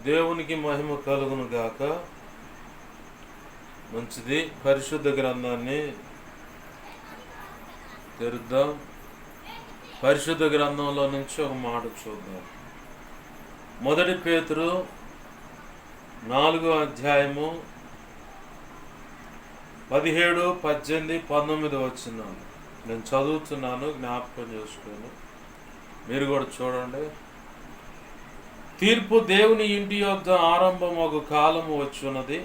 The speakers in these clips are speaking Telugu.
దేవునికి మహిమ కలుగును గాక. మంచిది. పరిశుద్ధ గ్రంథాన్ని తెరుద్దాం. పరిశుద్ధ గ్రంథంలో నుంచి ఒక మాట చూద్దాం. 1 పేతురు 4వ అధ్యాయము 17, 18, 19 వచనాలు నేను చదువుతున్నాను, జ్ఞాపకం చేసుకోను. మీరు కూడా చూడండి. తీర్పు దేవుని ఇంటి యొద్ద ఆరంభమగు కాలము వచ్చున్నది.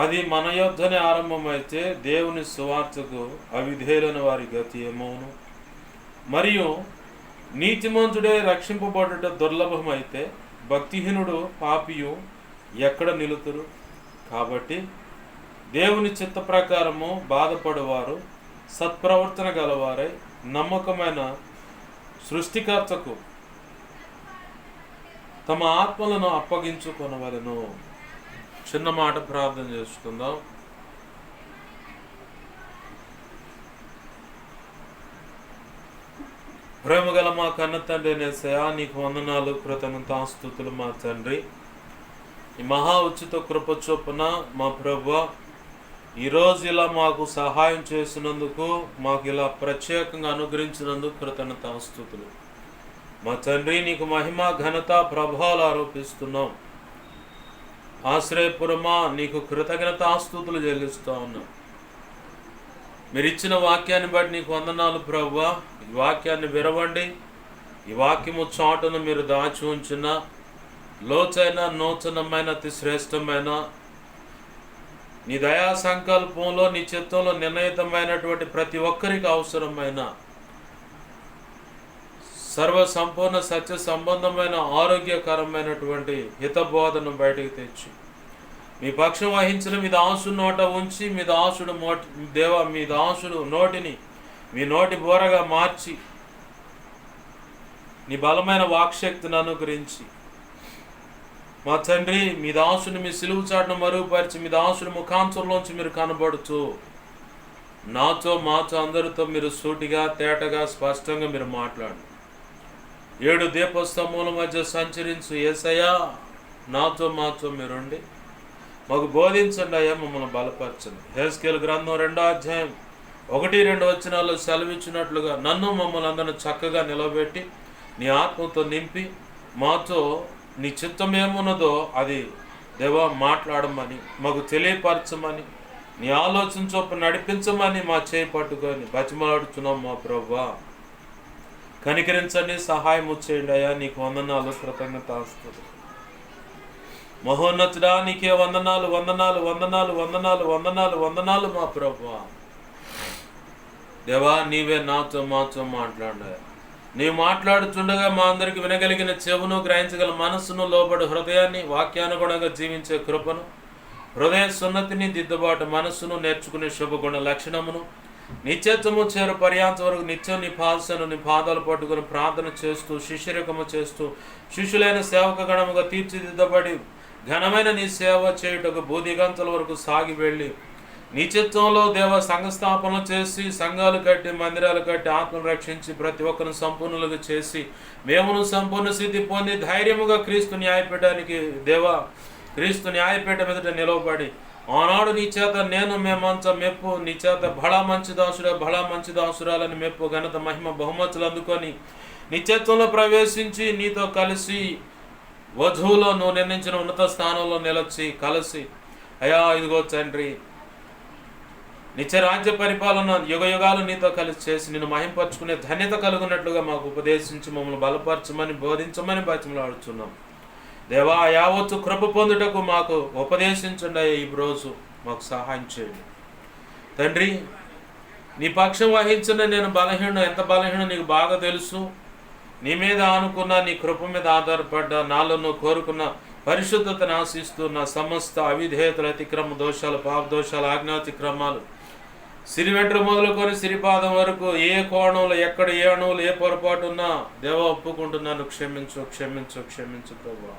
అది మన యొద్దనే ఆరంభమైతే దేవుని సువార్తకు అవిధేయులైన వారి గతి ఏమవును? మరియు నీతిమంతుడే రక్షింపబడుట దుర్లభమైతే భక్తిహీనుడు పాపియు ఎక్కడ నిలుతురు? కాబట్టి దేవుని చిత్త ప్రకారము బాధపడువారు సత్ప్రవర్తన గలవారై నమ్మకమైన సృష్టికర్తకు తమ ఆత్మలను అప్పగించుకొనవలెను. చిన్న మాట ప్రార్థన చేసుకుందాం. ప్రేమ గల మా కన్న తండ్రి యేసయ్యా, నీకు వందనాలు, కృతజ్ఞతాస్తుతులు మా తండ్రి. ఈ మహా ఉచిత కృప చొప్పున మా ప్రభువా, ఈరోజు ఇలా మాకు సహాయం చేసినందుకు, మాకు ఇలా ప్రత్యేకంగా అనుగ్రహించినందుకు కృతజ్ఞతాస్తుతులు మా తండ్రి. నీకు మహిమ, ఘనత, ప్రభావాలు ఆరోపిస్తున్నాం. ఆశ్రయపురమా, నీకు కృతజ్ఞతాస్తుతులు చెల్లిస్తూ ఉన్నాం. మీరు ఇచ్చిన వాక్యాన్ని బట్టి నీకు వందనాలు ప్రభువా. ఈ వాక్యాన్ని విరవండి. ఈ వాక్యము చాటును మీరు దాచి ఉంచిన లోతైన, నూతనమైన, అతి శ్రేష్టమైన నీ దయా సంకల్పంలో, నీ చిత్తంలో నిర్ణయితమైనటువంటి ప్రతి ఒక్కరికి అవసరమైన సర్వ సంపూర్ణ సత్య సంబంధమైన ఆరోగ్యకరమైనటువంటి హితబోధను బయటకు తెచ్చి మీ పక్షం వహించిన మీ దాసుడు నోట ఉంచి, మీ దాసుడు మీ దాసుడు నోటిని మీ నోటి బోరగా మార్చి నీ బలమైన వాక్శక్తిని అనుగ్రహించి మా తండ్రి, మీ దాసుని మీ సిలువు చాటును మరుగుపరిచి మీ దాసుని ముఖాంతరంలోంచి మీరు కనబడుతూ నాతో, మాతో, అందరితో మీరు సూటిగా, తేటగా, స్పష్టంగా మీరు మాట్లాడు. 7 దీపస్తంభముల మధ్య సంచరించు యేసయ్యా, నాతో, మాతో మీరుండి మాకు బోధించండి అయ్యా, మమ్మల్ని బలపరచండి. హెస్కేలు గ్రంథం 2వ అధ్యాయం 1, 2 వచనాల్లో సెలవిచ్చినట్లుగా నన్ను, మమ్మల్ని అందరిని చక్కగా నిలబెట్టి నీ ఆత్మతో నింపి మాతో నీ చిత్తం ఏమున్నదో అది దేవా మాట్లాడమని, మాకు తెలియపరచమని, నీ ఆలోచన చొప్పున నడిపించమని మా చేయి పట్టుకొని బతిమలాడుతున్నాం మా ప్రభువా. కనికరించండి, సహాయం చేయండి అయ్యా. నీకు వందనాలు, కృతజ్ఞతాస్తుతులు. మహోన్నతుడా, నీకే వందనాలు, వందనాలు, వందనాలు, వందనాలు, వందనాలు, వందనాలు మా ప్రభువా. దేవా, నీవే నాతో, మాతో మాట్లాడాయా. నీవు మాట్లాడుతుండగా మా అందరికి వినగలిగిన చెవును, గ్రహించగల మనస్సును, లోబడి హృదయాన్ని వాక్యానుగుణంగా జీవించే కృపను, హృదయ సున్నతిని, దిద్దుబాటు మనస్సును, నేర్చుకునే శుభగుణ లక్షణమును, నిత్యత్వము చేరు పర్యాంత వరకు నిత్యం నీ పాదశను, నీ పాదాలు పట్టుకుని ప్రార్థన చేస్తూ, శిష్యరికము చేస్తూ, శిష్యులైన సేవక గణముగా తీర్చిదిద్దబడి ఘనమైన నీ సేవ చేయుటకు భూదిగంతల వరకు సాగి వెళ్ళి నిత్యత్వంలో దేవ సంఘస్థాపనలు చేసి, సంఘాలు కట్టి, మందిరాలు కట్టి, ఆత్మను రక్షించి, ప్రతి ఒక్కరిని సంపూర్ణులుగా చేసి, మేమును సంపూర్ణ స్థితి పొంది ధైర్యముగా క్రీస్తు న్యాయపీఠానికి దేవా, క్రీస్తు న్యాయపీఠం ఎదుట నిలవబడి ఆనాడు నీ చేత నేను మేమంతా మెప్పు, నీ చేత బడా మంచి దాసుడా, బడా మంచి దాసురాలని మెప్పు, ఘనత, మహిమ, బహుమతులు అందుకొని నిత్యత్వంలో ప్రవేశించి నీతో కలిసి వధువులో నువ్వు నిర్ణయించిన ఉన్నత స్థానంలో నిలచి కలిసి అయా ఇదిగో తండ్రి, నిత్య రాజ్య పరిపాలన యుగ యుగాలు నీతో కలిసి చేసి నిన్ను మహింపరచుకునే ధన్యత కలుగునట్లుగా మాకు ఉపదేశించి మమ్మల్ని బలపరచమని, బోధించమని బతిమలాడుచున్నాం. దేవా, యావత్తు కృప పొందుటకు మాకు ఉపదేశించండి. ఈ రోజు మాకు సహాయం చేయండి తండ్రి. నీ పక్షం వహించిన నేను బలహీన, ఎంత బలహీన నీకు బాగా తెలుసు. నీ మీద ఆనుకున్న, నీ కృప మీద ఆధారపడ్డా, నాలో నువ్వు కోరుకున్న పరిశుద్ధతను ఆశిస్తూ నా సమస్త అవిధేయతలు, అతిక్రమ దోషాలు, పాప దోషాలు, ఆజ్ఞాతిక్రమాలు సిరివెంట్రు మొదలుకొని సిరిపాదం వరకు ఏ కోణంలో, ఎక్కడ ఏ అణువులు, ఏ పొరపాటు ఉన్నా దేవా ఒప్పుకుంటున్నాను. క్షమించు, క్షమించు, క్షమించు ప్రభువా.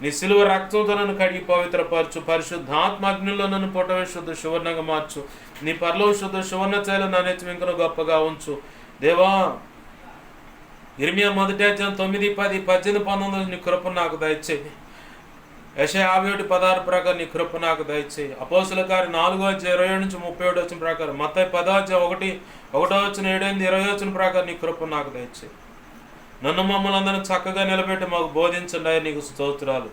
నీ సిలువ రక్తంతో నన్ను కడిగి పవిత్రపరచు. పరిశుద్ధాత్మాగ్నిలో నన్ను పొటవి శుద్ధ సువర్ణంగా మార్చు. నీ పరలో శుద్ధ సువర్ణ తైలం నా నెత్తి వెంకను గొప్పగా ఉంచు దేవా. ఇర్మియా 1:9, 10, 18, 19 నీ కృప నాకు దయచేయి. యెషయా 51:16 ప్రకారం నీ కృప నాకు దయచేయి. అపోస్తుల కార్యం 4:27-37 ప్రకారం, మత్తయి 10:1-7, 20 ప్రకారం నీ కృప నాకు దయచేయి. నన్ను మమ్మల్ని అందరినీ చక్కగా నిలబెట్టి మాకు బోధించండి. నీకు స్తోత్రాలు.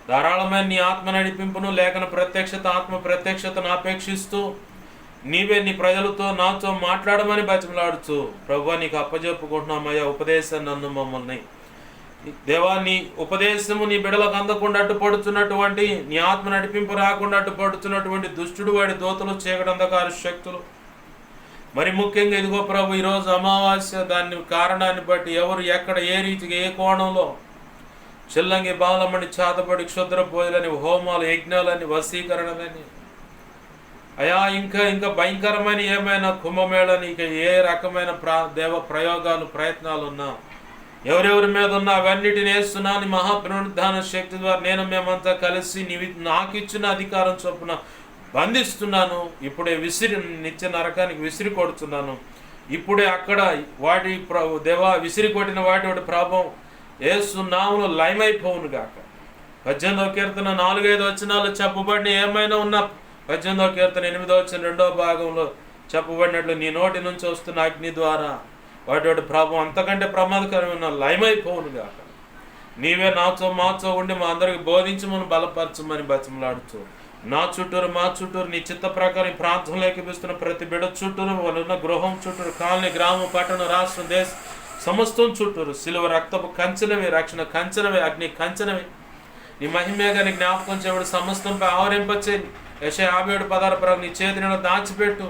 ధారాళమైన నీ ఆత్మ నడిపింపును, లేఖన ప్రత్యక్షత, ఆత్మ ప్రత్యక్షతను అపేక్షిస్తూ నీవే నీ ప్రజలతో నాతో మాట్లాడమని బతిమలాడుచు ప్రభువా నీకు అప్పజెప్పుకుంటున్నామయ్యా. ఉపదేశం నన్ను మమ్మల్ని దేవా, నీ ఉపదేశము నీ బిడలకు అందకుండా అడ్డుపడుతున్నటువంటి, నీ ఆత్మ నడిపింపు రాకుండా అడ్డుపడుతున్నటువంటి దుష్టుడు, వాడి దోతలు, చీకటి అంధకార శక్తులు, మరి ముఖ్యంగా ఇదిగో ప్రభు ఈరోజు అమావాస్య, దాని కారణాన్ని బట్టి ఎవరు ఎక్కడ ఏ రీతిగా ఏ కోణంలో చిల్లంగి బాలమని చేతపడి క్షుద్ర పూజలని, హోమాలు, యజ్ఞాలని, వశీకరణలని అయా, ఇంకా భయంకరమైన ఏమైనా కుంభమేళని, ఇక ఏ రకమైన దేవ ప్రయోగాలు ప్రయత్నాలు ఉన్నా, ఎవరెవరి మీద ఉన్నా అవన్నిటిని వేస్తున్నా నీ మహాపునరుద్ధాన శక్తి ద్వారా నేను మేమంతా కలిసి నాకు ఇచ్చిన అధికారం చొప్పున బంధిస్తున్నాను. ఇప్పుడే నిత్య నరకానికి విసిరి కొడుతున్నాను. ఇప్పుడే అక్కడ వాటి దేవా విసిరి కొట్టిన వాటి ప్రభావం యేసు నామములో లయమైపోవును గాక. 18వ కీర్తన 4-5 వచనాలు చెప్పబడిన ఏమైనా ఉన్న 18వ కీర్తన 8వ వచనం 2వ భాగంలో చెప్పబడినట్లు నీ నోటి నుంచి వస్తున్న అగ్ని ద్వారా వాటి ప్రభావం అంతకంటే ప్రమాదకరమైన లయమైపోవును గాక. నీవే నాతో మాతో ఉండి మా అందరికి బోధించి మనం బలపరచమని బతిమలాడుతూ నా చుట్టూరు మా చుట్టూరు నీ చిత్త ప్రకారం ప్రాంతంలో ఎక్కిపిస్తున్న ప్రతి బిడ చుట్టూరు, వాళ్ళున్న గృహం చుట్టూరు, కాలనీ, గ్రామం, పట్టణం, రాష్ట్రం, దేశం సమస్తం చుట్టూరు సిలువ రక్తపు కంచెనవే, రక్షణ కంచెనవే, అగ్ని కంచెనవే, నీ మహిమేగాని జ్ఞాపకం చేయబడి సమస్తంపై ఆవరింపచేయి. యెషయా 57:16 ప్రకారం నీ చేతిని దాచిపెట్టు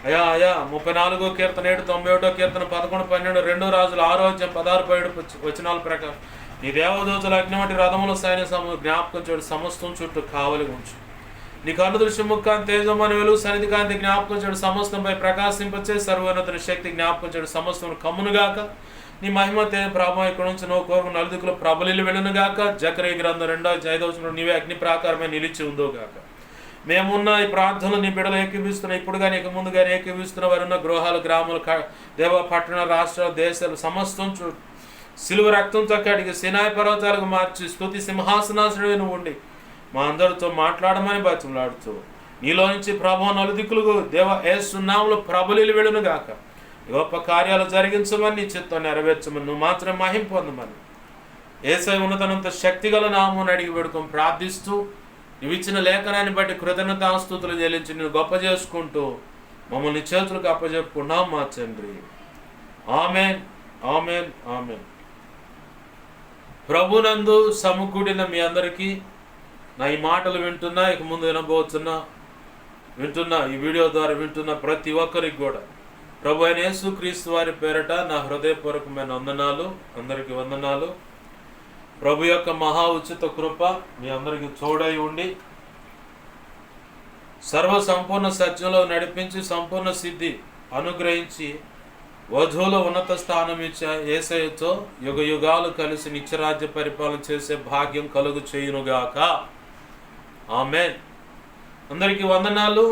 అయా. 34వ కీర్తన 7, 91వ కీర్తన 11, 12, 2 రాజులు 6:16-17 వచనాల ప్రకారం నీ దేవదూతల అగ్ని వంటి రథముల సైన్య జ్ఞాపకం చేయడం సమస్తం చుట్టూ కావలి ఉంచు. నీ కన్ను దృష్టి ముఖాన్ని తేజమని వెలుగు సన్నిధి కాంతి జ్ఞాపకం చేయడం సమస్తంపై ప్రకాశింపచే సర్వోన్నతుని శక్తి జ్ఞాపకం చేయడం సమస్తం కమ్మునుగాక. నీ మహిమ ప్రభావం ఇక్కడ నుంచి నువ్వు కోరుకు నలుదికులు ప్రబలిలు వెళ్ళునుగాక. జకరియా గ్రంథం 2:5 నీవే అగ్ని ప్రాకారమే నిలిచి ఉందోగాక. మేమున్న ఈ ప్రార్థనలు నీ బిడలు ఏకీపిస్తున్నా, ఇప్పుడు కానీ ఇక ముందు కానీ ఏకీపిస్తున్న వారున్న గృహాలు, గ్రామాలు, దేవ, పట్టణ, రాష్ట్రాలు, దేశాలు సమస్తం సిలువ రక్తంతో కడిగి సినాయి పర్వతాలకు మార్చి స్తుతి సింహాసనాసుడు నువ్వు ఉండి మా అందరితో మాట్లాడమని బతిమలాడుతూ నీలో నుంచి ప్రభావం నలుదిక్కులు దేవ యేసు నామములో ప్రబలిలు వెళ్ళును గాక. గొప్ప కార్యాలు జరిగించమని నీ చిత్తం నెరవేర్చమని నువ్వు మాత్రం మహిమ పొందమని యేసయ్య ఉన్నతనంత శక్తిగల నామమును అడిగి పెడుకొని ప్రార్థిస్తూ నువ్వు ఇచ్చిన లేఖనాన్ని బట్టి కృతజ్ఞతాస్తుతులు చెల్లించి నువ్వు గొప్ప చేసుకుంటూ మమ్మల్ని చేతులకు అప్పచెప్పుకున్నాం మా తండ్రి. ఆమేన్, ఆమేన్, ఆమేన్. ప్రభునందు సమకూడిన మీ అందరికీ నా ఈ మాటలు వింటున్నా, ఇక ముందు వింటున్నా ఈ వీడియో ద్వారా వింటున్న ప్రతి ఒక్కరికి కూడా ప్రభు అయిన యేసుక్రీస్తు వారి పేరట నా హృదయపూర్వకమైన వందనాలు. అందరికీ వందనాలు. ప్రభు యొక్క మహా ఉచిత కృప మీ అందరికీ తోడై ఉండి సర్వ సంపూర్ణ సత్యంలో నడిపించి సంపూర్ణ సిద్ధి అనుగ్రహించి వధువులో ఉన్నత స్థానం ఇచ్చే యేసయ్యతో యుగ యుగాలు కలిసి నిత్యరాజ్య పరిపాలన చేసే భాగ్యం కలుగు చేయునుగాక. ఆమేన్. అందరికీ వందనాలు.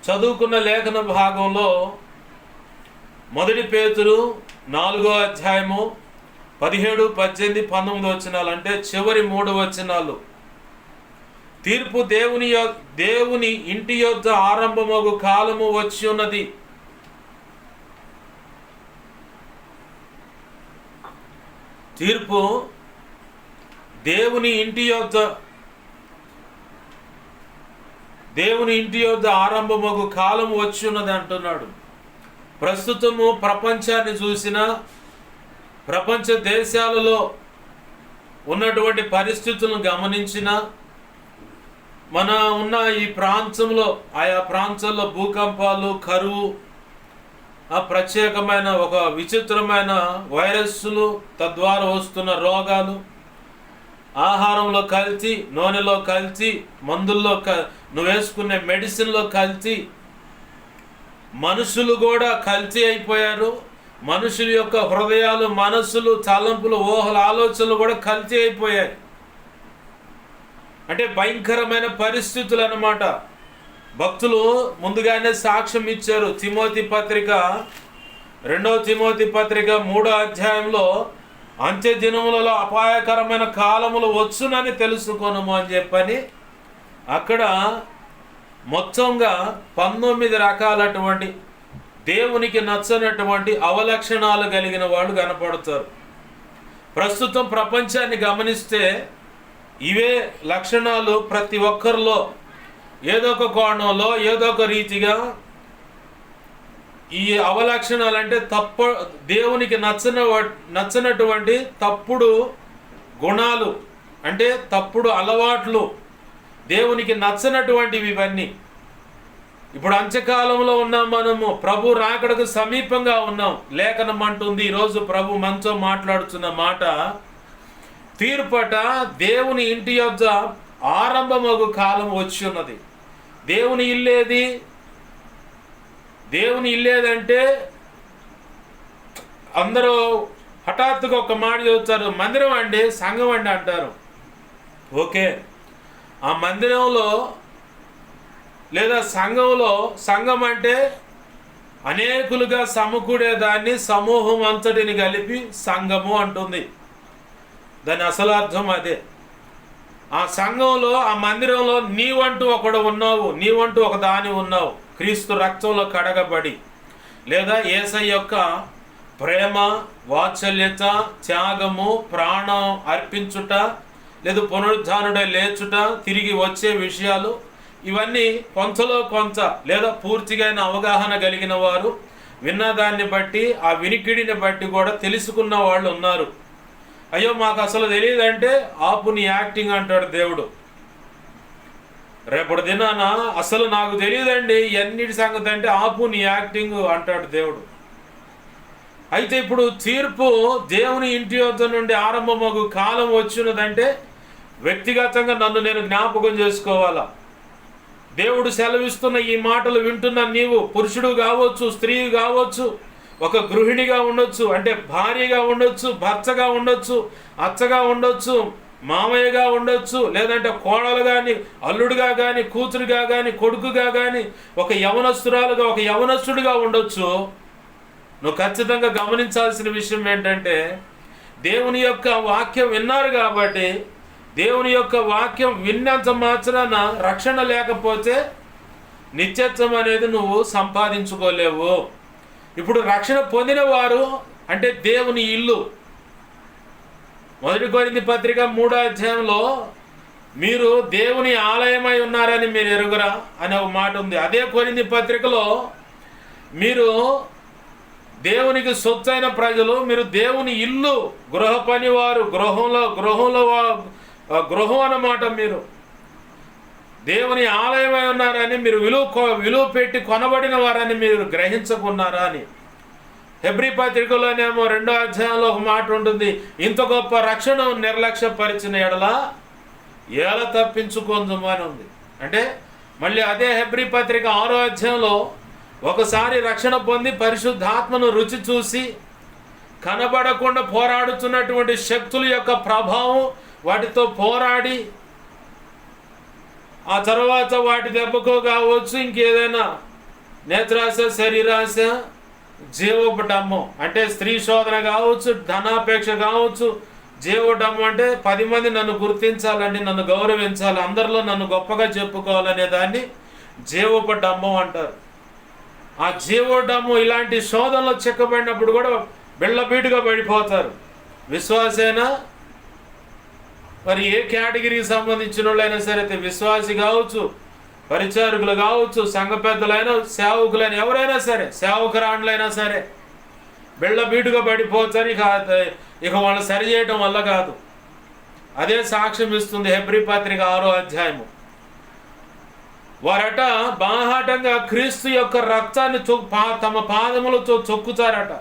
చదువుకున్న లేఖన భాగంలో 1 పేతురు 4వ అధ్యాయము 17, 18, 19 వచనాలు అంటే చివరి 3 వచనాలు. తీర్పు దేవుని ఇంటి యొద్ద ఆరంభమగు కాలము వచ్చి ఉన్నది. తీర్పు దేవుని ఇంటి యొద్ద ఆరంభమగు కాలము వచ్చి ఉన్నది అంటున్నాడు. ప్రస్తుతము ప్రపంచాన్ని చూసిన, ప్రపంచ దేశాలలో ఉన్నటువంటి పరిస్థితులను గమనించిన, మన ఉన్న ఈ ప్రాంతంలో ఆయా ప్రాంతాల్లో భూకంపాలు, కరువు, ఆ ప్రత్యేకమైన ఒక విచిత్రమైన వైరస్లు, తద్వారా వస్తున్న రోగాలు, ఆహారంలో కల్తీ, నూనెలో కల్తీ, మందుల్లో నువ్వు వేసుకునే మెడిసిన్లో కల్తీ, మనుషులు కూడా కల్తీ అయిపోయారు. మనుషుల యొక్క హృదయాలు, మనస్సులు, తలంపులు, ఊహల ఆలోచనలు కూడా కల్తీ అయిపోయాయి. అంటే భయంకరమైన పరిస్థితులు అన్నమాట. భక్తులు ముందుగానే సాక్ష్యం ఇచ్చారు. తిమోతి పత్రిక 2 తిమోతి పత్రిక 3వ అధ్యాయంలో అంత్య దినములలో అపాయకరమైన కాలములు వచ్చునని తెలుసుకొనుము అని చెప్పని అక్కడ మొత్తంగా 19 రకాలటువంటి దేవునికి నచ్చనటువంటి అవలక్షణాలు కలిగిన వాళ్ళు కనపడతారు. ప్రస్తుతం ప్రపంచాన్ని గమనిస్తే ఇవే లక్షణాలు ప్రతి ఒక్కరిలో ఏదో ఒక కోణంలో ఏదో ఒక రీతిగా ఈ అవలక్షణాలు అంటే దేవునికి నచ్చనటువంటి తప్పుడు గుణాలు అంటే తప్పుడు అలవాట్లు, దేవునికి నచ్చనటువంటివి ఇవన్నీ. ఇప్పుడు అంత్యకాలంలో ఉన్నాం, మనము ప్రభు రాకడకు సమీపంగా ఉన్నాం. లేఖనం అంటుంది, ఈరోజు ప్రభు మనతో మాట్లాడుతున్న మాట, తీర్పట దేవుని ఇంటి యొద్ద ఆరంభమగు కాలం వచ్చి ఉన్నది. దేవుని ఇల్లేది? దేవుని ఇల్లేదంటే అందరూ హఠాత్తుగా ఒక మాట చెబుతారు, మందిరం అండి, సంఘం అండి అంటారు. ఓకే, ఆ మందిరంలో లేదా సంఘంలో, సంఘం అంటే అనేకులుగా సమకూడేదాన్ని సమూహం అంతటిని కలిపి సంఘము అంటుంది. దాని అసలు అర్థం అదే. ఆ సంఘంలో, ఆ మందిరంలో నీవంటూ ఒకడు ఉన్నావు, నీవంటూ ఒక దాని ఉన్నావు, క్రీస్తు రక్తంలో కడగబడి, లేదా యేసయ్య యొక్క ప్రేమ, వాత్సల్యత, త్యాగము, ప్రాణం అర్పించుట, లేదా పునరుద్ధానుడై లేచుట, తిరిగి వచ్చే విషయాలు, ఇవన్నీ కొంతలో కొంత లేదా పూర్తిగా అవగాహన కలిగిన వారు విన్నదాన్ని బట్టి, ఆ వినికిడిని బట్టి కూడా తెలుసుకున్న వాళ్ళు ఉన్నారు. అయ్యో మాకు అసలు తెలియదంటే ఆపు నీ యాక్టింగ్ అంటాడు దేవుడు. రేపటి దినాన అసలు నాకు తెలియదండి ఎన్నిటి సంగతి అంటే ఆపు నీ యాక్టింగ్ అంటాడు దేవుడు. అయితే ఇప్పుడు తీర్పు దేవుని ఇంటి వద్ద నుండి ఆరంభమగు కాలం వచ్చినదంటే వ్యక్తిగతంగా నన్ను నేను జ్ఞాపకం చేసుకోవాలా. దేవుడు సెలవిస్తున్న ఈ మాటలు వింటున్న నీవు పురుషుడు కావచ్చు, స్త్రీ కావచ్చు, ఒక గృహిణిగా ఉండొచ్చు, అంటే భార్యగా ఉండొచ్చు, భర్తగా ఉండొచ్చు, అత్తగా ఉండొచ్చు, మామయ్యగా ఉండొచ్చు, లేదంటే కోడలు కానీ, అల్లుడుగా కానీ, కూతురుగా కానీ, కొడుకుగా కానీ, ఒక యవనస్తురాలుగా, ఒక యవనస్తుడిగా ఉండొచ్చు. నువ్వు ఖచ్చితంగా గమనించాల్సిన విషయం ఏంటంటే, దేవుని యొక్క వాక్యం విన్నారు కాబట్టి, దేవుని యొక్క వాక్యం విన్నంత మాత్రాన రక్షణ లేకపోతే నిత్యత్వం అనేది నువ్వు సంపాదించుకోలేవు. ఇప్పుడు రక్షణ పొందిన వారు అంటే దేవుని ఇల్లు. 1 కొరింథీ పత్రిక 3వ అధ్యాయంలో మీరు దేవుని ఆలయమై ఉన్నారని మీరు ఎరుగురా అనే ఒక మాట ఉంది. అదే కొరింథీ పత్రికలో మీరు దేవునికి సొత్తైన ప్రజలు, మీరు దేవుని ఇల్లు, గృహ పనివారు, గృహం అన్నమాట. మీరు దేవుని ఆలయమై ఉన్నారని, మీరు విలువ పెట్టి కొనబడిన వారని మీరు గ్రహించకున్నారా అని. హెబ్రీ పత్రికలోనేమో 2వ అధ్యాయంలో ఒక మాట ఉంటుంది, ఇంత గొప్ప రక్షణ నిర్లక్ష్యపరిచిన ఎడల ఎలా తప్పించుకుందాము అని ఉంది. అంటే మళ్ళీ అదే హెబ్రీ పత్రిక 6వ అధ్యాయంలో ఒకసారి రక్షణ పొంది పరిశుద్ధాత్మను రుచి చూసి కనబడకుండా పోరాడుతున్నటువంటి శక్తుల యొక్క ప్రభావం, వాటితో పోరాడి ఆ తర్వాత వాటి దెబ్బకో కావచ్చు, ఇంకేదైనా నేత్రాశ, శరీరాశ, జీవోపడమ్మం అంటే స్త్రీ శోధన కావచ్చు, ధనాపేక్ష కావచ్చు. జీవోడమ్మం అంటే 10 మంది నన్ను గుర్తించాలండి, నన్ను గౌరవించాలి, అందరిలో నన్ను గొప్పగా చెప్పుకోవాలనే దాన్ని జీవోపడమ్మం అంటారు. ఆ జీవోడమ్మం ఇలాంటి శోధనలో చిక్కబడినప్పుడు కూడా బిళ్ళబీటుగా పడిపోతారు. విశ్వాసైనా మరి ఏ కేటగిరీకి సంబంధించిన వాళ్ళైనా సరే, విశ్వాసి కావచ్చు, పరిచారకులు కావచ్చు, సంఘ పెద్దలైనా, సేవకులైనా, ఎవరైనా సరే, సేవకురాండ్లైనా సరే బిళ్ళబీటుగా పడిపోతారు. ఇక వాళ్ళు సరి చేయడం వల్ల కాదు. అదే సాక్ష్యం ఇస్తుంది హెబ్రీ పత్రిక 6వ అధ్యాయము. వారట బాహాటంగా క్రీస్తు యొక్క రక్తాన్ని తమ పాదములతో చొక్కుతారట.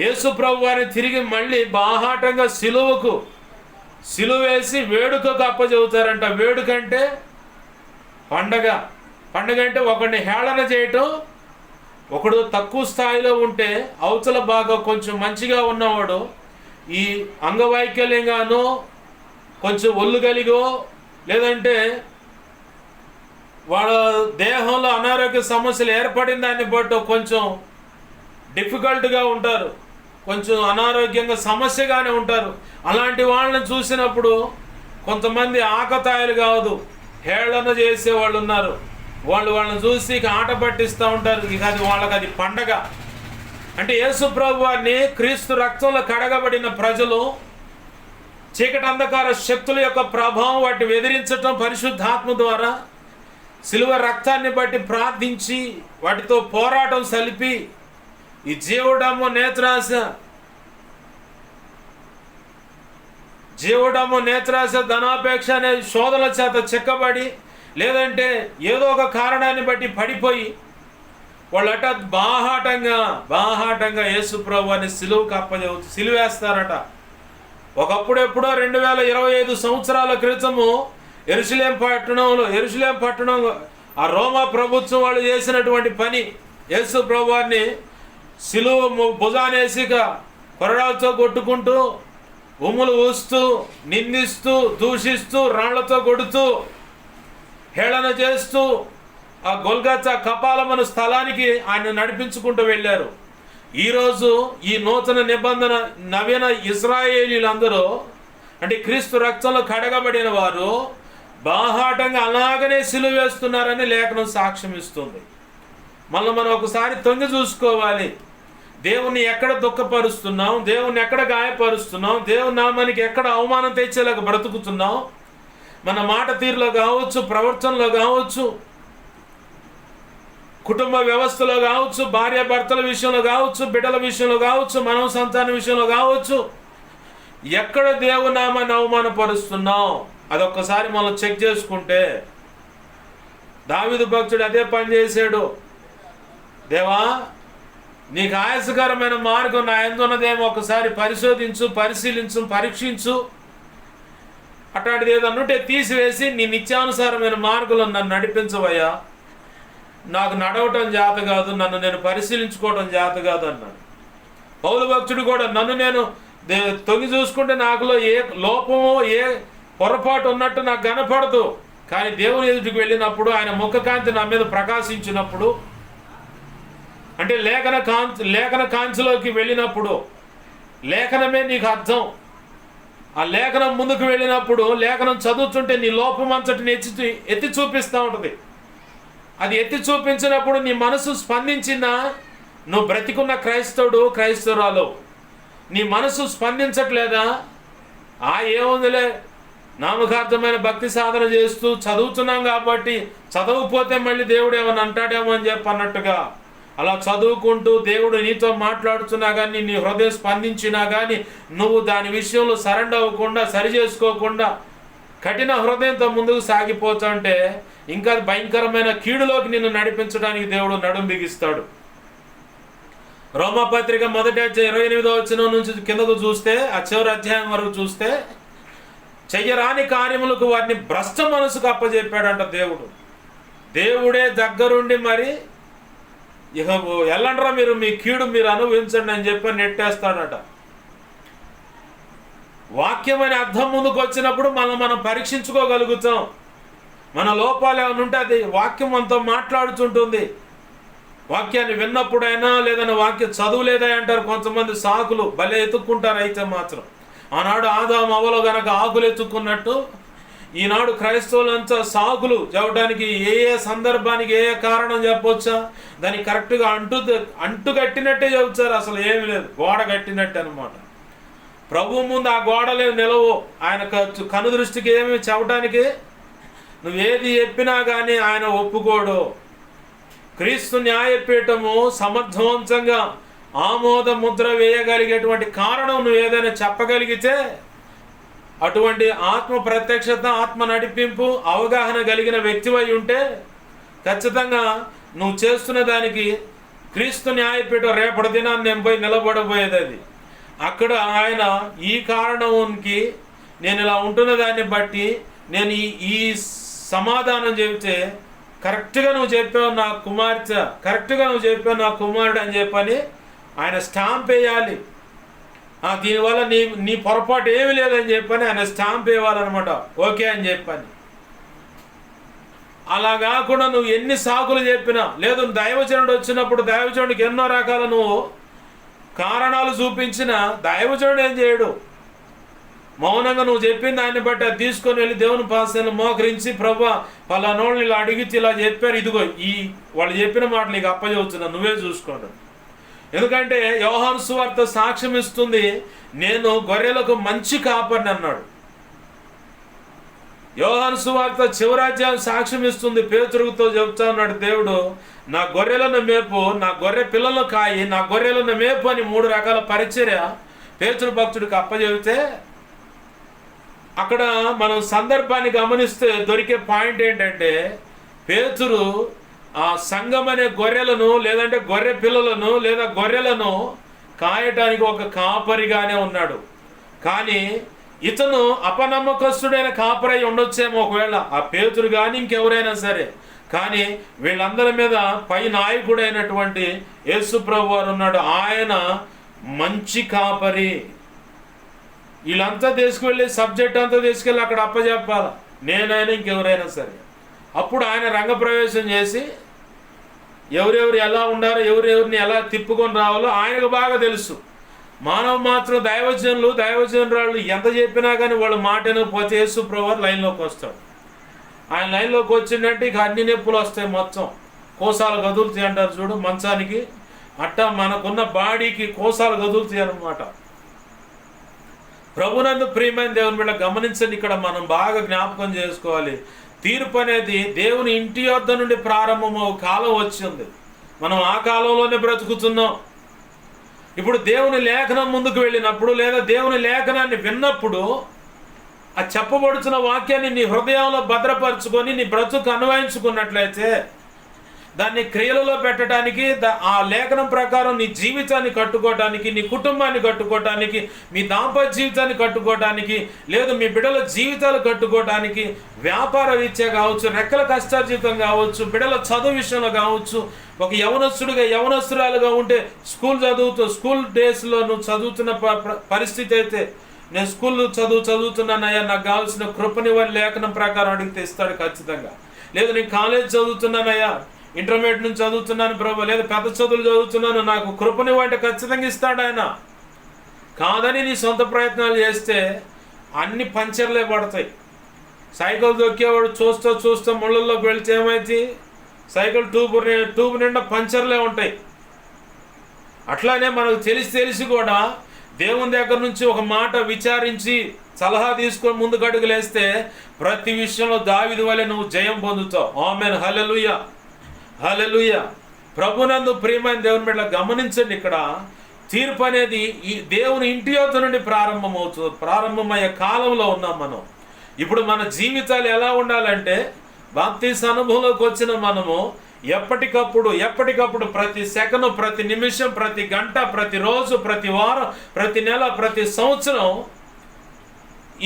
యేసు ప్రభు వారిని తిరిగి మళ్ళీ బాహాటంగా సిలువేసి వేడుకకు అప్పచెబుతారంట. వేడుకంటే పండగ. పండగ అంటే ఒకడిని హేళన చేయటం. ఒకడు తక్కువ స్థాయిలో ఉంటే అవతల బాగా కొంచెం మంచిగా ఉన్నవాడు ఈ అంగవైకల్యంగానో, కొంచెం ఒళ్ళు కలిగో, లేదంటే వాళ్ళ దేహంలో అనారోగ్య సమస్యలు ఏర్పడిన దాన్ని బట్టి కొంచెం డిఫికల్ట్గా ఉంటారు, కొంచెం అనారోగ్యంగా సమస్యగానే ఉంటారు. అలాంటి వాళ్ళని చూసినప్పుడు కొంతమంది ఆకతాయిలు కాదు, హేళన చేసే వాళ్ళు ఉన్నారు. వాళ్ళని చూసి ఇక ఆట పట్టిస్తూ ఉంటారు. ఇక అది వాళ్ళకి అది పండగ. అంటే యేసు ప్రభు వారిని క్రీస్తు రక్తంలో కడగబడిన ప్రజలు చీకటి అంధకార శక్తుల యొక్క ప్రభావం వాటిని ఎదిరించటం పరిశుద్ధాత్మ ద్వారా శిలువ రక్తాన్ని బట్టి ప్రార్థించి వాటితో పోరాటం సలిపి ఈ జీవుడము నేత్రాశ ధనాపేక్ష అనే శోధనల చేత చెక్కబడి, లేదంటే ఏదో ఒక కారణాన్ని బట్టి పడిపోయి వాళ్ళట బాహాటంగా యేసు ప్రభువుని సిలువేస్తారట. ఒకప్పుడెప్పుడో 2025 సంవత్సరాల క్రితము యెరూషలేం పట్టణం ఆ రోమా ప్రభుత్వం వాళ్ళు చేసినటువంటి పని, యేసు ప్రభువాన్ని సిలువ భుజానేసి కొరడాలతో కొట్టుకుంటూ, ఉమ్ములు ఊస్తూ, నిందిస్తూ, దూషిస్తూ, రాళ్లతో కొడుతూ, హేళన చేస్తూ ఆ గొల్గొతా కపాలమను స్థలానికి ఆయన నడిపించుకుంటూ వెళ్ళారు. ఈరోజు ఈ నూతన నిబంధన నవీన ఇశ్రాయేలీలందరూ, అంటే క్రీస్తు రక్తంలో కడగబడిన వారు బాహాటంగా అలాగనే సిలువ వేస్తున్నారని లేఖనం సాక్ష్యం ఇస్తుంది. మనం ఒకసారి తొంగి చూసుకోవాలి. దేవుణ్ణి ఎక్కడ దుఃఖపరుస్తున్నాం, దేవుణ్ణి ఎక్కడ గాయపరుస్తున్నాం, దేవుని నామానికి ఎక్కడ అవమానం తెచ్చేలాగా బ్రతుకుతున్నాం. మన మాట తీరులో కావచ్చు, ప్రవర్తనలో కావచ్చు, కుటుంబ వ్యవస్థలో కావచ్చు, భార్యాభర్తల విషయంలో కావచ్చు, బిడ్డల విషయంలో కావచ్చు, మానవ సంతానం విషయంలో కావచ్చు, ఎక్కడ దేవుని నామాన్ని అవమానపరుస్తున్నాం అదొక్కసారి మనం చెక్ చేసుకుంటే, దావీదు భక్తుడు అదే పని చేశాడు. దేవా, నీకు ఆయాసకరమైన మార్గం నా యందున్నదేమో ఒకసారి పరిశీలించు, పరీక్షించు. అట్లాంటిది ఏదన్నుంటే తీసివేసి నీ నిత్యానుసారమైన మార్గంలో నన్ను నడిపించవయ్యా. నాకు నడవటం చేత కాదు, నన్ను నేను పరిశీలించుకోవటం చేత కాదు అన్నాడు. పౌలు భక్తుడు కూడా నన్ను నేను తొంగి చూసుకుంటే నాకులో ఏ లోపమో ఏ పొరపాటు ఉన్నట్టు నాకు కనపడదు. కానీ దేవుని ఎదుటికి వెళ్ళినప్పుడు ఆయన ముఖకాంతి నా మీద ప్రకాశించినప్పుడు, అంటే లేఖన కాంతిలోకి వెళ్ళినప్పుడు లేఖనమే నీకు అర్థం. ఆ లేఖనం ముందుకు వెళ్ళినప్పుడు లేఖనం చదువుతుంటే నీ లోపం అంతటిని ఎత్తి చూపిస్తూ ఉంటుంది. అది ఎత్తి చూపించినప్పుడు నీ మనసు స్పందించినా నువ్వు బ్రతికున్న క్రైస్తవురాలు, నీ మనసు స్పందించట్లేదా? ఏముందిలే, నామకార్థమైన భక్తి సాధన చేస్తూ చదువుతున్నాం కాబట్టి చదవకపోతే మళ్ళీ దేవుడు ఏమని అంటాడేమో అని చెప్పి అన్నట్టుగా అలా చదువుకుంటూ దేవుడు నీతో మాట్లాడుతున్నా కానీ, నీ హృదయం స్పందించినా కానీ నువ్వు దాని విషయంలో సరెండర్ అవ్వకుండా, సరి చేసుకోకుండా కఠిన హృదయంతో ముందుకు సాగిపోతుంటే ఇంకా భయంకరమైన కీడులోకి నిన్ను నడిపించడానికి దేవుడు నడుం బిగిస్తాడు. రోమాపత్రిక 1:28 వచనం నుంచి కిందకు చూస్తే, ఆ చివరి అధ్యాయం వరకు చూస్తే, చెయ్యరాని కార్యములకు వారిని భ్రష్ట మనసుకు అప్పచెప్పాడంట దేవుడు. దేవుడే దగ్గరుండి మరి ఇక ఎల్లండ్రా మీరు, మీ కీడు మీరు అనుభవించండి అని చెప్పి నెట్టేస్తాడట. వాక్యం అనే అర్థం ముందుకు వచ్చినప్పుడు మనం పరీక్షించుకోగలుగుతాం. మన లోపాలు ఏమైనా ఉంటే అది వాక్యం మనతో మాట్లాడుతుంటుంది. వాక్యాన్ని విన్నప్పుడైనా, లేదన్నా వాక్యం చదువులేదా అంటారు కొంతమంది, సాకులు భలే ఎత్తుక్కుంటారు. అయితే మాత్రం ఆనాడు ఆదాము అవ్వలో గనక ఆకులు ఎత్తుక్కున్నట్టు ఈనాడు క్రైస్తవులంతా సాకులు చెప్పడానికి ఏ సందర్భానికి ఏ కారణం చెప్పొచ్చా దానికి కరెక్ట్గా అంటు కట్టినట్టే చెబుతారు. అసలు ఏమి లేదు, గోడ కట్టినట్టే అనమాట. ప్రభు ముందు ఆ గోడలే నిలవు. ఆయన కనుదృష్టికి ఏమి చెప్పడానికి నువ్వేది చెప్పినా కానీ ఆయన ఒప్పుకోడు. క్రీస్తు న్యాయపీఠము సమర్థవంతంగా ఆమోద ముద్ర వేయగలిగేటువంటి కారణం నువ్వు ఏదైనా చెప్పగలిగితే, అటువంటి ఆత్మ ప్రత్యక్షత, ఆత్మ నడిపింపు, అవగాహన కలిగిన వ్యక్తివై ఉంటే ఖచ్చితంగా నువ్వు చేస్తున్న దానికి క్రీస్తు న్యాయపీఠం రేపటి దినాన్ని నేను పోయి నిలబడబోయేది. అది అక్కడ ఆయన ఈ కారణంకి నేను ఇలా ఉంటున్న దాన్ని బట్టి నేను ఈ సమాధానం చెబితే కరెక్ట్గా నువ్వు చెప్పావు నా కుమార్తె, కరెక్ట్గా నువ్వు చెప్పావు నా కుమారుడు అని చెప్పని ఆయన స్టాంప్ వేయాలి. దీనివల్ల నీ పొరపాటు ఏమి లేదని చెప్పని ఆయన స్టాంప్ వేయాలన్నమాట, ఓకే అని చెప్పని. అలా కాకుండా నువ్వు ఎన్ని సాకులు చెప్పినా, లేదు దైవజనుడు వచ్చినప్పుడు దైవజనుడికి ఎన్నో రకాల నువ్వు కారణాలు చూపించిన దైవజనుడు ఏం చేయడు. మౌనంగా నువ్వు చెప్పిన దాన్ని బట్టి అది తీసుకొని వెళ్ళి దేవుని పాసన మోకరించి, ప్రభా పలానోళ్ళు ఇలా అడిగితే ఇలా చెప్పారు, ఇదిగో ఈ వాళ్ళు చెప్పిన మాటలు నీకు అప్పచెబుతున్నా, నువ్వే చూసుకోండి. ఎందుకంటే యోహాను సువార్త సాక్ష్యం ఇస్తుంది, నేను గొర్రెలకు మంచి కాపరిని అన్నాడు. యోహాను సువార్త చివరాజ్యం సాక్ష్యం ఇస్తుంది, పేతురుతో చెబుతా ఉన్నాడు దేవుడు, నా గొర్రెలను మేపు, నా గొర్రె పిల్లలను కాయి, నా గొర్రెలను మేపు అని 3 రకాల పరిచర్య పేతురు భక్తుడికి అప్పచెబితే, అక్కడ మనం సందర్భాన్ని గమనిస్తే దొరికే పాయింట్ ఏంటంటే, పేతురు ఆ సంఘం అనే గొర్రెలను లేదంటే గొర్రె పిల్లలను లేదా గొర్రెలను కాయటానికి ఒక కాపరిగానే ఉన్నాడు. కానీ ఇతను అపనమ్మకస్తుడైన కాపరై ఉండొచ్చేమో ఒకవేళ, ఆ పేతురు కానీ ఇంకెవరైనా సరే. కానీ వీళ్ళందరి మీద పై నాయకుడైనటువంటి యేసు ప్రభు వారు ఉన్నాడు. ఆయన మంచి కాపరి. వీళ్ళంతా తీసుకువెళ్ళి సబ్జెక్ట్ అంతా తీసుకెళ్ళి అక్కడ అప్పచెప్పాలి, నేనైనా ఇంకెవరైనా సరే. అప్పుడు ఆయన రంగప్రవేశం చేసి ఎవరెవరు ఎలా ఉండారో, ఎవరెవరిని ఎలా తిప్పుకొని రావాలో ఆయనకు బాగా తెలుసు. మానవ మాత్రం దైవజనురాళ్ళు ఎంత చెప్పినా కానీ వాళ్ళ మాటను పోతే యేసు ప్రభువు లైన్లోకి వస్తాడు. ఆయన లైన్లోకి వచ్చిందంటే ఇక అన్ని నొప్పులు వస్తాయి, మొత్తం కోసాలు కదులుతాయి అంటారు చూడు మంచానికి, అట్టా మనకున్న బాడీకి కోసాలు కదులుతాయి అన్నమాట. ప్రభునందు ప్రియమైన దేవుని బిడ్డ గమనించండి, ఇక్కడ మనం బాగా జ్ఞాపకం చేసుకోవాలి. తీర్పు అనేది దేవుని ఇంటి వద్ద నుండి ప్రారంభమవు కాలం వచ్చింది. మనం ఆ కాలంలోనే బ్రతుకుతున్నాం. ఇప్పుడు దేవుని లేఖనం ముందుకు వెళ్ళినప్పుడు లేదా దేవుని లేఖనాన్ని విన్నప్పుడు ఆ చెప్పబడుతున్న వాక్యాన్ని నీ హృదయంలో భద్రపరుచుకొని నీ బ్రతుకు అన్వయించుకున్నట్లయితే, దాన్ని క్రియలలో పెట్టడానికి, ఆ లేఖనం ప్రకారం నీ జీవితాన్ని కట్టుకోవడానికి, నీ కుటుంబాన్ని కట్టుకోవడానికి, మీ దాంపత్య జీవితాన్ని కట్టుకోవడానికి, లేదు మీ బిడ్డల జీవితాలు కట్టుకోవడానికి, వ్యాపార రీత్యా కావచ్చు, రెక్కల కష్టార్జితం కావచ్చు, బిడ్డల చదువు విషయంలో కావచ్చు, ఒక యవనస్తురాలుగా ఉంటే స్కూల్ డేస్లో నువ్వు చదువుతున్న పరిస్థితి అయితే, నేను స్కూల్ చదువుతున్నానయ్యా, నాకు కావాల్సిన కృపనివ్వని లేఖనం ప్రకారం అడిగితే ఇస్తాడు ఖచ్చితంగా. లేదు నేను కాలేజ్ చదువుతున్నానయ్యా, ఇంటర్మీడియట్ నుంచి చదువుతున్నాను ప్రభు, లేదా పెద్ద చదువులు చదువుతున్నాను, నాకు కృపనివ్వంటే ఖచ్చితంగా ఇస్తాడు ఆయన. కాదని నీ సొంత ప్రయత్నాలు చేస్తే అన్ని పంచర్లే పడతాయి. సైకిల్ దొక్కేవాడు చూస్తూ ముళ్ళల్లోకి వెళ్తే ఏమైతే సైకిల్ ట్యూబ్ నిండా పంచర్లే ఉంటాయి. అట్లానే మనకు తెలిసి కూడా దేవుని దగ్గర నుంచి ఒక మాట విచారించి సలహా తీసుకొని ముందుకు అడుగులేస్తే ప్రతి విషయంలో దావీదు వలె నువ్వు జయం పొందుతావు. ఆమేన్, హల్లెలూయా, హల్లెలూయా. ప్రభునందు ప్రియమైన దేవుని బిడ్డలు గమనించండి, ఇక్కడ తీర్పు అనేది ఈ దేవుని ఇంటి యొద్ద నుండి ప్రారంభమయ్యే కాలంలో ఉన్నాం మనం. ఇప్పుడు మన జీవితాలు ఎలా ఉండాలంటే, బాప్తీసు అనుభవంలోకి వచ్చిన మనము ఎప్పటికప్పుడు ప్రతి సెకను, ప్రతి నిమిషం, ప్రతి గంట, ప్రతి రోజు, ప్రతి వారం, ప్రతి నెల, ప్రతి సంవత్సరం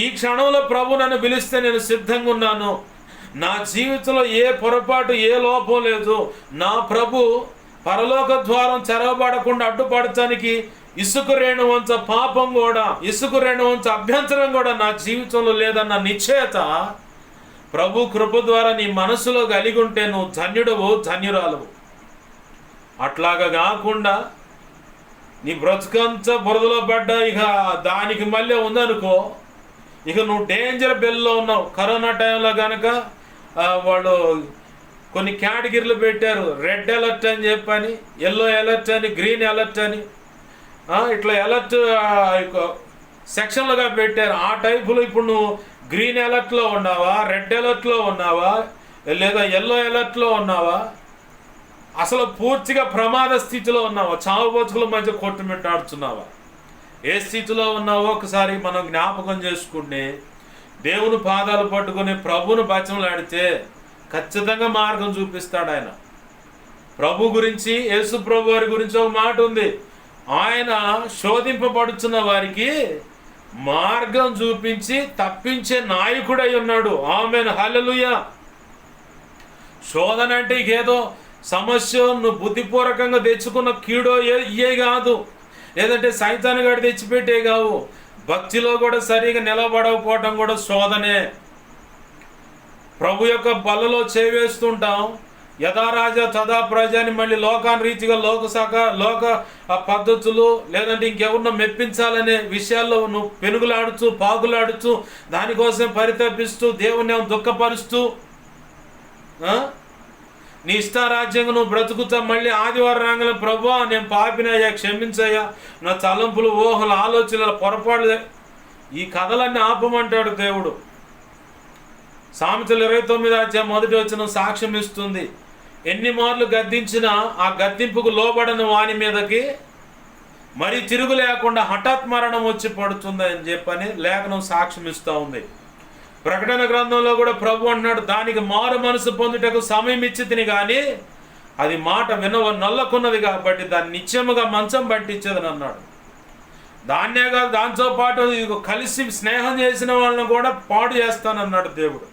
ఈ క్షణంలో ప్రభు నన్ను పిలిస్తే నేను సిద్ధంగా ఉన్నాను. నా జీవితంలో ఏ పొరపాటు, ఏ లోపం లేదు. నా ప్రభు పరలోక ద్వారం తెరవబడకుండా అడ్డుపడటానికి ఇసుక రేణువంత పాపం కూడా, ఇసుక రేణువంత అభ్యంతరం కూడా నా జీవితంలో లేదన్న నిశ్చయత ప్రభు కృప ద్వారా నీ మనసులో కలిగి ఉంటే నువ్వు ధన్యుడవు, ధన్యురాలవు. అట్లాగా కాకుండా నీ బ్రతుకంతా బురదలో పడ్డా ఇక దానికి మళ్ళీ ఉందనుకో, ఇక నువ్వు డేంజర్ బెల్లో ఉన్నావు. కరోనా టైంలో కనుక వాళ్ళు కొన్ని కేటగిరీలు పెట్టారు, రెడ్ అలర్ట్ అని చెప్పని, ఎల్లో అలర్ట్ అని, గ్రీన్ అలర్ట్ అని, ఇట్లా అలర్ట్ సెక్షన్లుగా పెట్టారు. ఆ టైపులో ఇప్పుడు నువ్వు గ్రీన్ అలర్ట్లో ఉన్నావా, రెడ్ అలర్ట్లో ఉన్నావా, లేదా ఎల్లో అలర్ట్లో ఉన్నావా, అసలు పూర్తిగా ప్రమాద స్థితిలో ఉన్నావా, చావు బతుకుల మధ్య కొట్టుమిట్టాడుతున్నావా, ఏ స్థితిలో ఉన్నావో ఒకసారి మనం జ్ఞాపకం చేసుకుంటే, దేవుని పాదాలు పట్టుకొని ప్రభువును బతిమలాడితే ఖచ్చితంగా మార్గం చూపిస్తాడు ఆయన. ప్రభు గురించి, యేసు ప్రభు వారి గురించి ఒక మాట ఉంది, ఆయన శోధింపబడుతున్న వారికి మార్గం చూపించి తప్పించే నాయకుడై ఉన్నాడు. ఆమేన్, హల్లెలూయా. శోధన అంటే ఏదో సమస్య నువ్వు బుద్ధిపూర్వకంగా తెచ్చుకున్న కీడో ఏ కాదు, లేదంటే సైతాను గడి తెచ్చిపెట్టే కావు. భక్తిలో కూడా సరిగా నిలబడకపోవటం కూడా శోధనే. ప్రభు యొక్క బల్లలో చేవేస్తుంటాం, యథారాజా తథా ప్రజ అని మళ్ళీ లోకాన్ రీతిగా లోక పద్ధతులు లేదంటే ఇంకెవరినో మెప్పించాలనే విషయాల్లో నువ్వు పెనుగులాడుతూ పాకులాడుతూ దానికోసం పరితపిస్తూ దేవుణ్ణి దుఃఖపరుస్తూ నీ ఇష్టారాజ్యంగా నువ్వు బ్రతుకుతా మళ్ళీ ఆదివారం రాగానే ప్రభువా నేను పాపినయ్యా క్షమించయ్యా నా తలంపులు ఊహలు ఆలోచనలు పొరపాటు ఈ కథలన్నీ ఆపమంటాడు దేవుడు. సామెతలు 29 అధ్యాయం 1వ వచనం సాక్ష్యం ఇస్తుంది. ఎన్ని మార్లు గద్దించినా ఆ గద్దింపుకు లోబడని వాని మీదకి మరి తిరుగు లేకుండా హఠాత్ మరణం వచ్చి పడుతుంది అని చెప్పని లేఖనం సాక్ష్యం ఇస్తూ ఉంది. ప్రకటన గ్రంథంలో కూడా ప్రభు అంటున్నాడు, దానికి మారు మనసు పొందుటకు సమయం ఇచ్చి తిని కానీ అది మాట నల్లకున్నది కాబట్టి దాన్ని నిత్యముగా మంచం పట్టించదని అన్నాడు. దాన్నే కాదు, దాంతో పాటు కలిసి స్నేహం చేసిన వాళ్ళని కూడా పాడు చేస్తానన్నాడు దేవుడు.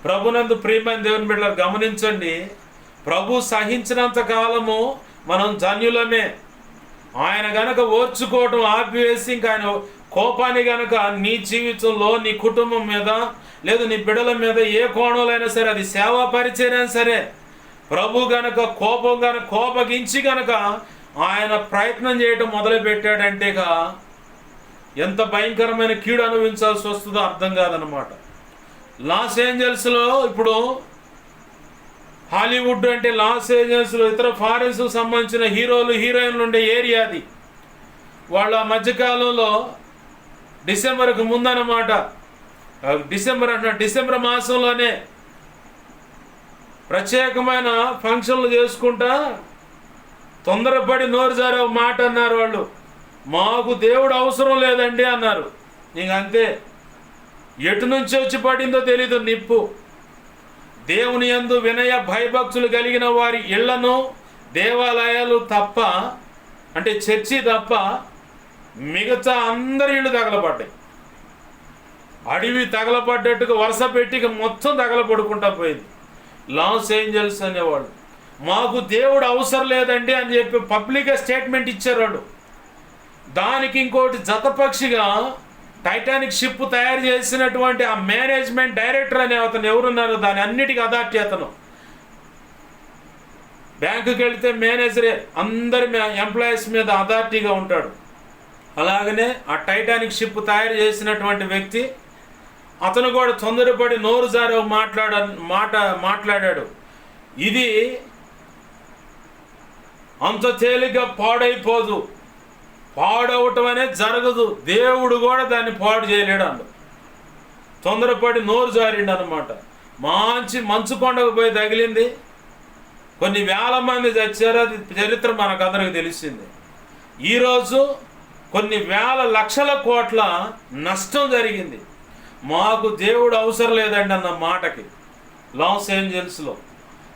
ప్రభునందు ప్రియమైన దేవుని బిడ్డలు గమనించండి, ప్రభు సహించినంత కాలము మనం ధన్యులమే. ఆయన గనక ఓర్చుకోవటం ఆపివేసి ఇంకా ఆయన కోపాన్ని గనక నీ జీవితంలో నీ కుటుంబం మీద లేదు నీ బిడ్డల మీద ఏ కోణంలో సరే అది సేవా పరిచయం సరే ప్రభు గనక కోపగించి గనక ఆయన ప్రయత్నం చేయటం మొదలు పెట్టాడంటేగా ఎంత భయంకరమైన కీడు అనుభవించాల్సి వస్తుందో అర్థం కాదనమాట. లాస్ ఏంజల్స్లో ఇప్పుడు హాలీవుడ్ అంటే లాస్ ఏంజల్స్లో ఇతర ఫారెన్స్కు సంబంధించిన హీరోలు హీరోయిన్లు ఉండే ఏరియా అది. వాళ్ళ మధ్యకాలంలో డిసెంబర్కు ముందన్నమాట, డిసెంబర్ మాసంలోనే ప్రత్యేకమైన ఫంక్షన్లు చేసుకుంటా తొందరపడి నోరు జారే మాట అన్నారు. వాళ్ళు మాకు దేవుడు అవసరం లేదండి అన్నారు. ఇంక అంతే, ఎటు నుంచి వచ్చి పడిందో తెలీదు నిప్పు. దేవుని యందు వినయ భయభక్తులు కలిగిన వారి ఇళ్లను దేవాలయాలు తప్ప అంటే చర్చి తప్ప మిగతా అందరి ఇళ్ళు తగలబడ్డాయి. అడవి తగలబడ్డట్టుగా వరుస పెట్టి మొత్తం తగలబడుకుంటా పోయింది. లాస్ ఏంజల్స్ అనేవాళ్ళు మాకు దేవుడు అవసరం లేదండి అని చెప్పి పబ్లిక్గా స్టేట్మెంట్ ఇచ్చారు వాళ్ళు. దానికి ఇంకోటి జతపక్షిగా టైటానిక్ షిప్ తయారు చేసినటువంటి ఆ మేనేజ్మెంట్ డైరెక్టర్ అనే అతను ఎవరున్నారు, దాని అన్నిటికీ అథారిటీ అతను. బ్యాంకుకి వెళితే మేనేజరే అందరి ఎంప్లాయీస్ మీద అథారిటీగా ఉంటాడు. అలాగనే ఆ టైటానిక్ షిప్ తయారు చేసినటువంటి వ్యక్తి అతను కూడా తొందరపడి నోరు జారే మాట్లాడాడు. ఇది అంత తేలిగ్గా పాడైపోదు, పాడవటం అనేది జరగదు, దేవుడు కూడా దాన్ని పాడు చేయలేడు అండు. తొందరపడి నోరు జారిండు అనమాట. మంచు కొండకు పోయి తగిలింది, కొన్ని వేల మంది చచ్చారు. అది చరిత్ర మనకందరికి తెలిసింది. ఈరోజు కొన్ని వేల లక్షల కోట్ల నష్టం జరిగింది. మాకు దేవుడు అవసరం లేదండి అన్న మాటకి లాస్ ఏంజల్స్లో.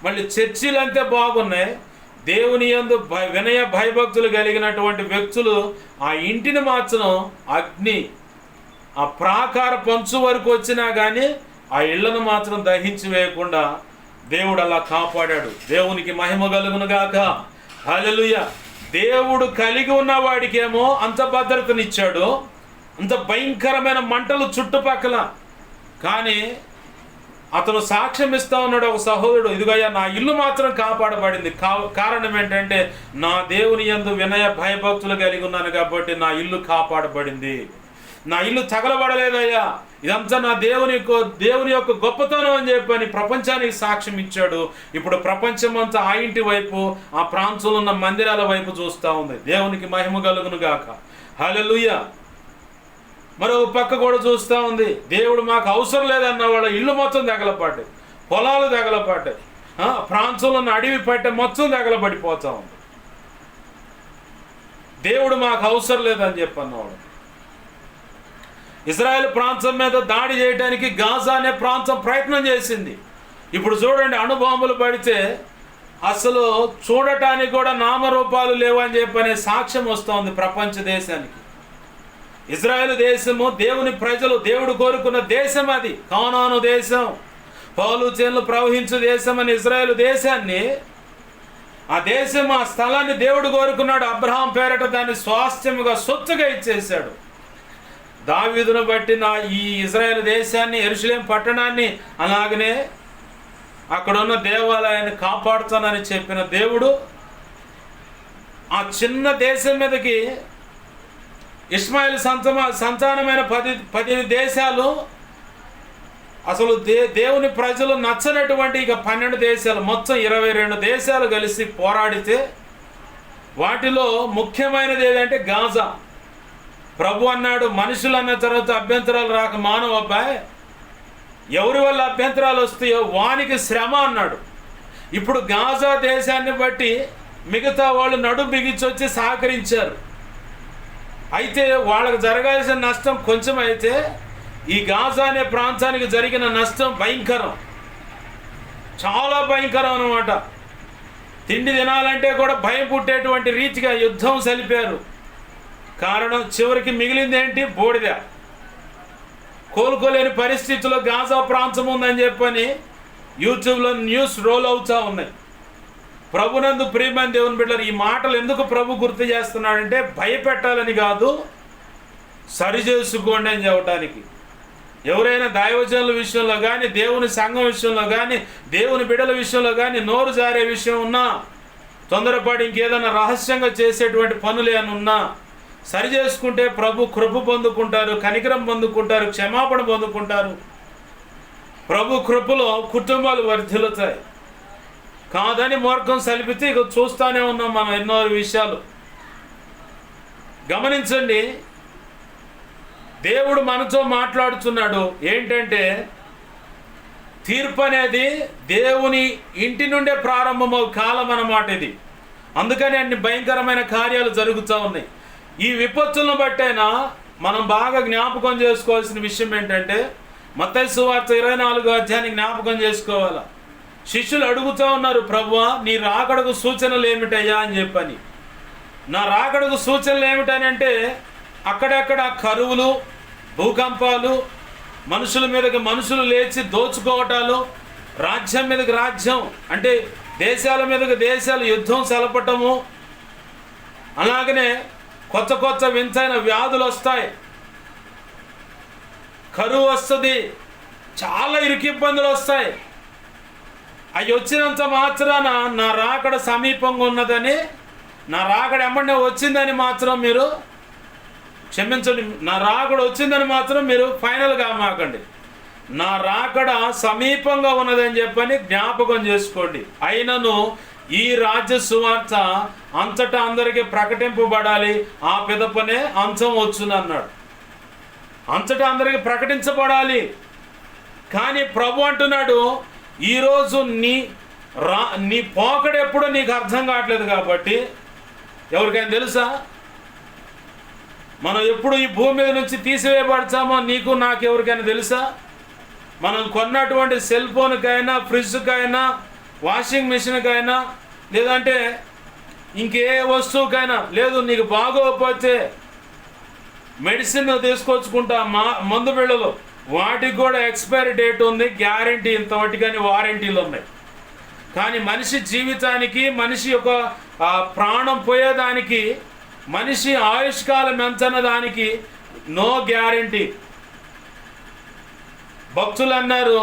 మళ్ళీ చర్చిలు అంతే బాగున్నాయి, దేవుని యందు వినయ భయభక్తులు కలిగినటువంటి వ్యక్తులు ఆ ఇంటిని మాత్రం అగ్ని ఆ ప్రాకార పంచు వరకు వచ్చినా కానీ ఆ ఇళ్లను మాత్రం దహించి వేయకుండా దేవుడు అలా కాపాడాడు. దేవునికి మహిమ కలుగును గాక. హల్లెలూయా. దేవుడు కలిగి ఉన్న వాడికేమో అంత భద్రతనిచ్చాడు, అంత భయంకరమైన మంటలు చుట్టుపక్కల. కానీ అతను సాక్ష్యం ఇస్తా ఉన్నాడు ఒక సహోదరుడు, ఇదిగోయ్యా నా ఇల్లు మాత్రం కాపాడబడింది. కారణం ఏంటంటే నా దేవుని యందు వినయ భయభక్తులు కలిగి ఉన్నాను కాబట్టి నా ఇల్లు కాపాడబడింది, నా ఇల్లు తగలబడలేదయ్యా, ఇదంతా నా దేవుని యొక్క గొప్పతనం అని చెప్పని ప్రపంచానికి సాక్ష్యం ఇచ్చాడు. ఇప్పుడు ప్రపంచం అంతా ఆ ఇంటి వైపు ఆ ప్రాంతంలో ఉన్న మందిరాల వైపు చూస్తూ ఉంది. దేవునికి మహిమ కలుగును గాక. హల్లెలూయా. మరో పక్క కూడా చూస్తూ ఉంది, దేవుడు మాకు అవసరం లేదన్న వాళ్ళ ఇల్లు మొత్తం తగలపడ్డాయి, పొలాలు తగలపడ్డాయి, ప్రాంతంలో ఉన్న అడవి పట్టే మొత్తం తగలబడిపోతూ ఉంది. దేవుడు మాకు అవసరం లేదని చెప్పన్నవాడు. ఇజ్రాయెల్ ప్రాంతం మీద దాడి చేయడానికి గాజా అనే ప్రాంతం ప్రయత్నం చేసింది. ఇప్పుడు చూడండి, అణుబాంబులు పడితే అసలు చూడటానికి కూడా నామరూపాలు లేవని చెప్పనే సాక్ష్యం వస్తోంది ప్రపంచ దేశానికి. ఇజ్రాయెల్ దేశము దేవుని ప్రజలు, దేవుడు కోరుకున్న దేశం అది. కానాను దేశం, పాలు చేనులు ప్రవహించు దేశం అని ఇజ్రాయెల్ దేశాన్ని, ఆ దేశం ఆ స్థలాన్ని దేవుడు కోరుకున్నాడు. అబ్రహాం పేరట దాన్ని స్వాస్థ్యముగా సొత్తుగా ఇచ్చేశాడు. దావీదును బట్టి ఈ ఇజ్రాయెల్ దేశాన్ని, యెరూషలేం పట్టణాన్ని, అలాగనే అక్కడున్న దేవాలయాన్ని కాపాడుతానని చెప్పిన దేవుడు ఆ చిన్న దేశం మీదకి ఇష్మాయిల్ సంతానమైన 10 దేశాలు, అసలు దేవుని ప్రజలు నచ్చనటువంటి ఇక 12 దేశాలు, మొత్తం 22 దేశాలు కలిసి పోరాడితే వాటిలో ముఖ్యమైనది ఏదంటే గాజా. ప్రభు అన్నాడు, మనుషులు అన్న తర్వాత అభ్యంతరాలు రాక మానవ అబ్బాయి, ఎవరి వల్ల అభ్యంతరాలు వస్తాయో వానికి శ్రమ అన్నాడు. ఇప్పుడు గాజా దేశాన్ని బట్టి మిగతా వాళ్ళు నడుం బిగించొచ్చి సహకరించారు. అయితే వాళ్ళకు జరగాల్సిన నష్టం కొంచెం అయితే ఈ గాజా అనే ప్రాంతానికి జరిగిన నష్టం భయంకరం, చాలా భయంకరం అన్నమాట. తిండి తినాలంటే కూడా భయం పుట్టేటువంటి రీతిగా యుద్ధం సలిపారు. కారణం చివరికి మిగిలింది ఏంటి? బూడిద. కోలుకోలేని పరిస్థితుల్లో గాజా ప్రాంతం ఉందని చెప్పని యూట్యూబ్లో న్యూస్ రోల్ అవుతూ ఉన్నాయి. ప్రభునందు ప్రియమైన దేవుని బిడ్డలారా, ఈ మాటలు ఎందుకు ప్రభు గుర్తు చేస్తున్నాడంటే భయపెట్టాలని కాదు, సరిచేసుకోండి అని చెప్పడానికి. ఎవరైనా దైవజనుల విషయంలో కానీ, దేవుని సంఘం విషయంలో కానీ, దేవుని బిడ్డల విషయంలో కానీ నోరు జారే విషయం ఉన్నా, తొందరపడి ఇంకేదైనా రహస్యంగా చేసేటువంటి పనులు ఏమైనా ఉన్నా సరి చేసుకుంటే ప్రభు కృప పొందుకుంటారు, కనికరం పొందుకుంటారు, క్షమాపణ పొందుకుంటారు. ప్రభు కృపలో కుటుంబాలు వర్ధిల్లుతాయి. కాదని మూర్ఖం సలిపితే ఇక చూస్తూనే ఉన్నాం మనం ఎన్నో విషయాలు. గమనించండి, దేవుడు మనతో మాట్లాడుతున్నాడు. ఏంటంటే తీర్పు అనేది దేవుని ఇంటి నుండే ప్రారంభమవు కాలం అన్నమాట ఇది. అందుకని అన్ని భయంకరమైన కార్యాలు జరుగుతూ ఉన్నాయి. ఈ విపత్తులను బట్టైనా మనం బాగా జ్ఞాపకం చేసుకోవాల్సిన విషయం ఏంటంటే మత్తయి సువార్త 24వ అధ్యాయాన్ని జ్ఞాపకం చేసుకోవాలా. శిష్యులు అడుగుతూ ఉన్నారు, ప్రభువా నీ రాకడకు సూచనలు ఏమిటయ్యా అని చెప్పని. నా రాకడకు సూచనలు ఏమిటని అంటే అక్కడక్కడ కరువులు, భూకంపాలు, మనుషుల మీదకి మనుషులు లేచి దోచుకోవటాలు, రాజ్యం మీదకి రాజ్యం అంటే దేశాల మీదకి దేశాలు యుద్ధం సలపటము, అలాగనే కొత్త కొత్త వింతైన వ్యాధులు వస్తాయి, కరువు వస్తుంది, చాలా ఇరుకిబ్బందులు వస్తాయి. అవి వచ్చినంత మాత్రాన నా రాకడ సమీపంగా ఉన్నదని, నా రాకడ ఎమ్మడే వచ్చిందని మాత్రం మీరు క్షమించండి, నా రాకడ వచ్చిందని మాత్రం మీరు ఫైనల్గా మాకండి. నా రాకడ సమీపంగా ఉన్నదని చెప్పని జ్ఞాపకం చేసుకోండి. అయినను ఈ రాజ్య సువార్త అంతటా అందరికీ ప్రకటింపబడాలి, ఆ పిదపనే అంతం వచ్చును అన్నాడు. అంతటా అందరికీ ప్రకటించబడాలి. కానీ ప్రభు అంటున్నాడు, ఈరోజు నీ పోకడ ఎప్పుడో నీకు అర్థం కావట్లేదు. కాబట్టి ఎవరికైనా తెలుసా మనం ఎప్పుడు ఈ భూమి మీద నుంచి తీసివేయబడతామో నీకు నాకు ఎవరికైనా తెలుసా? మనం కొన్నటువంటి సెల్ ఫోన్కైనా, ఫ్రిడ్జ్కైనా, వాషింగ్ మిషన్కైనా, లేదంటే ఇంకే వస్తువుకైనా, లేదు నీకు బాగోకపోతే మెడిసిన్ తీసుకొచ్చుకుంటా మందు బిళ్ళలు, వాటికి కూడా ఎక్స్పైరీ డేట్ ఉంది, గ్యారంటీ ఇంతవరకు వారంటీలు ఉన్నాయి. కానీ మనిషి జీవితానికి, మనిషి యొక్క ప్రాణం పోయేదానికి, మనిషి ఆయుష్కాలం ఎంతన్న దానికి నో గ్యారంటీ. భక్తులు అన్నారు,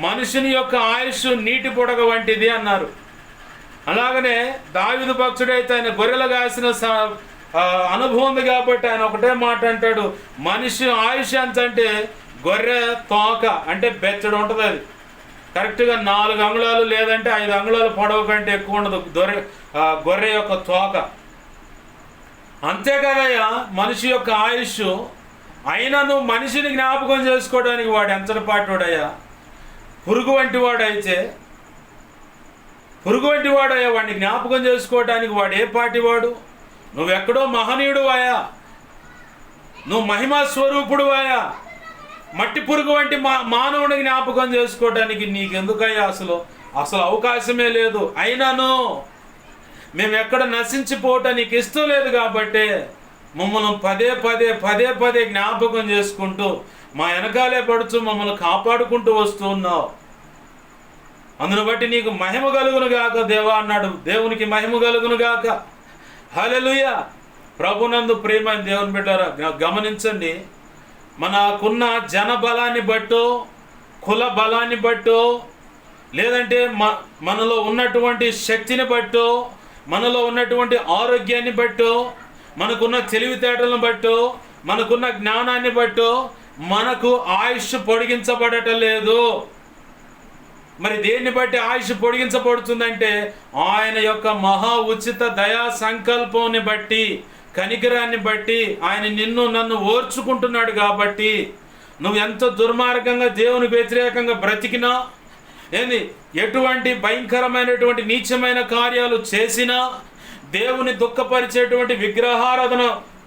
మనుషుని యొక్క ఆయుష్ నీటి పొడగ వంటిది అన్నారు. అలాగనే దావీదు భక్తుడైతే ఆయన గొర్రెలు కాసిన అనుభవం ఉంది కాబట్టి ఆయన ఒకటే మాట అంటాడు, మనిషి ఆయుష్ ఎంత అంటే గొర్రె తోక అంటే బెచ్చడు ఉంటుంది. అది కరెక్ట్గా 4 అంగుళాలు లేదంటే 5 అంగుళాలు పొడవు కంటే ఎక్కువ ఉండదు గొర్రె యొక్క తోక. అంతే కదయ్యా మనిషి యొక్క ఆయుష్. అయినను మనిషిని జ్ఞాపకం చేసుకోవడానికి వాడు ఎంతటి పాటోడయ్యా? పురుగు వంటి వాడయ్యా. వాడిని జ్ఞాపకం చేసుకోవడానికి వాడు ఏ పాటివాడు? నువ్వెక్కడో మహనీయుడు ఆయా, నువ్వు మహిమా స్వరూపుడు ఆయా. మట్టి పురుగు వంటి మానవుని జ్ఞాపకం చేసుకోవడానికి నీకెందుకయ్యా? అసలు అవకాశమే లేదు. అయినాను మేము ఎక్కడ నశించిపోవటానికి ఇష్టం లేదు కాబట్టి మమ్మల్ని పదే పదే జ్ఞాపకం చేసుకుంటూ మా వెనకాలే పడుచు మమ్మల్ని కాపాడుకుంటూ వస్తూ ఉన్నావు. అందును బట్టి నీకు మహిమ కలుగును గాక దేవా అన్నాడు. దేవునికి మహిమ కలుగును గాక. హల్లెలూయా. ప్రభునందు ప్రియమైన దేవుని బిడ్డలారా, గమనించండి, మనకున్న జన బలాన్ని బట్టో, కుల బలాన్ని బట్టో, లేదంటే మనలో ఉన్నటువంటి శక్తిని బట్టో, మనలో ఉన్నటువంటి ఆరోగ్యాన్ని బట్టో, మనకున్న తెలివితేటలను బట్టో, మనకున్న జ్ఞానాన్ని బట్టో మనకు ఆయుష్ పొడిగించబడటం లేదు. మరి దేన్ని బట్టి ఆయుష్ పొడిగించబడుతుందంటే ఆయన యొక్క మహా ఉచిత దయా సంకల్పాన్ని బట్టి, కనికరాన్ని బట్టి ఆయన నిన్ను నన్ను ఓర్చుకుంటున్నాడు. కాబట్టి నువ్వు ఎంత దుర్మార్గంగా దేవునికి వ్యతిరేకంగా బ్రతికినా, ఎటువంటి భయంకరమైనటువంటి నీచమైన కార్యాలు చేసినా, దేవుని దుఃఖపరిచేటువంటి విగ్రహారాధన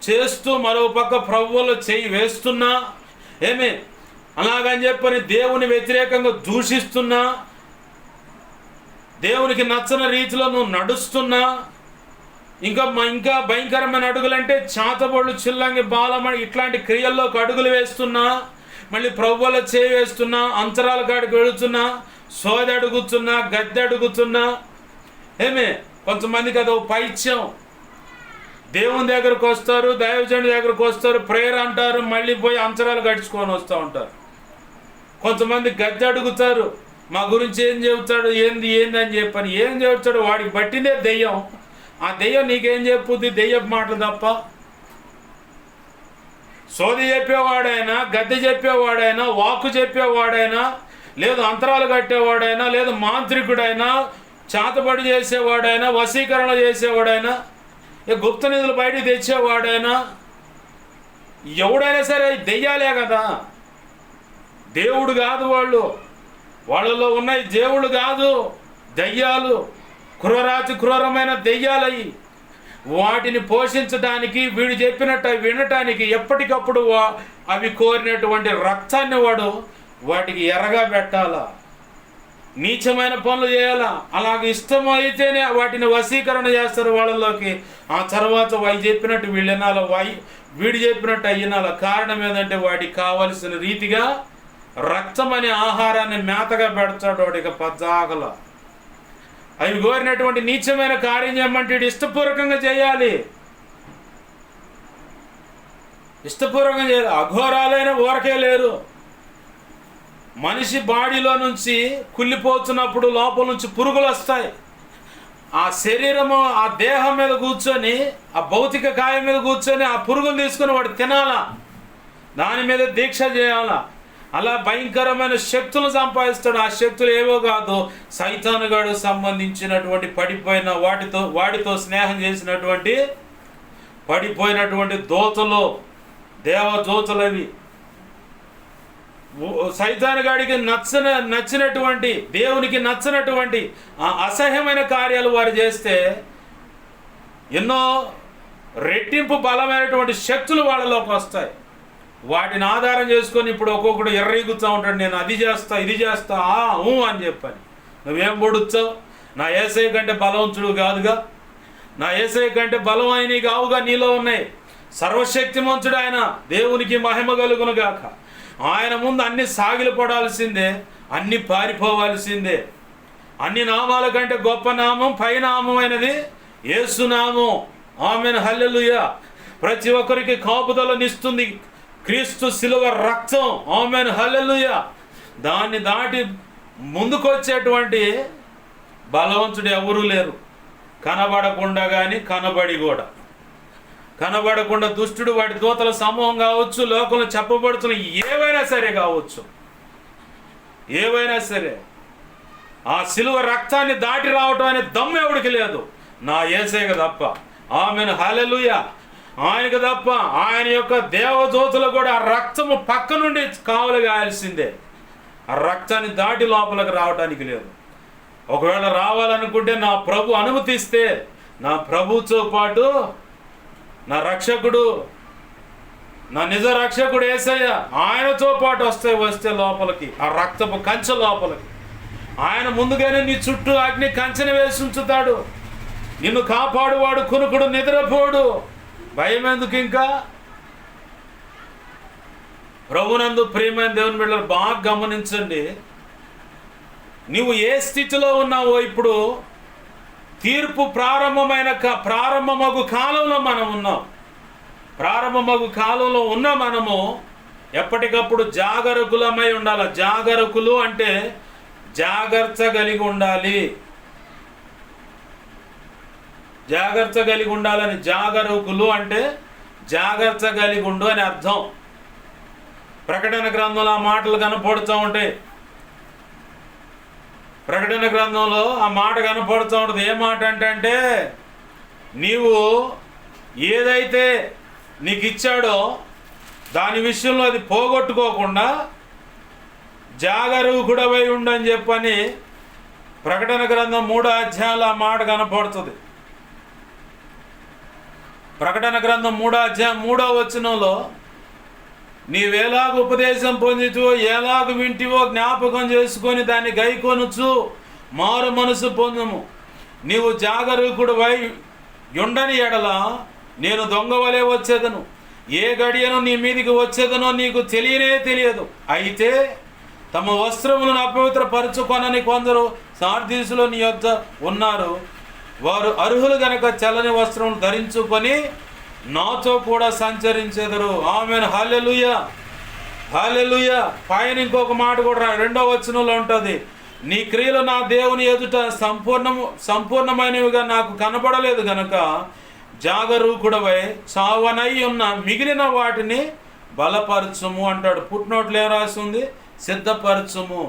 చేస్తూ మరో పక్క ప్రభువులో చేయి వేస్తున్నా, అలాగని చెప్పని దేవుని వ్యతిరేకంగా దూషిస్తున్నా, దేవునికి నచ్చని రీతిలో నువ్వు నడుస్తున్నా, ఇంకా భయంకరమైన అడుగులంటే చాతబొళ్ళు, చిల్లంగి, బాలమని ఇట్లాంటి క్రియల్లోకి అడుగులు వేస్తున్నా, మళ్ళీ ప్రభువులో చేయి వేస్తున్నా, అంతరాల కాడికి వెళుతున్నా, సోది అడుగుతున్నా, గద్దె అడుగుతున్నా, కొంతమందికి అదో పైత్యం. దేవుని దగ్గరకు వస్తారు, దైవజనుడి దగ్గరకు వస్తారు, ప్రేయర్ అంటారు, మళ్ళీ పోయి అంచరాలు గడుచుకొని వస్తూ ఉంటారు. కొంతమంది గద్దె అడుగుతారు, మా గురించి ఏం చెబుతాడు, ఏంది అని చెప్పని. ఏం చెబుతాడు? వాడికి పట్టిందే దెయ్యం. ఆ దెయ్యం నీకేం చెప్పుద్ది? దెయ్యపు మాటలు తప్ప. సోది చెప్పేవాడైనా, గద్దె చెప్పేవాడైనా, వాక్కు చెప్పేవాడైనా, లేదు అంతరాలు కట్టేవాడైనా, లేదు మాంత్రికుడైనా, చాతబడి చేసేవాడైనా, వశీకరణ చేసేవాడైనా, గుప్త నిధులు బయటికి తెచ్చేవాడైనా, ఎవడైనా సరే దెయ్యాలే కదా. దేవుడు కాదు వాళ్ళలో ఉన్నాయి దేవుడు కాదు, దెయ్యాలు, క్రూరమైన దెయ్యాలయ్యి. వాటిని పోషించడానికి, వీడు చెప్పినట్టు వినటానికి ఎప్పటికప్పుడు అవి కోరినటువంటి రక్తాన్ని వాటికి ఎర్రగా పెట్టాలా, నీచమైన పనులు చేయాలా. అలాగ ఇష్టమైతేనే వాటిని వశీకరణ చేస్తారు వాళ్ళలోకి. ఆ తర్వాత వాయి చెప్పినట్టు వీళ్ళు వినాలా, వీడు చెప్పినట్టు అయ్యినాలా. కారణం ఏంటంటే వాడికి కావలసిన రీతిగా రక్తం అనే ఆహారాన్ని మేతగా పెడతాడు వాడికి పద్దాగల. అవి కోరినటువంటి నీచమైన కార్యం చేయమంటే ఇష్టపూర్వకంగా చేయాలి, ఇష్టపూర్వకంగా చేయాలి. అఘోరాలైన ఊరకే లేరు. మనిషి బాడీలో నుంచి కుళ్ళిపోతున్నప్పుడు లోపల నుంచి పురుగులు వస్తాయి. ఆ శరీరము, ఆ దేహం మీద కూర్చొని, ఆ భౌతిక కాయం మీద కూర్చొని ఆ పురుగులు తీసుకొని వాడు తినాలా, దాని మీద దీక్ష చేయాలా. అలా భయంకరమైన శక్తులు సంపాదిస్తాడు. ఆ శక్తులు ఏవో కాదు, సైతానుగాడు సంబంధించినటువంటి పడిపోయిన వాటితో స్నేహం చేసినటువంటి పడిపోయినటువంటి దోతలు, దేవదూతలు. అవి సైతానుగాడికి నచ్చినటువంటి, దేవునికి నచ్చినటువంటి ఆ అసహ్యమైన కార్యాలు వారు చేస్తే ఎన్నో రెట్టింపు బలమైనటువంటి శక్తులు వాళ్ళలోకి వస్తాయి. వాటిని ఆధారం చేసుకొని ఇప్పుడు ఒక్కొక్కడు ఎర్రీగుతూ ఉంటాడు, నేను అది చేస్తా, ఇది చేస్తా, అని చెప్పని. నువ్వేం పొడుచావు? నా యేసయ్య కంటే బలవంతుడు కాదుగా, నా యేసయ్య కంటే బలం అయినవి కావుగా నీలో ఉన్నాయి. సర్వశక్తిమంతుడు ఆయన, దేవునికి మహిమ కలుగును గాక. ఆయన ముందు అన్ని సాగిలు పడాల్సిందే, అన్ని పారిపోవాల్సిందే. అన్ని నామాల కంటే గొప్ప నామం, పై నామం అయినది యేసునామం. ఆమేన్, హల్లెలూయా. ప్రతి ఒక్కరికి కాపుదలనిస్తుంది క్రీస్తు శిలువ రక్తం. ఆమేన్, హల్లెలూయా. దాన్ని దాటి ముందుకొచ్చేటువంటి బలవంతుడు ఎవరూ లేరు. కనబడకుండా కానీ కనబడి కూడా. కనబడకుండా దుష్టుడు, వాడి దూతల సమూహం కావచ్చు, లోకంలో చెప్పబడుతున్న ఏవైనా సరే కావచ్చు, ఏవైనా సరే, ఆ శిలువ రక్తాన్ని దాటి రావటం అనే దమ్ము ఎవడికి లేదు, నా యేసయ్యకు తప్ప. ఆమేన్, హల్లెలూయా. ఆయనకు తప్ప. ఆయన యొక్క దేవదూతలు కూడా ఆ రక్తము పక్క నుండి కావలి గాయాల్సిందే. ఆ రక్తాన్ని దాటి లోపలికి రావడానికి లేదు. ఒకవేళ రావాలనుకుంటే నా ప్రభు అనుమతిస్తే, నా ప్రభుతో పాటు నా రక్షకుడు, నా నిజ రక్షకుడు యేసయ్య, ఆయనతో పాటు వస్తే లోపలికి, ఆ రక్తపు కంచె లోపలికి. ఆయన ముందుగానే నీ చుట్టూ అగ్ని కంచెని వేసి ఉంచుతాడు. నిన్ను కాపాడువాడు కునుకుడు నిద్రపోడు. భయం ఎందుకు? ఇంకా ప్రభునందు ప్రియమైన దేవుని బిడ్డలు బాగా గమనించండి. నువ్వు ఏ స్థితిలో ఉన్నావో, ఇప్పుడు తీర్పు ప్రారంభమగు కాలంలో మనం ఉన్నాం. ప్రారంభమగు కాలంలో ఉన్న మనము ఎప్పటికప్పుడు జాగరూకులమై ఉండాలి. జాగరూకులు అంటే జాగ్రత్త కలిగి ఉండాలి. జాగ్రత్త కలిగి ఉండాలని, జాగరూకులు అంటే జాగ్రత్త కలిగి ఉండు అని అర్థం. ప్రకటన గ్రంథంలో ఆ మాటలు కనపడుతూ ఉంటాయి. ప్రకటన గ్రంథంలో ఆ మాట కనపడుతూ ఉంటుంది. ఏ మాట అంటే నీవు ఏదైతే నీకు ఇచ్చాడో దాని విషయంలో అది పోగొట్టుకోకుండా జాగరూకుడవై ఉండని చెప్పని ప్రకటన గ్రంథం 3వ అధ్యాయంలో ఆ మాట కనపడుతుంది. ప్రకటన గ్రంథం 3వ అధ్యాయం 3వ వచనంలో నీవేలాగ ఉపదేశం పొందిచు ఎలాగ వింటివో జ్ఞాపకం చేసుకొని దాన్ని గైకొనుచు మారు మనసు పొందుము. నీవు జాగరూకుడవై ఉండని ఎడల నేను దొంగ వలె వచ్చేదను, ఏ గడియను నీ మీదికి వచ్చేదనో నీకు తెలియదు. అయితే తమ వస్త్రములను అపవిత్రపరచుకొనని కొందరు సార్దీసులో నీ యొద్ద ఉన్నారు. వారు అర్హులు గనక చల్లని వస్త్రములు ధరించుకొని నాతో కూడా సంచరించెదరు. ఆమేన్. హల్లెలూయా, హల్లెలూయా. పైన ఇంకొక మాట కూడా 2వ వచనంలో ఉంటుంది. నీ క్రియలు నా దేవుని ఎదుట సంపూర్ణమైనవిగా నాకు కనబడలేదు గనక జాగరూకుడవై చావనై ఉన్న మిగిలిన వాటిని బలపరచుము అంటాడు. పుట్నోట్లు ఏం రాస్తుంది? సిద్ధపరచుము.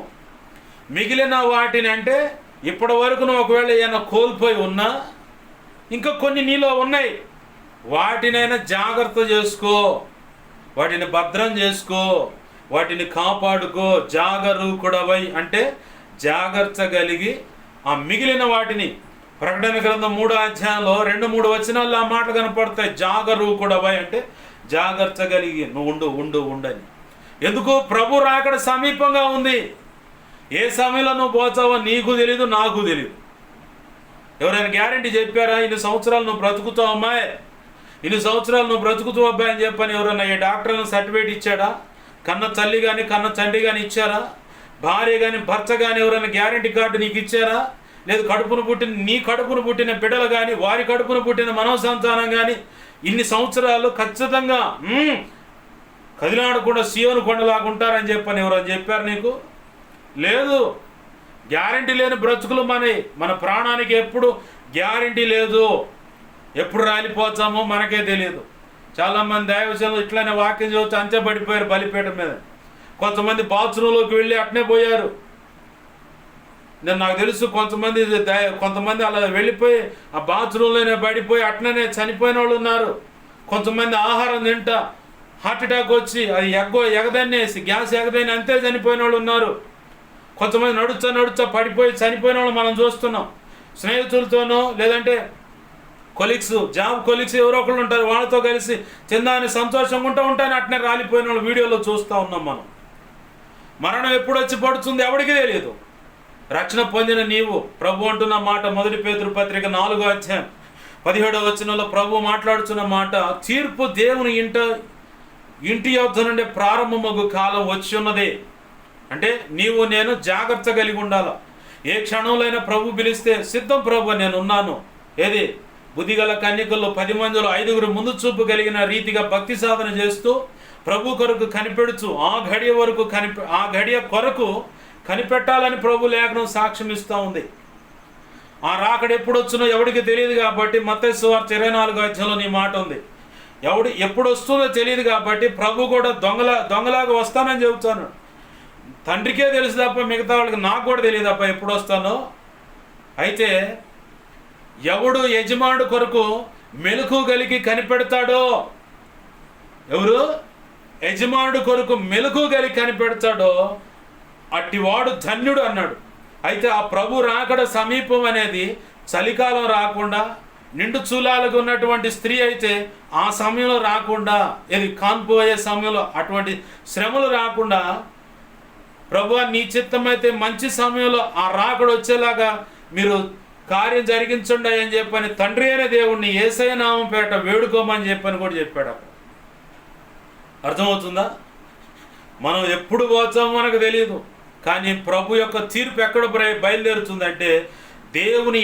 మిగిలిన వాటిని అంటే ఇప్పటి వరకు నువ్వు ఒకవేళ ఏమైనా కోల్పోయి ఉన్నా ఇంకా కొన్ని నీలో ఉన్నాయి, వాటినైనా జాగ్రత్త చేసుకో, వాటిని భద్రం చేసుకో, వాటిని కాపాడుకో. జాగరూకుడవై అంటే జాగ్రత్త కలిగి ఆ మిగిలిన వాటిని. ప్రకటన గ్రంథం 3వ అధ్యాయంలో 2-3 వచనాల్లో ఆ మాటలు కనపడతాయి. జాగరూకుడవై అంటే జాగ్రత్త కలిగి నువ్వు ఉండని. ఎందుకు? ప్రభు రాకడ సమీపంగా ఉంది. ఏ సమయంలో నువ్వు పోతావో నీకు తెలీదు, నాకు తెలీదు. ఎవరైనా గ్యారంటీ చెప్పారా? ఇన్ని సంవత్సరాలు నువ్వు బ్రతుకుతావు అమ్మాయి, ఇన్ని సంవత్సరాలు నువ్వు బ్రతుకుతావు అబ్బాయి అని చెప్పని ఎవరైనా ఏ డాక్టర్లను సర్టిఫికేట్ ఇచ్చాడా? కన్న తల్లి కానీ కన్న తండ్రి కానీ ఇచ్చారా? భార్య కానీ భర్త కానీ ఎవరైనా గ్యారంటీ కార్డు నీకు ఇచ్చారా? లేదు నీ కడుపును పుట్టిన బిడ్డలు కానీ వారి కడుపును పుట్టిన మనవ సంతానం కానీ ఇన్ని సంవత్సరాలు ఖచ్చితంగా కదిలాడకుండా సియోను కొండలాగా ఉంటారని చెప్పని ఎవరైనా చెప్పారు నీకు? లేదు. గ్యారంటీ లేని బ్రతుకులు మన ప్రాణానికి ఎప్పుడు గ్యారంటీ లేదు. ఎప్పుడు రాలిపోతామో మనకే తెలియదు. చాలామంది దైవజనులు ఇట్లానే వాక్యం చదువుతూ అంతే పడిపోయారు బలిపీఠ మీద. కొంతమంది బాత్రూంలోకి వెళ్ళి అట్నే పోయారు. నాకు తెలుసు కొంతమంది అలా వెళ్ళిపోయి ఆ బాత్రూంలోనే పడిపోయి అట్లనే చనిపోయిన వాళ్ళు ఉన్నారు. కొంతమంది ఆహారం తింటా హార్ట్ అటాక్ వచ్చి అది ఎగదన్నేసి గ్యాస్ ఎగదని అంతే చనిపోయిన వాళ్ళు ఉన్నారు. కొంతమంది నడుచా పడిపోయి చనిపోయిన వాళ్ళు మనం చూస్తున్నాం. స్నేహితులతోనో లేదంటే జాబ్ కొలీగ్స్ ఎవరో ఒకళ్ళు ఉంటారు, వాళ్ళతో కలిసి తిందాన్ని సంతోషంగా ఉంటాను అట్నే రాలిపోయిన వాళ్ళు వీడియోలో చూస్తూ ఉన్నాం మనం. మరణం ఎప్పుడు వచ్చి పడుతుంది ఎవరికి తెలియదు. రక్షణ పొందిన నీవు ప్రభు అంటున్న మాట 1 పేతురు పత్రిక 4వ అధ్యాయం 17వ వచనంలో ప్రభు మాట్లాడుతున్న మాట, తీర్పు దేవుని ఇంటి యొద్ద నుండి ప్రారంభమగు కాలం వచ్చి ఉన్నది. అంటే నీవు నేను జాగ్రత్త కలిగి ఉండాలి. ఏ క్షణంలో ప్రభు పిలిస్తే సిద్ధం ప్రభు నేను ఉన్నాను. ఏది? బుద్ధిగల కన్యకల్లో 10 మందిలో 5గురు ముందు చూపు కలిగిన రీతిగా భక్తి సాధన చేస్తూ ప్రభు కొరకు కనిపెడుచు ఆ గడియ కొరకు కనిపెట్టాలని ప్రభు లేఖనం సాక్ష్యం ఇస్తూ ఉంది. ఆ రాకడ ఎప్పుడు వచ్చునో ఎవడికి తెలియదు కాబట్టి మత్తయి సువార్త 24వ అధ్యాయంలో నీ మాట ఉంది. ఎప్పుడు వస్తుందో తెలియదు కాబట్టి ప్రభు కూడా దొంగలాగా వస్తానని చెబుతాను. తండ్రికే తెలుసు తప్ప మిగతా వాళ్ళకి నాకు కూడా తెలియదు తప్ప ఎప్పుడు వస్తానో. అయితే ఎవడు యజమానుడు కొరకు మెలకు కలిగి కనిపెడతాడో, ఎవరు యజమానుడు కొరకు మెలకు కలిగి కనిపెడతాడో అట్టివాడు ధన్యుడు అన్నాడు. అయితే ఆ ప్రభు రాకడ సమీపం అనేది చలికాలం రాకుండా, నిండు చూలాలుగా ఉన్నటువంటి స్త్రీ అయితే ఆ సమయంలో రాకుండా, ఇది కాన్పు అయ్యే సమయంలో అటువంటి శ్రమలు రాకుండా, ప్రభువా నీ చిత్తమైతే మంచి సమయంలో ఆ రాకడ వచ్చేలాగా మీరు కార్యం జరిగించండి అని చెప్పని తండ్రి అయిన దేవుణ్ణి యేసయ్య నామం పేరట వేడుకోమని చెప్పని కూడా చెప్పాడు. అక్కడ అర్థమవుతుందా? మనం ఎప్పుడు పోతామో మనకు తెలియదు, కానీ ప్రభు యొక్క తీర్పు ఎక్కడ బయలుదేరుతుందంటే దేవుని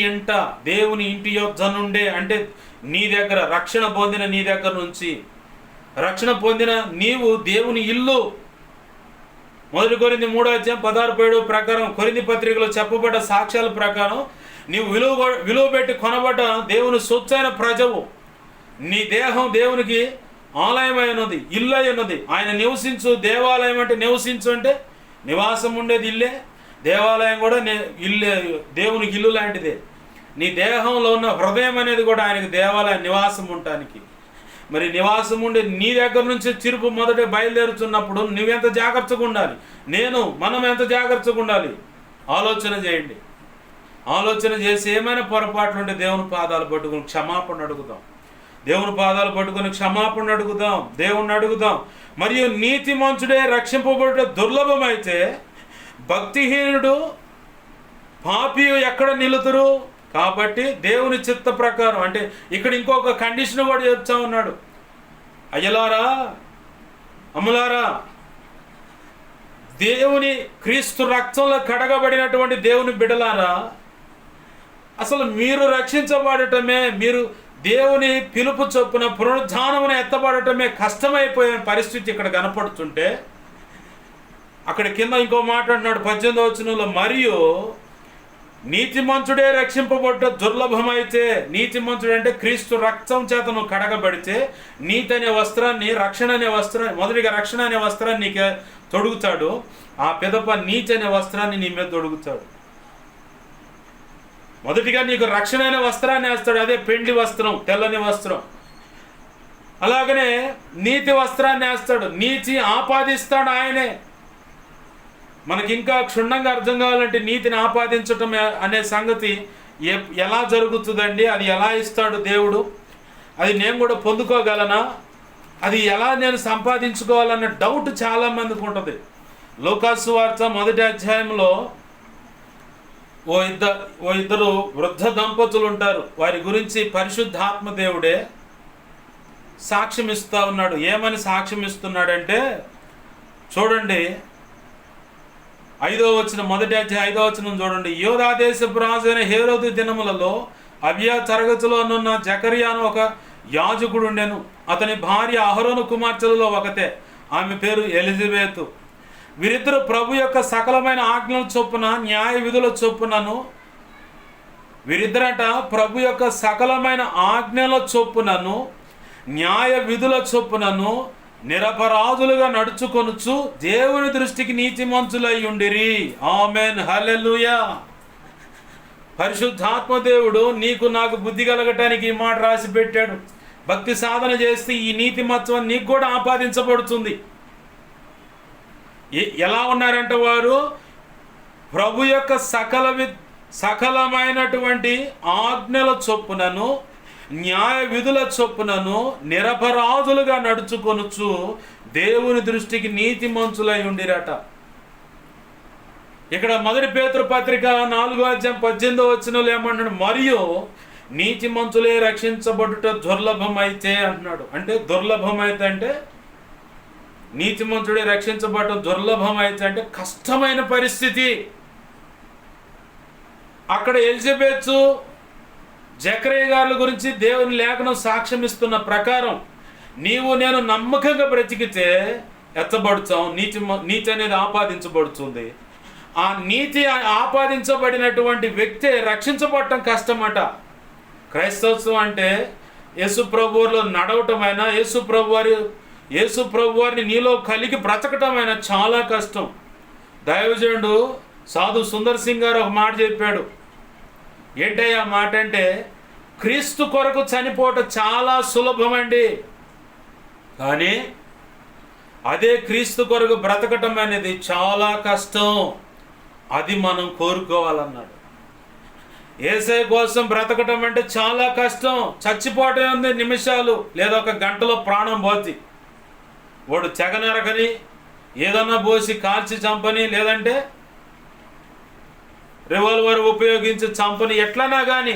ఇంటి యొద్ద నుండే. అంటే నీ దగ్గర రక్షణ పొందిన నీ దగ్గర నుంచి, రక్షణ పొందిన నీవు దేవుని ఇల్లు మొదటి కొరింథీ 3:16-17 ప్రకారం, కొరింథీ పత్రికలో చెప్పబడ్డ సాక్ష్యాల ప్రకారం నీవు విలువ పెట్టి కొనబడ్డ దేవుని సొత్తైన ప్రజవు. నీ దేహం దేవునికి ఆలయమై ఉన్నది, ఇల్లు అయి ఉన్నది. ఆయన నివసించు. దేవాలయం అంటే నివసించు అంటే నివాసం ఉండేది ఇల్లే. దేవాలయం కూడా ఇల్లే, దేవునికి ఇల్లు లాంటిదే. నీ దేహంలో ఉన్న హృదయం అనేది కూడా ఆయనకి దేవాలయం, నివాసం ఉండటానికి. మరి నివాసం ఉండి నీ దగ్గర నుంచి చిరుపు మొదట బయలుదేరుతున్నప్పుడు నువ్వెంత జాగ్రత్తగా ఉండాలి, మనం ఎంత జాగ్రత్తగా ఉండాలి ఆలోచన చేయండి. ఆలోచన చేసి ఏమైనా పొరపాట్లు ఉంటే దేవుని పాదాలు పట్టుకుని క్షమాపణ అడుగుదాం. దేవుని పాదాలు పట్టుకుని క్షమాపణ అడుగుదాం, దేవుణ్ణి అడుగుదాం. మరియు నీతిమంతుడే రక్షింపబడుట దుర్లభమైతే భక్తిహీనుడు పాపి ఎక్కడ నిలుతురు? కాబట్టి దేవుని చిత్త ప్రకారం, అంటే ఇక్కడ ఇంకొక కండిషన్ కూడా చెప్తా ఉన్నాడు. అయ్యలారా, అమ్ములారా, దేవుని క్రీస్తు రక్తంలో కడగబడినటువంటి దేవుని బిడ్డలారా, అసలు మీరు రక్షించబడటమే, మీరు దేవుని పిలుపు చొప్పున పునరుద్ధానమున ఎత్తబడటమే కష్టమైపోయిన పరిస్థితి ఇక్కడ కనపడుతుంటే, అక్కడ కింద ఇంకో మాట అంటున్నాడు 18వ వచనంలో, మరియు నీతిమంతుడే రక్షింపబడ్డ దుర్లభమైతే. నీతిమంతుడు అంటే క్రీస్తు రక్తం చేతను కడగబడితే నీతి అనే వస్త్రాన్ని, రక్షణ అనే వస్త్రాన్ని, మొదటిగా రక్షణ అనే వస్త్రాన్ని నీకు తొడుగుతాడు. ఆ పిదప నీతి అనే వస్త్రాన్ని నీ మీద తొడుగుతాడు. మొదటిగా నీకు రక్షణ అనే వస్త్రాన్ని వేస్తాడు, అదే పెండ్లి వస్త్రం, తెల్లని వస్త్రం. అలాగనే నీతి వస్త్రాన్ని వేస్తాడు, నీతి ఆపాదిస్తాడు ఆయనే. మనకి ఇంకా క్షుణ్ణంగా అర్థం కావాలంటే నీతిని ఆపాదించటం అనే సంగతి ఎలా జరుగుతుందండి, అది ఎలా ఇస్తాడు దేవుడు, అది నేను కూడా పొందుకోగలనా, అది ఎలా నేను సంపాదించుకోవాలన్న డౌట్ చాలామందికి ఉంటుంది. లూకాసు సువార్త 1వ అధ్యాయంలో ఓ ఇద్దరు వృద్ధ దంపతులు ఉంటారు. వారి గురించి పరిశుద్ధాత్మ దేవుడే సాక్ష్యం ఇస్తూ ఉన్నాడు. ఏమని సాక్ష్యం ఇస్తున్నాడంటే చూడండి, 5వ వచనం, 1వ అధ్యాయం 5వ వచనం చూడండి. యోధా దేశపు రాజు అయిన హేరోదు దినములలో అబియా తరగతిలోనున్న జకర్యాను ఒక యాజకుడు ఉండెను. అతని భార్య అహరోను కుమార్తెలలో ఒకతే, ఆమె పేరు ఎలిజబెతు. వీరిద్దరు ప్రభు యొక్క సకలమైన ఆజ్ఞల చొప్పున, న్యాయ విధుల చొప్పునను, వీరిద్దరట ప్రభు యొక్క సకలమైన ఆజ్ఞల చొప్పునను, న్యాయ విధుల చొప్పునను నిరపరాధులుగా నడుచుకొనుచు దేవుని దృష్టికి నీతిమంతులై ఉండిరి. ఆమెన్, హల్లెలూయా. పరిశుద్ధాత్మ దేవుడు నీకు నాకు బుద్ధి కలగటానికి ఈ మాట రాసి పెట్టాడు. భక్తి సాధన చేస్తే ఈ నీతిమత్వం నీకు కూడా ఆపాదించబడుతుంది. ఎలా ఉన్నారంటే వారు ప్రభు యొక్క సకలమైనటువంటి ఆజ్ఞల చొప్పునను, న్యాయ విధుల చొప్పునను నిరపరాధులుగా నడుచుకొనుచు దేవుని దృష్టికి నీతిమంతులై ఉండిరట. ఇక్కడ 1 పేతురు పత్రిక 4వ అధ్యాయం 18వ వచనంలో ఏమన్నాడు? మరియు నీతిమంతులే రక్షించబడుట దుర్లభమైతే అంటున్నాడు. అంటే దుర్లభమైతే అంటే నీతిమంతుడే రక్షించబడటం దుర్లభమైతే అంటే కష్టమైన పరిస్థితి. అక్కడ ఎలిజబెత్ జకరియా గారి గురించి దేవుని లేఖనం సాక్ష్యం ఇస్తున్న ప్రకారం నీవు నేను నమ్మకంగా బ్రతికితే ఎత్తబడుతాం, నీతి అనేది ఆపాదించబడుతుంది. ఆ నీతి ఆపాదించబడినటువంటి వ్యక్తి రక్షించబడటం కష్టమట. క్రైస్తవత్వం అంటే యేసు ప్రభువులో నడవటమైనా, యేసు ప్రభువారిని నీలో కలిగి బ్రతకటమైనా చాలా కష్టం. దైవజనుడు సాధు సుందర్ సింగ్ గారు ఒక మాట చెప్పాడు. ఏంటయ్యా మాట అంటే, క్రీస్తు కొరకు చనిపోవటం చాలా సులభమండి, కానీ అదే క్రీస్తు కొరకు బ్రతకటం అనేది చాలా కష్టం. అది మనం కోరుకోవాలన్నాడు. యేసయ్య కోసం బ్రతకటం అంటే చాలా కష్టం. చచ్చిపోవటం ఉంది నిమిషాలు లేదా 1 గంటలో ప్రాణం పోతి. వాడు చెగనరకని ఏదన్నా పోసి కాల్చి చంపని, లేదంటే రివాల్వర్ ఉపయోగించి చంపని, ఎట్లన్నా కానీ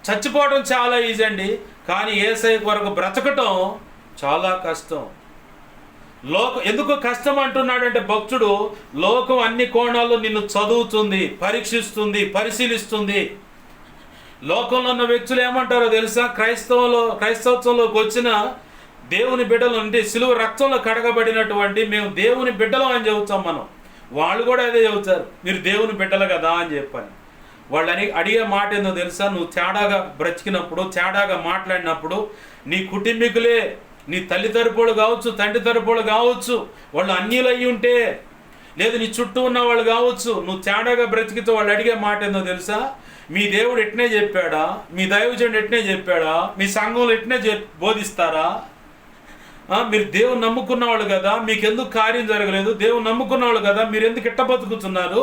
చచ్చిపోవడం చాలా ఈజీ అండి. కానీ యేసయ్య కొరకు బ్రతకటం చాలా కష్టం. ఎందుకు కష్టం అంటున్నాడంటే భక్తుడు, లోకం అన్ని కోణాల్లో నిన్ను చదువుతుంది, పరీక్షిస్తుంది, పరిశీలిస్తుంది. లోకంలో ఉన్న వ్యక్తులు ఏమంటారో తెలుసా? క్రైస్తవంలోకి వచ్చిన దేవుని బిడ్డలు అంటే సిలువ రక్తంలో కడగబడినటువంటి మేము దేవుని బిడ్డలు అని చెబుతాం మనం. వాళ్ళు కూడా అదే చెబుతారు, మీరు దేవుని బిడ్డలు కదా అని చెప్పని. వాళ్ళని అడిగే మాట ఏందో తెలుసా? నువ్వు తేడాగా బ్రతికినప్పుడు, తేడాగా మాట్లాడినప్పుడు, నీ కుటుంబీకులే, నీ తల్లి తరపులు కావచ్చు, తండ్రి తరపులు కావచ్చు, వాళ్ళు అన్యులు అయ్యి ఉంటే, లేదు నీ చుట్టూ ఉన్న వాళ్ళు కావచ్చు, నువ్వు తేడాగా బ్రతికితే వాళ్ళు అడిగే మాట ఏందో తెలుసా? మీ దేవుడు ఎట్నే చెప్పాడా? మీ దైవజనుడు ఎట్నే చెప్పాడా? మీ సంఘంలో ఎట్నే బోధిస్తారా? మీరు దేవుని నమ్ముకున్న వాళ్ళు కదా, మీకు ఎందుకు కార్యం జరగలేదు? దేవుని నమ్ముకున్న వాళ్ళు కదా, మీరు ఎందుకు ఇట్ట బతుకుతున్నారు?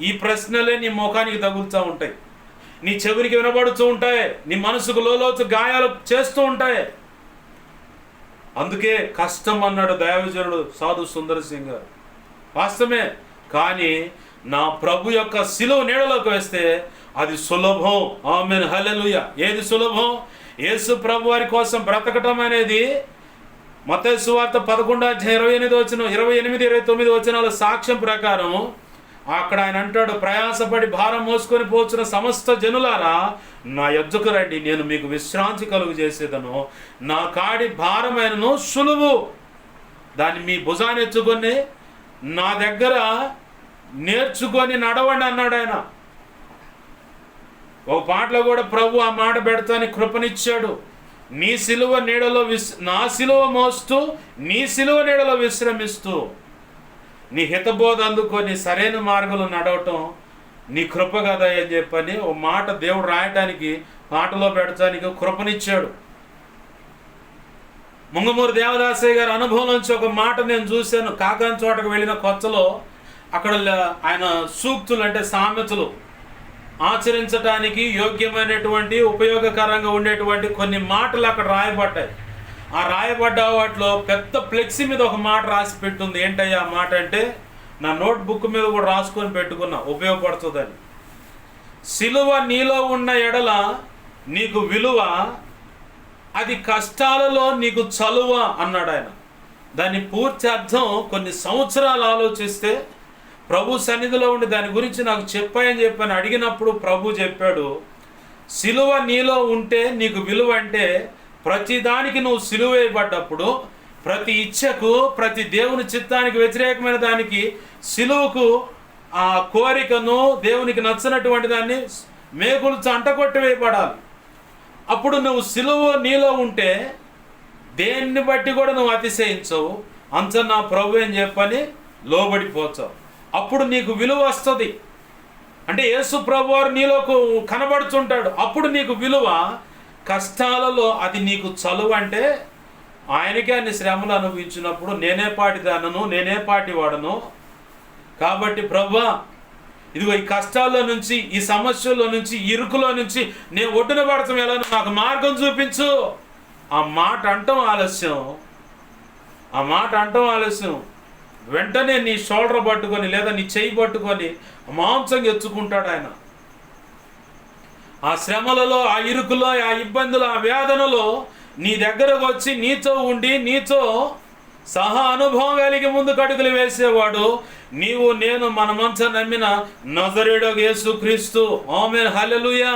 ఈ ప్రశ్నలే నీ ముఖానికి తగులుతూ ఉంటాయి, నీ చెవునికి వినబడుతూ ఉంటాయి, నీ మనసుకు లోలోతు గాయాలు చేస్తూ ఉంటాయి. అందుకే కష్టం అన్నాడు దైవజనుడు సాధు సుందర్ సింగ్ గారు. వాస్తవమే, కానీ నా ప్రభు యొక్క శిలువ నీడలోకి వేస్తే అది సులభం. ఆమేన్, హల్లెలూయా. ఏది సులభం? యేసు ప్రభు వారి కోసం బ్రతకటం అనేది మత్తయి సువార్త 11:28-29 వచనాల సాక్ష్యం ప్రకారం అక్కడ ఆయన అంటాడు, ప్రయాసపడి భారం మోసుకొని పోచున్న సమస్త జనులారా నా యొద్దకు రండి, నేను మీకు విశ్రాంతి కలుగు చేసేదను, నా కాడి భారమైనను సులువు, దాన్ని మీ భుజాన్ని ఎత్తుకొని నా దగ్గర నేర్చుకొని నడవండి అన్నాడు ఆయన. ఒక పాటలో కూడా ప్రభు ఆ మాట పెడతాని కృపనిచ్చాడు. నీ సిలువ నీడలో నా సిలువ మోస్తూ నీ సిలువ నీడలో విశ్రమిస్తూ నీ హితబోధ అందుకొని సరైన మార్గంలో నడవటం నీ కృప కదా అని చెప్పని ఓ మాట దేవుడు రాయటానికి, పాటలో పెడటానికి కృపనిచ్చాడు. ముంగమూరు దేవదాసయ్య గారి అనుభవం నుంచి ఒక మాట నేను చూశాను. కాకాని చోటకు వెళ్ళిన కొత్తలో అక్కడ ఆయన సూక్తులు అంటే సామెతలు ఆచరించడానికి యోగ్యమైనటువంటి ఉపయోగకరంగా ఉండేటువంటి కొన్ని మాటలు అక్కడ రాయబడ్డాయి. ఆ రాయబడ్డ వాటిలో పెద్ద ఫ్లెక్సీ మీద ఒక మాట రాసి పెట్టుంది. ఏంటయ్యా ఆ మాట అంటే, నా నోట్బుక్ మీద కూడా రాసుకొని పెట్టుకున్నా, ఉపయోగపడుతుందని. సిలువ నీలో ఉన్న ఎడల నీకు విలువ, అది కష్టాలలో నీకు చలువ అన్నాడు ఆయన. దాని పూర్తి అర్థం కొన్ని సంవత్సరాలు ఆలోచిస్తే ప్రభు సన్నిధిలో ఉండి దాని గురించి నాకు చెప్పని అడిగినప్పుడు ప్రభు చెప్పాడు, సిలువ నీలో ఉంటే నీకు విలువ అంటే ప్రతి దానికి నువ్వు సిలువ వేయబడ్డప్పుడు, ప్రతి ఇచ్ఛకు, ప్రతి దేవుని చిత్తానికి వ్యతిరేకమైన దానికి సిలువకు ఆ కోరికను, దేవునికి నచ్చినటువంటి దాన్ని మేకులు అంటకొట్టి వేయబడాలి. అప్పుడు నువ్వు సిలువ నీలో ఉంటే దేన్ని బట్టి కూడా నువ్వు అతిశయించవు, అంత నా ప్రభు అని చెప్పని లోబడిపోతావు. అప్పుడు నీకు విలువ వస్తుంది. అంటే యేసు ప్రభు వారు నీలోకి కనబడుతుంటాడు. అప్పుడు నీకు విలువ. కష్టాలలో అది నీకు చలువ. అంటే ఆయనకే అన్ని శ్రమలు అనుభవించినప్పుడు నేనే పాటిదానను, నేనే పాటివాడను. కాబట్టి ప్రభువా, ఇదిగో ఈ కష్టాల్లో నుంచి, ఈ సమస్యల్లో నుంచి, ఇరుకులో నుంచి నేను ఒడ్డున పడతాం ఎలా, నాకు మార్గం చూపించు. ఆ మాట అంటాం ఆలస్యం. వెంటనే నీ షోల్డర్ పట్టుకొని లేదా నీ చెయ్యి పట్టుకొని మాంసం ఎత్తుకుంటాడు ఆయన. ఆ శ్రమలలో, ఆ ఇరుకులో, ఆ ఇబ్బందులు, ఆ వేదనలో నీ దగ్గరకు వచ్చి నీతో ఉండి నీతో సహా అనుభవం కలిగి ముందుకు అడుగులు వేసేవాడు నీవు నేను మనమంతా నమ్మిన నజరేయుడగు యేసుక్రీస్తు. ఆమేన్, హల్లెలూయా.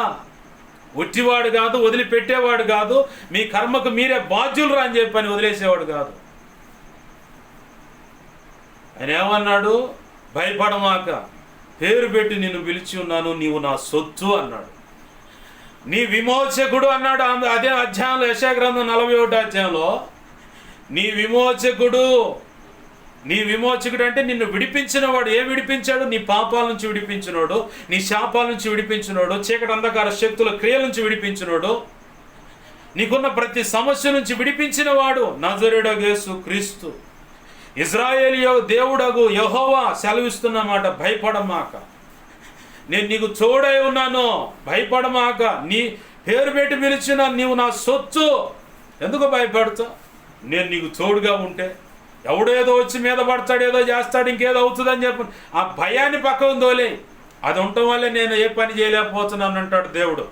ఉట్టివాడు కాదు, వదిలిపెట్టేవాడు కాదు, మీ కర్మకు మీరే బాధ్యులు రా అని చెప్పని వదిలేసేవాడు కాదు. ఆయన ఏమన్నాడు? భయపడమాక, పేరు పెట్టి నిన్ను పిలిచి ఉన్నాను, నీవు నా సొత్తు అన్నాడు. నీ విమోచకుడు అన్నాడు. అదే అధ్యాయంలో, యెషయా గ్రంథం 41వ అధ్యాయంలో నీ విమోచకుడు అంటే నిన్ను విడిపించిన వాడు. ఏం విడిపించాడు? నీ పాపాల నుంచి విడిపించినోడు, నీ శాపాల నుంచి విడిపించినోడు, చీకటి అంధకార శక్తుల క్రియల నుంచి విడిపించినోడు, నీకున్న ప్రతి సమస్య నుంచి విడిపించిన వాడు నజరేయుడగు యేసుక్రీస్తు. ఇశ్రాయేలు దేవుడగు యెహోవా సెలవిస్తున్నమాట, భయపడమాక, నేను నీకు తోడై ఉన్నాను, భయపడమాక, నీ పేరు పెట్టి పిలిచిన నీవు నా సొత్తు. ఎందుకు భయపడతావు? నేను నీకు తోడుగా ఉంటే. ఎవడేదో వచ్చి మీద పడతాడు, ఏదో చేస్తాడు, ఇంకేదో అవుతుందని చెప్పి ఆ భయాన్ని పక్కన తోలే. అది ఉండటం వల్లే నేను ఏ పని చేయలేకపోతున్నాను అంటాడు దేవుడు.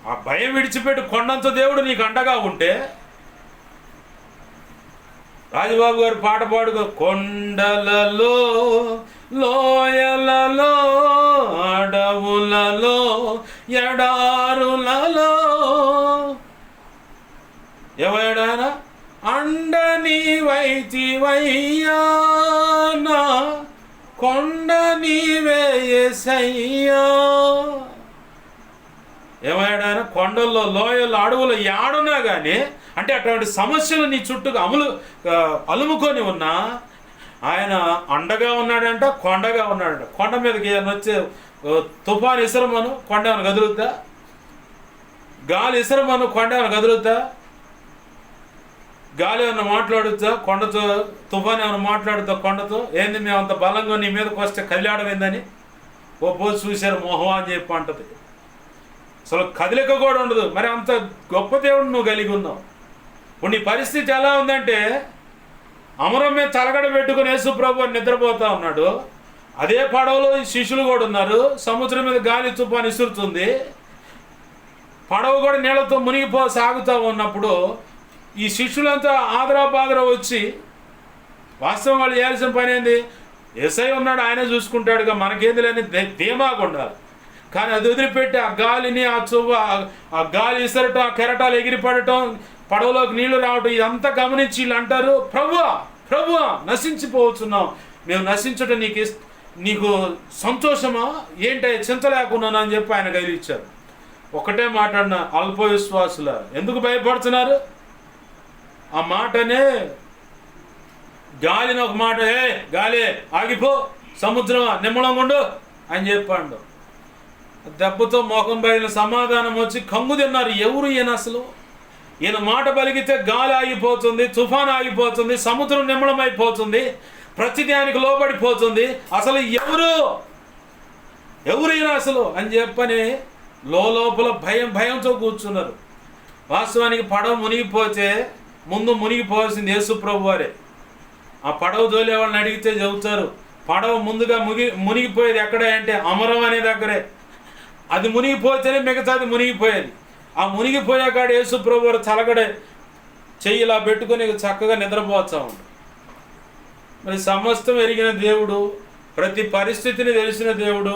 ఆ భయం విడిచిపెట్టి కొండంత దేవుడు నీకు అండగా ఉంటే, రాజబాబు గారు పాట పాడుకో, కొండలలో, లోయలలో, అడవులలో, ఎడారులలో. ఎవడానా? కొండైతివయ్యా నా కొండ నీవే యేసయ్యా. ఏమయ్యాడు ఆయన? కొండల్లో, లోయల్లో, అడవులు ఏడున్నా కానీ, అంటే అటువంటి సమస్యలు నీ చుట్టూ అలుముకొని ఉన్నా ఆయన అండగా ఉన్నాడంట, కొండగా ఉన్నాడంట. కొండ మీదకి ఏమైనా వచ్చే తుఫాను ఇసరమను కొండ ఏమైనా కదులుతా? గాలి ఇసరమను కొండ ఏమైనా కదులుతా? గాలి ఏమైనా మాట్లాడుతా కొండతో? తుఫాను ఏమైనా మాట్లాడుతా కొండతో? ఏంది మేము అంత బలంగా నీ మీదకి వస్తే కళ్యాణమైందని ఓ పోజు చూశారు మొహం అని చెప్పి అంటది. అసలు కదలిక కూడా ఉండదు. మరి అంత గొప్ప దేవుడు నువ్వు కలిగి ఉన్నావు. ఇప్పుడు నీ పరిస్థితి ఎలా ఉందంటే, అమరం మీద తలగడ పెట్టుకుని యేసు ప్రభు నిద్రపోతా ఉన్నాడు. అదే పడవలో ఈ శిష్యులు కూడా ఉన్నారు. సముద్రం మీద గాలి తుఫాను ఇసురుతుంది. పడవ కూడా నీళ్ళతో సాగుతూ ఉన్నప్పుడు ఈ శిష్యులంతా ఆదరా వచ్చి, వాస్తవం వాళ్ళు చేయాల్సిన పని ఏంది? యేసయ్య ఉన్నాడు, ఆయనే చూసుకుంటాడుగా, మనకేంది లేని ధీమాగా ఉండాలి. కానీ అది వదిలిపెట్టి ఆ గాలిని, ఆ గాలి ఇసరటం, ఆ కెరటాలు ఎగిరిపడటం, పడవలోకి నీళ్లు రావటం, ఇదంతా గమనించి వీళ్ళు అంటారు, ప్రభువా నశించిపోతున్నాం, మేము నశించటం నీకు సంతోషమా ఏంటి? చింత లేకున్నాను అని చెప్పి ఆయన గదిలిచ్చారు. ఒకటే మాట్లాడిన అల్ప విశ్వాసుల ఎందుకు భయపడుతున్నారు? ఆ మాటనే గాలిని ఒక మాట, గాలి ఆగిపో, సముద్రమా నిమ్మలంగా ఉండు అని చెప్పాడు. దెబ్బతో మోకం బయలు సమాధానం వచ్చి కంగు తిన్నారు. ఎవరు ఈయన అసలు? ఈయన మాట పలికితే గాలి ఆగిపోతుంది, తుఫాను ఆగిపోతుంది, సముద్రం నిమ్మలమైపోతుంది, ప్రతిదానికి లోబడిపోతుంది. అసలు ఎవరు ఈయన అసలు అని చెప్పని లోపల భయంతో కూర్చున్నారు. వాస్తవానికి పడవ మునిగిపోతే ముందు మునిగిపోవాల్సింది యేసు ప్రభు వారే. ఆ పడవ దోలే వాళ్ళని అడిగితే చెబుతారు, పడవ ముందుగా మునిగిపోయేది ఎక్కడే అంటే అమరం అనే దగ్గరే. అది మునిగిపోతేనే మిగతాది మునిగిపోయేది. ఆ మునిగిపోయాకాడ యేసు ప్రభు వారు తలగడే చెయ్యి ఇలా పెట్టుకొని చక్కగా నిద్రపోతా ఉంటాడు. మరి సమస్తం ఎరిగిన దేవుడు, ప్రతి పరిస్థితిని తెలిసిన దేవుడు,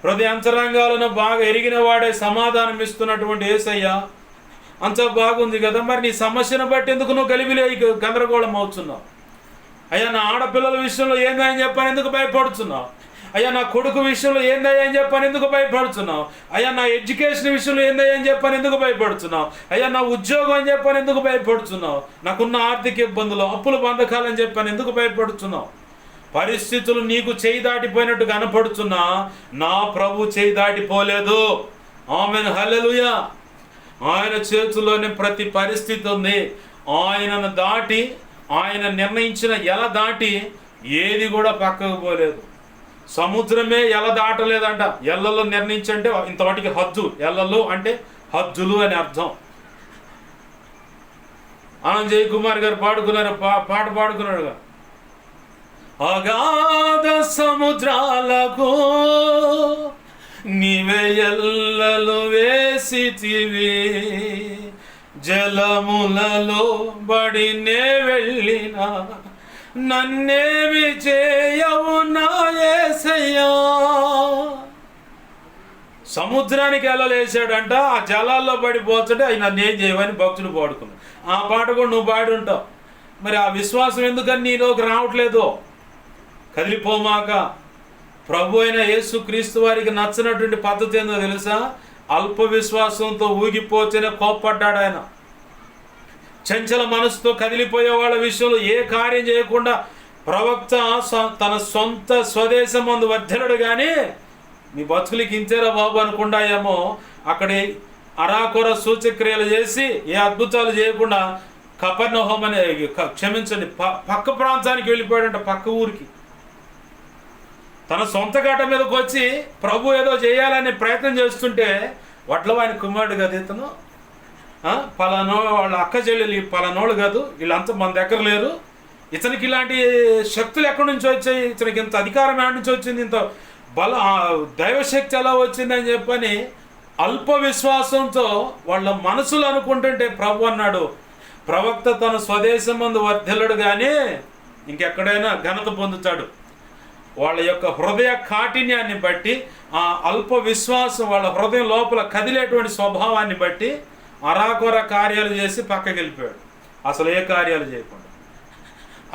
హృదయాంతరంగాలను బాగా ఎరిగిన వాడే సమాధానం ఇస్తున్నటువంటి యేసయ్య అంత బాగుంది కదా. మరి నీ సమస్యను బట్టి ఎందుకు నువ్వు గలిబిలే గందరగోళం అవుతున్నావు? అయ్యా నా ఆడపిల్లల విషయంలో ఏందని చెప్పని ఎందుకు భయపడుతున్నావు? అయ్యా నా కొడుకు విషయంలో ఏందయ్యా అని చెప్పని ఎందుకు భయపడుతున్నావు? అయ్యా నా ఎడ్యుకేషన్ విషయంలో ఏందయ్యా అని చెప్పని ఎందుకు భయపడుతున్నావు? అయ్యా నా ఉద్యోగం అని చెప్పని ఎందుకు భయపడుతున్నావు? నాకున్న ఆర్థిక ఇబ్బందులు, అప్పుల బంధకాలని చెప్పని ఎందుకు భయపడుతున్నావు? పరిస్థితులు నీకు చేయి దాటిపోయినట్టు కనపడుతున్నా నా ప్రభు చేయి దాటిపోలేదు. ఆమేన్, హల్లెలూయా. ఆయన చేతుల్లోనే ప్రతి పరిస్థితి ఉంది. ఆయనను దాటి, ఆయన నిర్ణయించిన ఎల దాటి ఏది కూడా పక్కకు పోలేదు. సముద్రమే ఎల దాటలేదంట. ఎల్లలో నిర్ణయించంటే ఇంతవాటికి హద్దు, ఎల్లలో అంటే హద్దులు అని అర్థం. ఆనంద్ జయ్ కుమార్ గారు పాడుకున్నారు, పాట పాడుకున్నాడుగా, అగాధ సముద్రాలకు నీవే ఎల్లలు వేసితివి, జలములలో బడినే వెళ్ళినా నన్నేవి చేయవు నా యేసయ్యా. సముద్రానికి ఎల్లలేసాడంట, ఆ జలాల్లో పడిపోతుంటే అవి నన్నేం చేయవని భక్తుడు పాడుకున్నాడు. ఆ పాట కూడా నువ్వు పాడి ఉంటావు. మరి ఆ విశ్వాసం ఎందుకని నీలోకి రావట్లేదు? కదిలిపోమాక. ప్రభు అయిన యేసు క్రీస్తు వారికి నచ్చినటువంటి పద్ధతి ఏందో తెలుసా? అల్ప విశ్వాసంతో ఊగిపోతేనే కోప్పడ్డాడు ఆయన. చంచల మనసుతో కదిలిపోయే వాళ్ళ విషయంలో ఏ కార్యం చేయకుండా ప్రవక్త తన సొంత స్వదేశం మందు వర్ధనుడు. కానీ మీ బతుకులకి ఇంతేరా బాబు అనుకుండా ఏమో అక్కడి అరాకొర సూచక్రియలు చేసి ఏ అద్భుతాలు చేయకుండా కపెర్నహూము అనే పక్క ప్రాంతానికి వెళ్ళిపోయాడంట, పక్క ఊరికి. తన సొంత గడ్డ మీదకి వచ్చి ప్రభు ఏదో చేయాలనే ప్రయత్నం చేస్తుంటే వడ్లవాని కుమారుడు కదా ఇతను, పలానో వాళ్ళ అక్క చెల్లెలు పలానోళ్ళు కాదు, వీళ్ళంతా మన దగ్గర లేరు, ఇతనికి ఇలాంటి శక్తులు ఎక్కడి నుంచి వచ్చాయి, ఇతనికి ఇంత అధికారం ఎక్కడి నుంచి వచ్చింది, ఇంత దైవశక్తి ఎలా వచ్చిందని చెప్పని అల్ప విశ్వాసంతో వాళ్ళ మనసులు అనుకుంటుంటే ప్రభు అన్నాడు, ప్రవక్త తన స్వదేశం మందు వర్ధిల్లుడు కానీ ఇంకెక్కడైనా ఘనత పొందుతాడు. వాళ్ళ యొక్క హృదయ కాఠిన్యాన్ని బట్టి, ఆ అల్ప విశ్వాసం వాళ్ళ హృదయం లోపల కదిలేటువంటి స్వభావాన్ని బట్టి అరాకొర కార్యాలు చేసి పక్కకి వెళ్ళిపోయాడు, అసలు ఏ కార్యాలు చేయకుండా.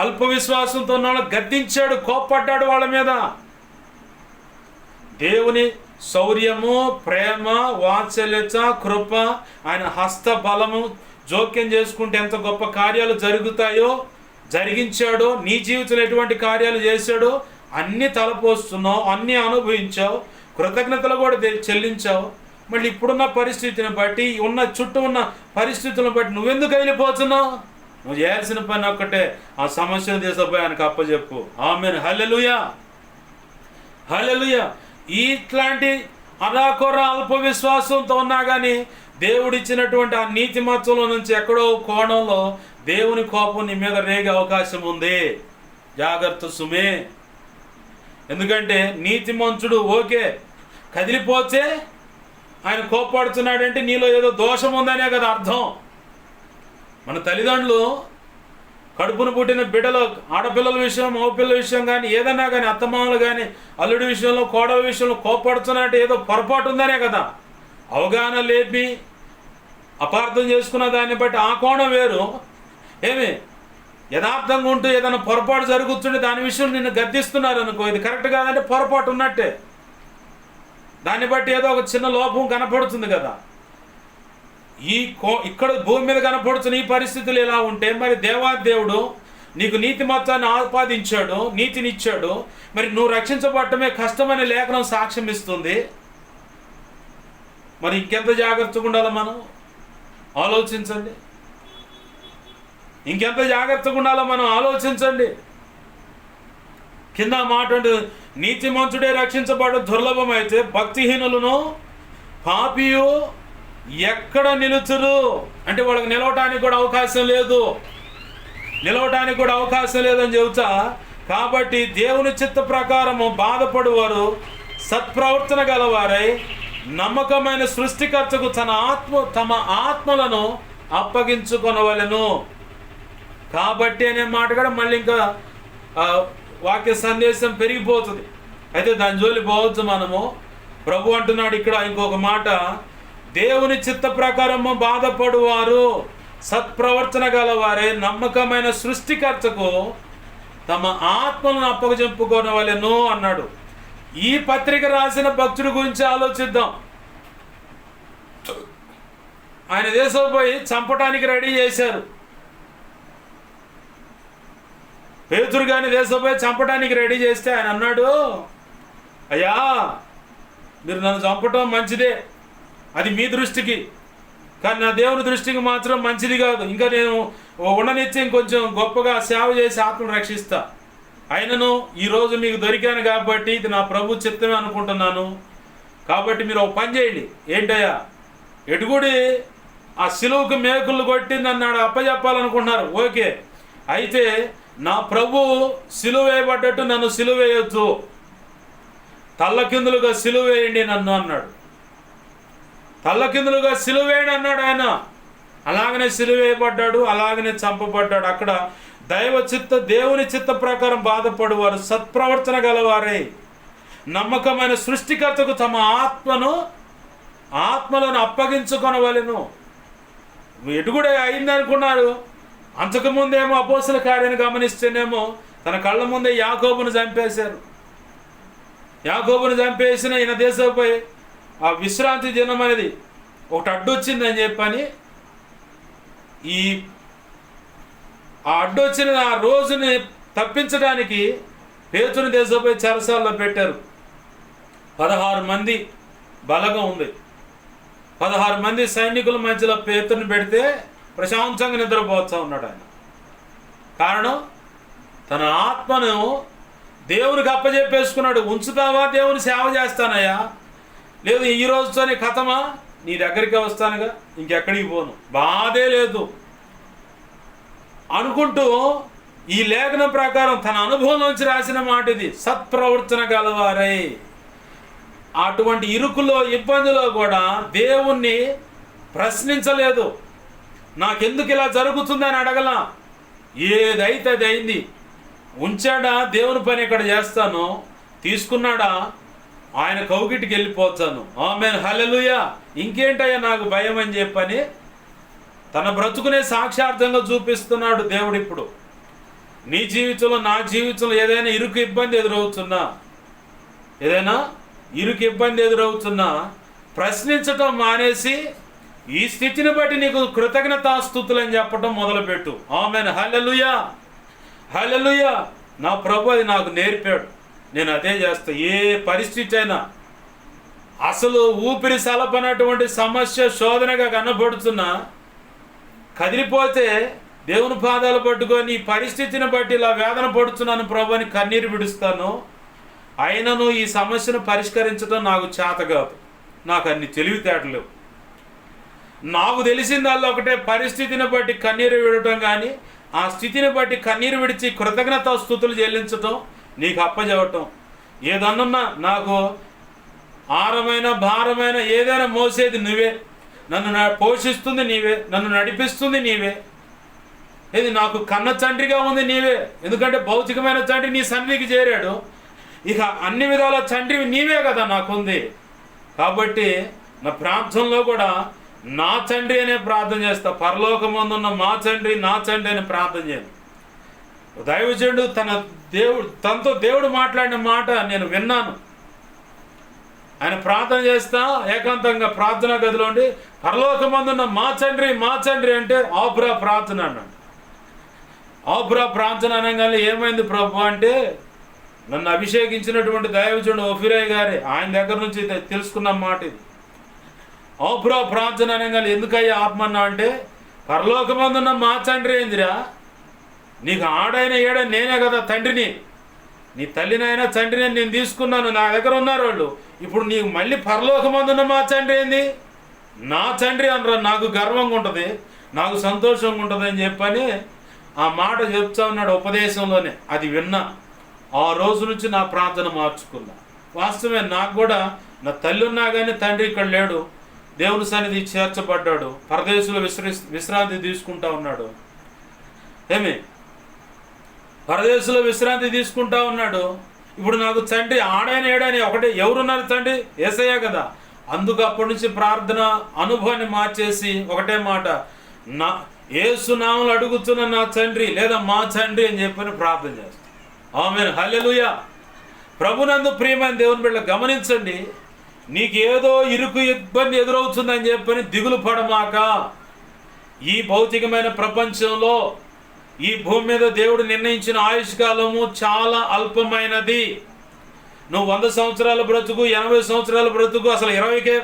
అల్ప విశ్వాసంతో ఉన్న వాళ్ళని గద్దించాడు, కోప్పడ్డాడు వాళ్ళ మీద. దేవుని శౌర్యము, ప్రేమ, వాత్సల్యత, కృప, ఆయన హస్త బలము జోక్యం చేసుకుంటే ఎంత గొప్ప కార్యాలు జరుగుతాయో జరిగించాడో, నీ జీవితంలో ఎటువంటి కార్యాలు చేశాడో అన్నీ తలపోస్తున్నావు, అన్నీ అనుభవించావు, కృతజ్ఞతలు కూడా చెల్లించావు. మళ్ళీ ఇప్పుడున్న పరిస్థితిని బట్టి, చుట్టూ ఉన్న పరిస్థితులను బట్టి నువ్వెందుకు వెళ్ళిపోతున్నావు? నువ్వు చేయాల్సిన పని ఒక్కటే, ఆ సమస్యను తీసుకుపోయి ఆయనకు అప్పచెప్పు. ఆమేన్. హల్లెలూయా, హల్లెలూయా. ఇట్లాంటి అరాకొర అల్ప విశ్వాసంతో ఉన్నా కానీ దేవుడిచ్చినటువంటి ఆ నీతి మచ్చలో నుంచి ఎక్కడో కోణంలో దేవుని కోపం నీ మీద రేగే అవకాశం ఉంది. జాగ్రత్త సుమే. ఎందుకంటే నీతి మంచుడు ఓకే, కదిలిపోతే ఆయన కోపడుతున్నాడంటే నీలో ఏదో దోషం ఉందనే కదా అర్థం. మన తల్లిదండ్రులు కడుపును పుట్టిన బిడ్డలు, ఆడపిల్లల విషయం, మగపిల్లల విషయం కానీ ఏదన్నా కానీ, అత్తమామలు కానీ, అల్లుడి విషయంలో, కోడల విషయంలో కోపడుతున్నాడంటే ఏదో పొరపాటు ఉందనే కదా. అవగాహన లేపి అపార్థం చేసుకున్న దాన్ని బట్టి ఆ కోణం వేరు. ఏమి యథార్థంగా ఉంటూ ఏదైనా పొరపాటు జరుగుతుంటే దాని విషయం నిన్ను గద్దిస్తున్నారు అనుకో, ఇది కరెక్ట్ కాదంటే పొరపాటు ఉన్నట్టే. దాన్ని బట్టి ఏదో ఒక చిన్న లోపం కనపడుతుంది కదా. ఇక్కడ భూమి మీద కనపడుతున్న ఈ పరిస్థితులు ఎలా ఉంటే మరి దేవాదేవుడు నీకు నీతి మొత్తాన్ని ఆపాదించాడు, నీతినిచ్చాడు. మరి నువ్వు రక్షించబడటమే కష్టమని లేఖనం సాక్ష్యం ఇస్తుంది. మరి ఇంకెంత జాగ్రత్తగా ఉండాలి మనం ఆలోచించండి. ఇంకెంత జాగ్రత్తగా ఉండాలో మనం ఆలోచించండి. కింద మాట నీతిమంతుడే రక్షించబడ దుర్లభం అయితే భక్తిహీనులను పాపియు ఎక్కడ నిలుచురు అంటే వాళ్ళకి నిలవటానికి కూడా అవకాశం లేదు, నిలవటానికి కూడా అవకాశం లేదని చెబుతా. కాబట్టి దేవుని చిత్త ప్రకారము బాధపడువారు సత్ప్రవర్తన గలవారై నమ్మకమైన సృష్టికర్తకు తమ ఆత్మలను అప్పగించుకొనవలెను. కాబట్టి అనే మాట కూడా మళ్ళీ ఇంకా వాక్య సందేశం పెరిగిపోతుంది. అయితే దాని జోలి పోవచ్చు మనము. ప్రభు అంటున్నాడు ఇక్కడ ఇంకొక మాట, దేవుని చిత్త ప్రకారము బాధపడువారు సత్ప్రవర్తన గలవారే నమ్మకమైన సృష్టికర్తకు తమ ఆత్మలను అప్పగించుకొనవలెను అన్నాడు. ఈ పత్రిక రాసిన భక్తుడి గురించి ఆలోచిద్దాం. ఆయన దేశం పోయి చంపడానికి రెడీ చేశారు. పేతురు గాని దేశం పోయి చంపడానికి రెడీ చేస్తే ఆయన అన్నాడు, అయ్యా మీరు నన్ను చంపటం మంచిదే, అది మీ దృష్టికి, కానీ నా దేవుని దృష్టికి మాత్రం మంచిది కాదు. ఇంకా నేను ఉండనిచ్చి ఇంకొంచెం గొప్పగా సేవ చేసి ఆత్మను రక్షిస్తా. అయినను ఈరోజు మీకు దొరికాను కాబట్టి ఇది నా ప్రభు చిత్తమే అనుకుంటున్నాను. కాబట్టి మీరు ఒక పని చేయండి. ఏంటయ్యా, ఎటుగుడి ఆ సిలువుకు మేకులు కొట్టి నన్ను అప్పచెప్పాలనుకుంటున్నారు. ఓకే, అయితే నా ప్రభు సిలువ వేయబడ్డట్టు నన్ను సిలువ వేయొద్దు, తల్లకిందులుగా సిలువ వేయండి నన్ను అన్నాడు. తల్లకిందులుగా సిలువ వేయండి అన్నాడు ఆయన. అలాగనే సిలువ వేయబడ్డాడు, అలాగనే చంపబడ్డాడు. అక్కడ దేవుని చిత్త ప్రకారం బాధపడువారు సత్ప్రవర్తన గలవారై నమ్మకమైన సృష్టికర్తకు తమ ఆత్మలను అప్పగించుకొనవలెను. ఎటుగుడే అయిందనుకున్నారు. అంతకుముందేమో అపోస్తల కార్యాన్ని గమనిస్తేనేమో తన కళ్ళ ముందే యాకోబును చంపేశారు. యాకోబును చంపేసిన ఈయన దేశంపై ఆ విశ్రాంతి దినం అనేది ఒకటి అడ్డొచ్చిందని చెప్పని ఆ అడ్డొచ్చిన ఆ రోజుని తప్పించడానికి పేతుని దేశంపై చెరసాల్లో పెట్టారు. 16 మంది బలగం ఉంది. 16 మంది సైనికుల మధ్యలో పేతుని పెడితే ప్రశాంతంగా నిద్రపోతా ఉన్నాడు ఆయన. కారణం తన ఆత్మను దేవునికి అప్పచెప్పేసుకున్నాడు. ఉంచుతావా, దేవుని సేవ చేస్తానయ్యా, లేదు ఈ రోజుతోనే కథమా, నీ దగ్గరికి వస్తానుగా, ఇంకెక్కడికి పోను, బాధే లేదు అనుకుంటూ ఈ లేఖనం ప్రకారం తన అనుభవం నుంచి రాసిన మాట ఇది. సత్ప్రవర్తన గలవారై అటువంటి ఇరుకులో ఇబ్బందిలో కూడా దేవుణ్ణి ప్రశ్నించలేదు. నాకెందుకు ఇలా జరుగుతుందని అడగల. ఏదైతే అది అయింది. ఉంచాడా, దేవుని పని ఇక్కడ చేస్తాను, తీసుకున్నాడా, ఆయన కౌగిటికి వెళ్ళిపోతాను. ఆమేన్, హల్లెలూయా. ఇంకేంటయ్యా నాకు భయం అని చెప్పని తన బ్రతుకునే సాక్షార్థంగా చూపిస్తున్నాడు దేవుడు. ఇప్పుడు నీ జీవితంలో, నా జీవితంలో ఏదైనా ఇరుకు ఇబ్బంది ఎదురవుతున్నా ప్రశ్నించటం మానేసి ఈ స్థితిని బట్టి నీకు కృతజ్ఞతాస్తుతులు అని చెప్పటం మొదలుపెట్టు. ఆమేన్. హల్లెలూయా, హల్లెలూయా. నా ప్రభు అది నాకు నేర్పాడు, నేను అదే చేస్తా. ఏ పరిస్థితి అయినా, అసలు ఊపిరి సలపనటువంటి సమస్య శోధనగా కనబడుతున్నా, కదిలిపోతే దేవుని పాదాలు పట్టుకొని ఈ పరిస్థితిని బట్టి ఇలా వేదన పడుతున్నాను ప్రభు అని కన్నీరు విడుస్తాను. అయినను ఈ సమస్యను పరిష్కరించడం నాకు చేత కాదు, నాకు అన్ని తెలివితేటలు. నాకు తెలిసిందల్లా ఒకటే, పరిస్థితిని బట్టి కన్నీరు విడటం కానీ, ఆ స్థితిని బట్టి కన్నీరు విడిచి కృతజ్ఞతా స్తుతులు చెల్లించటం, నీకు అప్పచెప్పటం. ఏదన్నా నాకు ఆరమైన భారమైన ఏదైనా మోసేది నువ్వే, నన్ను పోషిస్తుంది నీవే, నన్ను నడిపిస్తుంది నీవే, ఇది నాకు కన్న తండ్రిగా ఉంది నీవే. ఎందుకంటే భౌతికమైన తండ్రి నీ సన్నిధికి చేరాడు, ఇక అన్ని విధాల తండ్రి నీవే కదా నాకుంది. కాబట్టి నా ప్రార్థనలో కూడా నా తండ్రి అనే ప్రార్థన చేస్తా. పరలోకమందున్న మా తండ్రి, నా తండ్రి అని ప్రార్థన చేయను. దైవజనుడు తనతో దేవుడు మాట్లాడిన మాట నేను విన్నాను. ఆయన ప్రార్థన చేస్తా ఏకాంతంగా ప్రార్థనా గదిలో ఉండి, పరలోకమందున్న మా తండ్రి, మా తండ్రి అంటే ఆబ్రా ప్రార్థన అన్నాడు. ఆబ్రా ప్రార్థన అనగానే ఏమైంది ప్రభు అంటే, నన్ను అభిషేకించినటువంటి దైవజనుడు ఒఫిరాయ్ గారే, ఆయన దగ్గర నుంచి తెలుసుకున్న మాట ఇది. ఆబ్రా ప్రార్థన అనగానే ఎందుకయ్యా ఆత్మన్నా అంటే, పరలోకమందున్న మా తండ్రి ఏందిరా, నీకు ఆడైన ఏడ నేనే కదా తండ్రిని, నీ తల్లినైనా తండ్రిని నేను తీసుకున్నాను, నా దగ్గర ఉన్నారు వాళ్ళు. ఇప్పుడు నీకు మళ్ళీ పరలోకమందున్న మా తండ్రి ఏంది, నా తండ్రి అనరా, నాకు గర్వంగా ఉంటుంది, నాకు సంతోషంగా ఉంటుంది అని చెప్పని ఆ మాట చెప్తా ఉన్నాడు ఉపదేశంలోనే. అది విన్నా, ఆ రోజు నుంచి నా ప్రార్థన మార్చుకున్నా. వాస్తవమే, నాకు కూడా నా తల్లి ఉన్నా కానీ తండ్రి ఇక్కడ లేడు, దేవుని సన్నిధి చేర్చబడ్డాడు, పరదేశంలో విశ్రాంతి తీసుకుంటా ఉన్నాడు. పరదేశంలో విశ్రాంతి తీసుకుంటా ఉన్నాడు. ఇప్పుడు నాకు తండ్రి ఆడైన ఏడని ఒకటే, ఎవరున్నారు తండ్రి? యేసయ్య కదా. అందుకు అప్పటి నుంచి ప్రార్థన అనుభవాన్ని మార్చేసి ఒకటే మాట, నా యేసు నామములో అడుగుతున్న నా తండ్రి లేదా మా తండ్రి అని చెప్పని ప్రార్థన చేస్తాను. ఆమేన్. హల్లెలూయా. ప్రభునందు ప్రియమైన దేవుని బిడ్డ గమనించండి, నీకేదో ఇరుకు ఇబ్బంది ఎదురవుతుందని చెప్పని దిగులు పడమాక. ఈ భౌతికమైన ప్రపంచంలో, ఈ భూమి మీద దేవుడు నిర్ణయించిన ఆయుష్కాలము చాలా అల్పమైనది. నువ్వు 100 సంవత్సరాల బ్రతుకు, 80 సంవత్సరాల బ్రతుకు, అసలు 20కే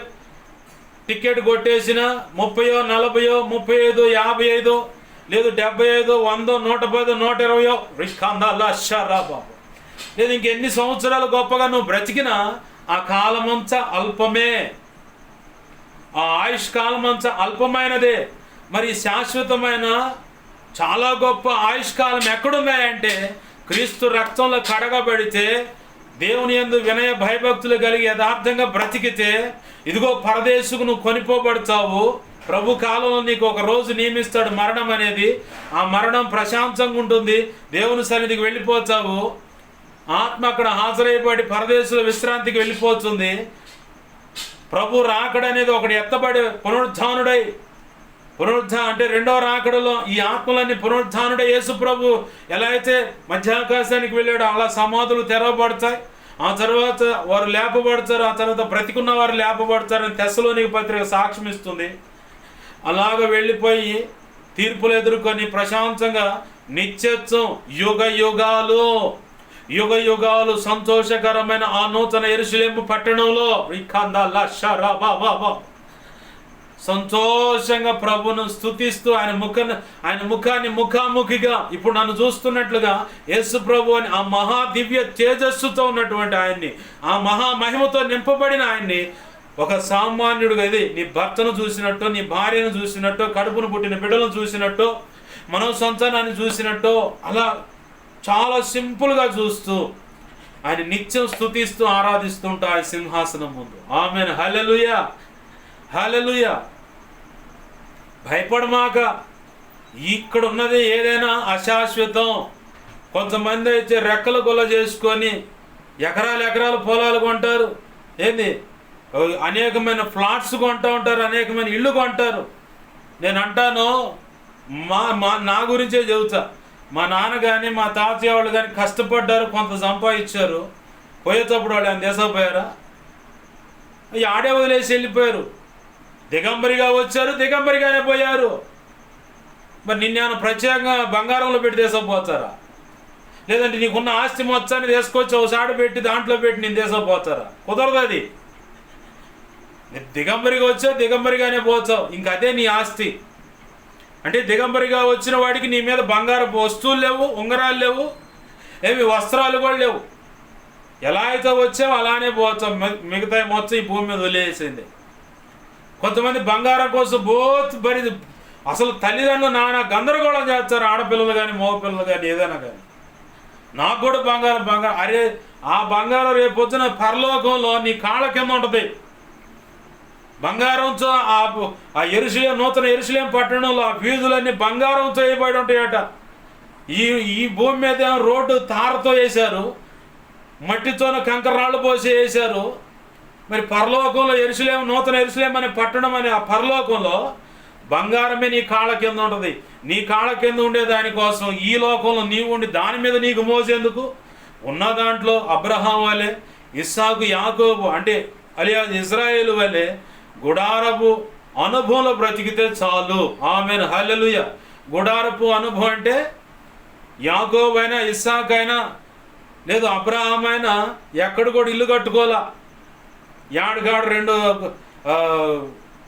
టికెట్ కొట్టేసిన 30, 40, 35, 55, లేదు 75, 100, 110, 120 రిష్కాందాల్లా అషారా బాబు, లేదు ఇంకెన్ని సంవత్సరాలు గొప్పగా నువ్వు బ్రతికినా ఆ కాలమంతా అల్పమే, ఆ ఆయుష్కాలమంతా అల్పమైనదే. మరి శాశ్వతమైన చాలా గొప్ప ఆయుష్కాలం ఎక్కడున్నాయంటే, క్రీస్తు రక్తంలో కడగబడితే, దేవుని యందు వినయ భయభక్తులు కలిగి యథార్థంగా బ్రతికితే, ఇదిగో పరదేశుకు నువ్వు కొనిపోబడతావు. ప్రభు కాలంలో నీకు ఒక రోజు నియమిస్తాడు మరణం అనేది. ఆ మరణం ప్రశాంతంగా ఉంటుంది, దేవుని సన్నిధికి వెళ్ళిపోతావు. ఆత్మ అక్కడ హాజరైపడి పరదేశుల విశ్రాంతికి వెళ్ళిపోతుంది. ప్రభు రాకడ అనేది ఒకటి ఎత్తబడి పునరుద్ధానుడై, అంటే రెండవ రాకడలో ఈ ఆత్మలన్నీ పునరుద్ధానుడై యేసు ప్రభు ఎలా అయితే మధ్యాకాశానికి వెళ్ళాడో అలా సమాధులు తెరవబడతాయి. ఆ తర్వాత వారు లేపబడతారు, ఆ తర్వాత బ్రతికున్న వారు లేపబడతారని తెస్సలోనిక పత్రిక సాక్ష్యం ఇస్తుంది. అలాగ వెళ్ళిపోయి తీర్పులు ఎదుర్కొని ప్రశాంతంగా నిత్యత్వం యుగ యుగాలు సంతోషకరమైన ఆ నూతన యెరూషలేము పట్టణంలో సంతోషంగా ప్రభును స్తుతిస్తూ ఆయన ముఖాన్ని ముఖాముఖిగా ఇప్పుడు నన్ను చూస్తున్నట్లుగా యేసు ప్రభు అని ఆ మహా దివ్య తేజస్సుతో ఉన్నటువంటి ఆయన్ని, ఆ మహా మహిమతో నింపబడిన ఆయన్ని ఒక సామాన్యుడిగా, ఇది నీ భర్తను చూసినట్టు, నీ భార్యను చూసినట్టు, కడుపును పుట్టిన బిడ్డలను చూసినట్టు, మనో సంతానాన్ని చూసినట్టు, అలా చాలా సింపుల్గా చూస్తూ ఆయన నిత్యం స్తుతిస్తూ ఆరాధిస్తూ ఉంటా ఆయన సింహాసనం ముందు. ఆమేన్. హల్లెలూయా, హల్లెలూయా. భయపడమాక. ఇక్కడ ఉన్నది ఏదైనా అశాశ్వతం. కొంతమంది అయితే రెక్కలు గొల్ల చేసుకొని ఎకరాలు పొలాలు కొంటారు, ఏంది అనేకమైన ఫ్లాట్స్ కొంటూ ఉంటారు, అనేకమైన ఇళ్ళు కొంటారు. నేను అంటాను, నా గురించే చెబుతా, మా నాన్న కానీ మా తాతయ్య వాళ్ళు కానీ కష్టపడ్డారు, కొంత సంపాదించారు, పోయేటప్పుడు వాళ్ళు ఏమైనా దేశపోయారా? ఆడే వదిలేసి వెళ్ళిపోయారు. దిగంబరిగా వచ్చారు, దిగంబరిగానే పోయారు. మరి నిన్నేమైనా ప్రత్యేకంగా బంగారంలో పెట్టి దేశపోతారా? లేదంటే నీకున్న ఆస్తి మొత్తాన్ని తీసుకొచ్చి ఒకసారి పెట్టి దాంట్లో పెట్టి నేను దేశపోతారా? కుదరదు. అది దిగంబరిగా వచ్చావు, దిగంబరిగానే పోతావు. ఇంక అదే నీ ఆస్తి. అంటే దిగంబరిగా వచ్చిన వాడికి నీ మీద బంగారపు వస్తువులు లేవు, ఉంగరాలు లేవు, ఏమి వస్త్రాలు కూడా లేవు. ఎలా అయితే వచ్చావు అలానే పోతావు. మిగతా మొత్తం ఈ భూమి మీద వదిలేసింది. కొంతమంది బంగారం కోసం బరి అసలు తల్లిదండ్రులు నాన్న గందరగోళం చేస్తారు. ఆడపిల్లలు కానీ మగపిల్లలు కానీ ఏదైనా కానీ. నాకు కూడా బంగారం అరే ఆ బంగారం రేపు పొద్దున పరలోకంలో నీ కాళ్ళ కింద ఉంటుంది. బంగారంతో ఆ యెరూషలేము, నూతన యెరూషలేము పట్టణంలో ఆ వీధులన్నీ బంగారంతో వేయబడి ఉంటాయట. ఈ భూమి మీద రోడ్డు తారతో వేశారు, మట్టితోన కంకరాళ్ళు పోసి వేశారు. మరి పరలోకంలో యెరూషలేము, నూతన యెరూషలేము అనే పట్టణం అనే ఆ పరలోకంలో బంగారమే నీ కాళ్ళ కింద ఉంటుంది. నీ కాళ్ళ కింద ఉండే దానికోసం ఈ లోకంలో నీవు ఉండి దాని మీద నీకు మోసేందుకు? ఉన్న దాంట్లో అబ్రహాం వలె, ఇస్సాకు, యాకోబు అంటే అలియా ఇజ్రాయేలు వలె గుడారపు అనుభవంలో బ్రతికితే చాలు. ఆమేన్, హల్లెలూయా. గుడారపు అనుభవం అంటే యాకోబు అయినా, ఇస్సాకు అయినా, లేదు అబ్రహాం అయినా ఎక్కడ కూడా ఇల్లు కట్టుకోవాలా. యాడగాడు 2